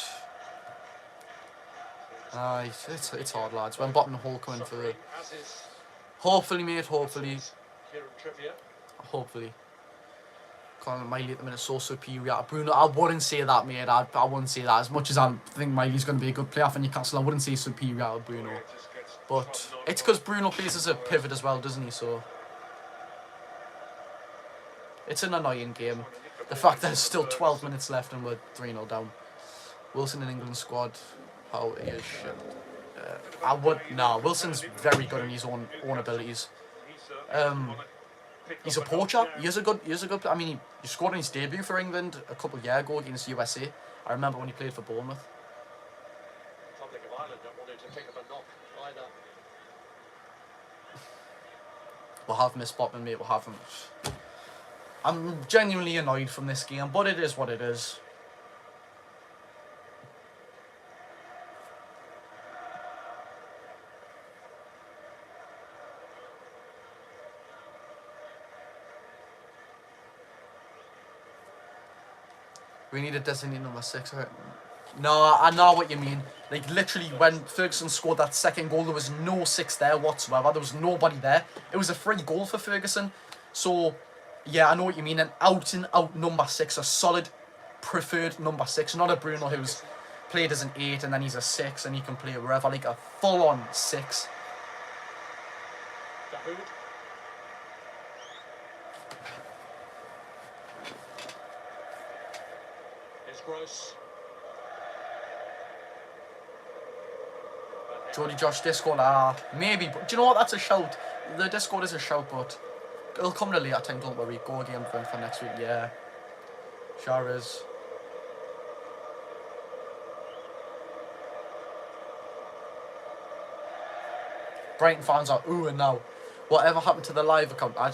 it's hard, lads. When Bottom Hall coming for... Hopefully, mate, hopefully. Conor Miley at the minute so superior. Bruno, I wouldn't say that, mate. I wouldn't say that. As much as I think Miley's going to be a good player for Newcastle, I wouldn't say superior to Bruno. But it's because Bruno plays as a pivot as well, doesn't he? So it's an annoying game. The fact that there's still 12 minutes left and we're 3-0 down. Wilson in England squad. How is shit. Wilson's very good in his own abilities. He's a poacher. He is a good. I mean, he scored in his debut for England a couple of years ago against USA. I remember when he played for Bournemouth. Republic of Ireland don't want him to pick up a knock either. We'll have Miss Botman, mate. We'll have him. I'm genuinely annoyed from this game, but it is what it is. We need a designated number 6. Right? No, I know what you mean. Like, literally, when Ferguson scored that second goal, there was no 6 there whatsoever. There was nobody there. It was a free goal for Ferguson. So, yeah, I know what you mean. An out-and-out number 6. A solid, preferred number 6. Not a Bruno who's played as an 8 and then he's a 6 and he can play wherever. Like, a full-on 6. Gross. Jody Josh Discord, maybe, but do you know what? That's a shout. The Discord is a shout, but it'll come to later time, don't worry. Go again for next week, yeah. Sure is. Brighton fans are oohing now. Whatever happened to the live account? I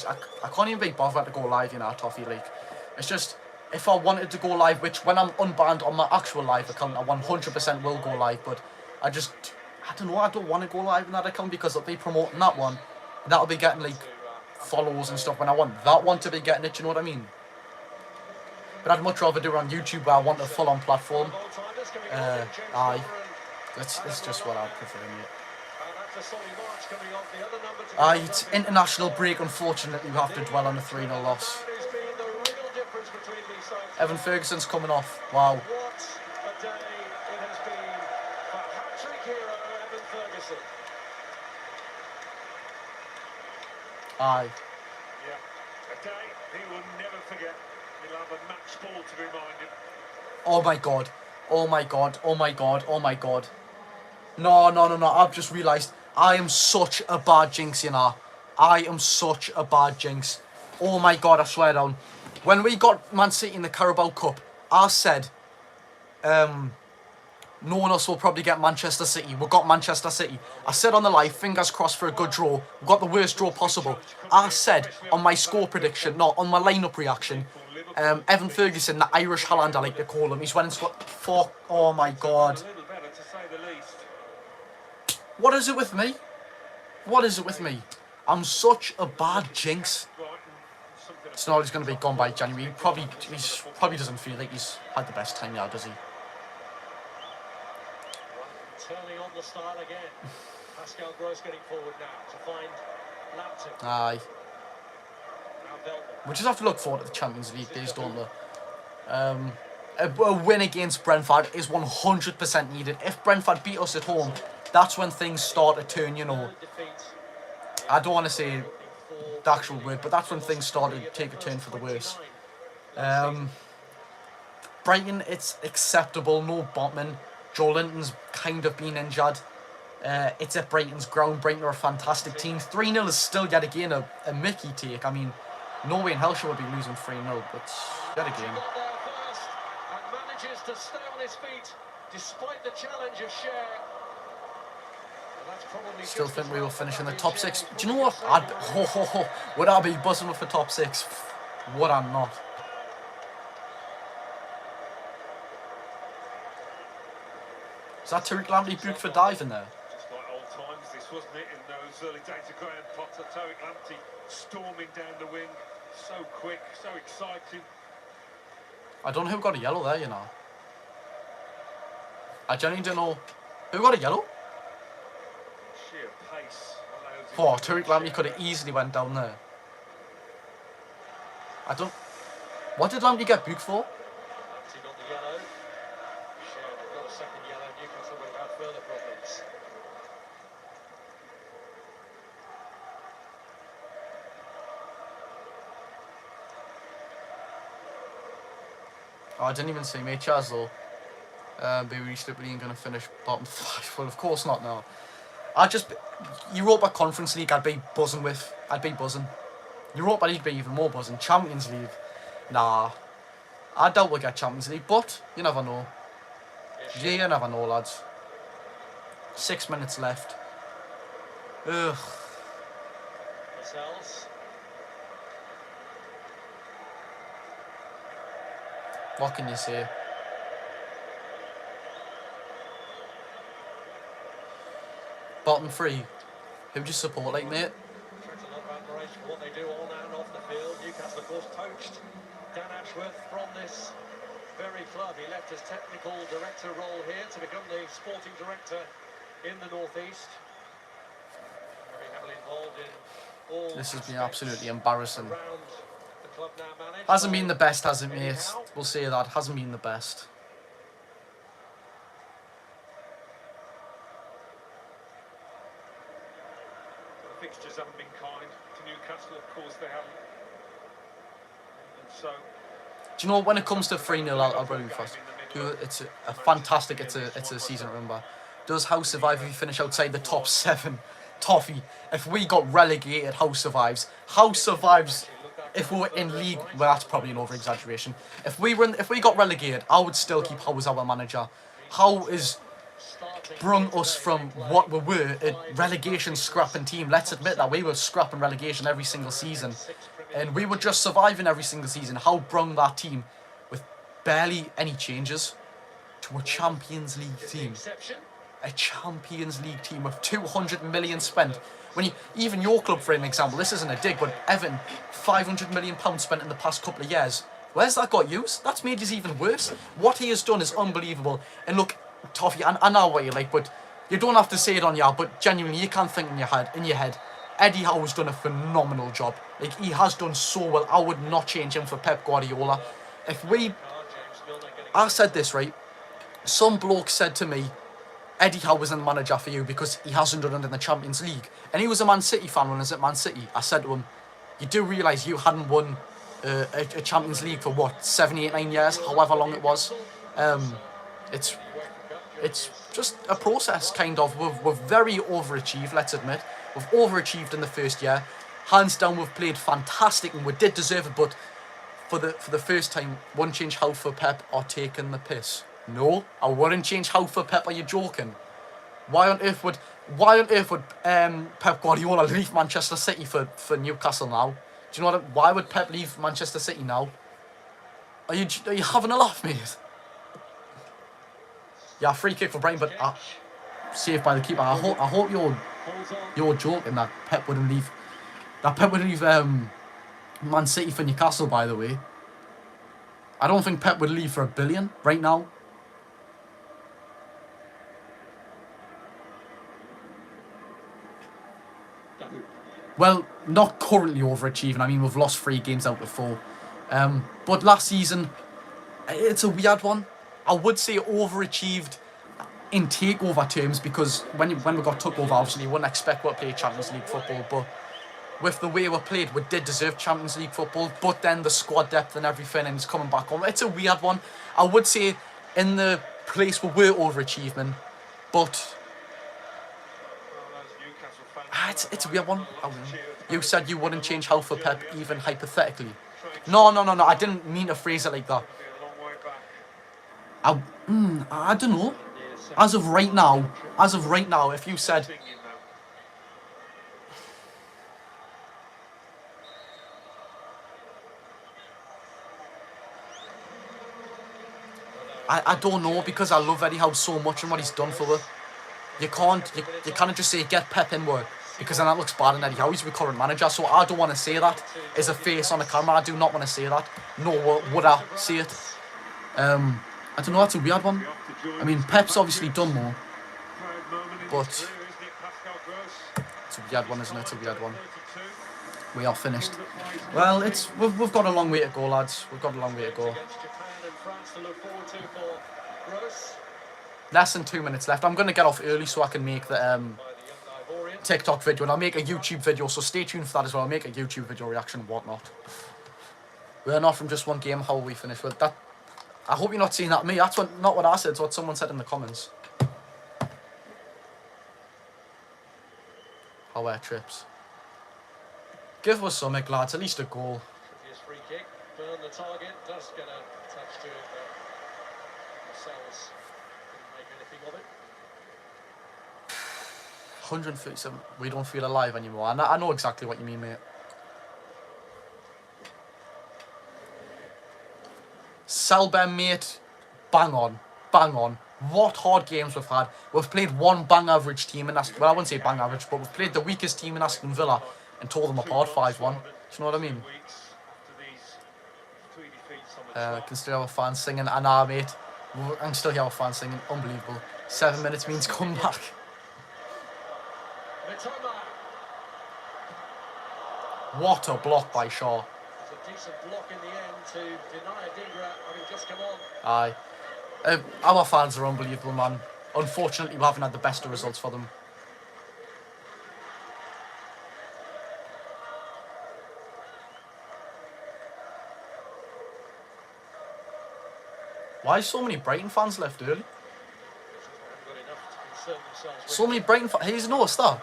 can't even be bothered to go live, you know, Toffee. Like, it's just... If I wanted to go live, which when I'm unbanned on my actual live account, I 100% will go live, but I don't know, I don't want to go live on that account because they'll be promoting that one. And that'll be getting, like, follows and stuff when I want that one to be getting it, you know what I mean? But I'd much rather do it on YouTube where I want a full-on platform. It's just what I prefer, mate. It's international break, unfortunately, we have to dwell on a 3-0 loss. Evan Ferguson's coming off. Wow. What a day it has been for hat-trick hero Evan Ferguson. Yeah, a day he will never forget. He'll have a match ball to remind him. Oh my god. Oh my god. Oh my god. Oh my god. No. I've just realised I am such a bad jinx, you know. I am such a bad jinx. Oh my god, I swear down. When we got Man City in the Carabao Cup, I said, no one else will probably get Manchester City. We got Manchester City. I said on the live, fingers crossed for a good draw. We got the worst draw possible. I said on my score prediction, on my lineup reaction, Evan Ferguson, the Irish Haaland, I like to call him. He's went and scored 4. Oh my God. A little better, to say the least. What is it with me? What is it with me? I'm such a bad jinx. It's not he's going to be gone by January. He probably doesn't feel like he's had the best time now, does he? Turning on the start again. Pascal Gross getting forward now to find Lampton. Aye. Now Veltman. We just have to look forward to the Champions League days, don't we? A win against Brentford is 100% needed. If Brentford beat us at home, that's when things start to turn, you know. I don't want to say the actual word, but that's when things started to take a turn for the worse. Brighton, it's acceptable. No Botman. Joe Linton's kind of been injured. It's at Brighton's ground. Brighton are a fantastic team. 3-0 is still yet again a Mickey take. I mean, no way in hell should we be losing 3-0, but yet again. Got there first and manages to stay on his feet despite the challenge of Cher. Still think we will finish in the top 6. Do you know what? Would I be buzzing with the top 6? Would I not? Is that Tariq Lamptey booked for diving there? Just like old times, this wasn't it in those early days of Graham Potter. Tariq Lamptey storming down the wing, so quick, so exciting. I don't know who got a yellow there, you know. I genuinely don't know who got a yellow. Sheer pace. Oh, Tariq Lamptey could have easily went down there. I don't. What did Lamptey get booked for? Lamptey got the yellow. Cher got a second yellow. Newcastle would have had further problems. Oh, I didn't even see me, Chaz though. Baby Slippery ain't gonna finish bottom 5. Well, of course not now. Europa Conference League, I'd be buzzing with. I'd be buzzing. Europa League be even more buzzing. Champions League, nah. I doubt we'll get Champions League, but you never know. Yeah, you never know, lads. 6 minutes left. Ugh. Lascelles. What can you say? Bottom 3. Who do you support, like, mate? Trying to look admiration for what they do on and off the field. Newcastle, of course, poached Dan Ashworth from this very club. He left his technical director role here to become the sporting director in the northeast. Very heavily involved in all. This has been absolutely embarrassing. Around the club now managed. Hasn't been the best, has it, mate? We'll say that. Hasn't been the best. The fixtures haven't been kind to Newcastle, of course they haven't. And so. Do you know, when it comes to 3-0, I'll run fast. It's a fantastic. It's a season. Remember, does Howe survive if you finish outside the top 7? Toffee. If we got relegated, Howe survives. Howe survives if we were in league. Well, that's probably an over-exaggeration. If we got relegated, I would still keep Howe as our manager. Howe is brung us from what we were, a relegation scrapping team. Let's admit that we were scrapping relegation every single season, and we were just surviving every single season. Howe brung that team with barely any changes to a Champions League team. A Champions League team with 200 million spent. When even your club, for an example, this isn't a dig, but Everton, 500 million pounds spent in the past couple of years. Where's that got used? That's made us even worse. What he has done is unbelievable. And look, Toffee, I know what you like, but you don't have to say it on your, but genuinely, you can't think in your head. Eddie Howe has done a phenomenal job. Like, he has done so well. I would not change him for Pep Guardiola. I said this, right? Some bloke said to me, Eddie Howe isn't the manager for you because he hasn't done it in the Champions League. And he was a Man City fan when he was at Man City. I said to him, you do realise you hadn't won a Champions League for what, 7, 8, 9 years, however long it was. It's just a process, kind of. We've very overachieved, let's admit. We've overachieved in the first year. Hands down, we've played fantastic and we did deserve it, but for the first time, wouldn't change Howe for Pep or taking the piss. No, I wouldn't change Howe for Pep. Are you joking? Why on earth would Pep Guardiola leave Manchester City for Newcastle now? Do you know what? Why would Pep leave Manchester City now? Are you having a laugh, mate? Yeah, free kick for Brighton, but saved by the keeper. I hope you're joking that Pep wouldn't leave. That Pep would leave Man City for Newcastle, by the way. I don't think Pep would leave for $1 billion right now. Well, not currently overachieving. I mean, we've lost 3 games out of 4. But last season, it's a weird one. I would say overachieved in takeover terms, because when we got took over, obviously you wouldn't expect we to play Champions League football, but with the way we played, we did deserve Champions League football, but then the squad depth and everything, and it's coming back on. It's a weird one. I would say in the place we were overachieving, but it's a weird one. You said you wouldn't change Howe for Pep, even hypothetically. No, I didn't mean to phrase it like that. I don't know. As of right now, if you said, I don't know, because I love Eddie Howe so much and what he's done for us. You can't just say get Pep in work, because then that looks bad on Eddie Howe. He's the current manager, so I don't want to say that as a face on the camera. I do not want to say that. Nor would I say it. I don't know, that's a weird one. I mean, Pep's obviously done more, but it's a weird one, isn't it? It's a weird one. We are finished. Well, we've got a long way to go, lads. We've got a long way to go. Less than 2 minutes left. I'm going to get off early so I can make the TikTok video, and I'll make a YouTube video, so stay tuned for that as well. I'll make a YouTube video reaction and whatnot. We're not from just one game. How will we finish with that? I hope you're not saying that to me. That's not what I said. It's what someone said in the comments. Howe trips. Give us something, lads. At least a goal. Free kick. Burn the target. Does get a touch to it, but Lascelles couldn't make anything of it. 137. We don't feel alive anymore. I know exactly what you mean, mate. Selben, mate, bang on. What hard games we've had. We've played one bang average team in Aston. Well, I wouldn't say bang average, but we've played the weakest team in Aston Villa and tore them apart 5-1. Do you know what I mean? Can still have fans singing, and mate, I can still hear our fans singing. Unbelievable. 7 minutes means come back. What a block by Shaw. It's a decent block in the end to deny Dingra having just come on. Aye. Our fans are unbelievable, man. Unfortunately, we haven't had the best of results for them. Why so many Brighton fans left early? So many Brighton fans. Here's no star.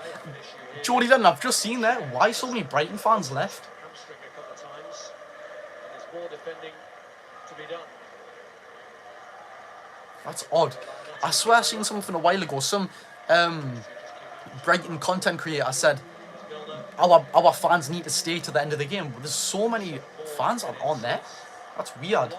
Jody Lennon, I've just seen there. Why so many Brighton fans left? More defending to be done. That's odd. I swear I seen something a while ago. Some Brighton content creator said our fans need to stay to the end of the game. But there's so many fans on there. That's weird.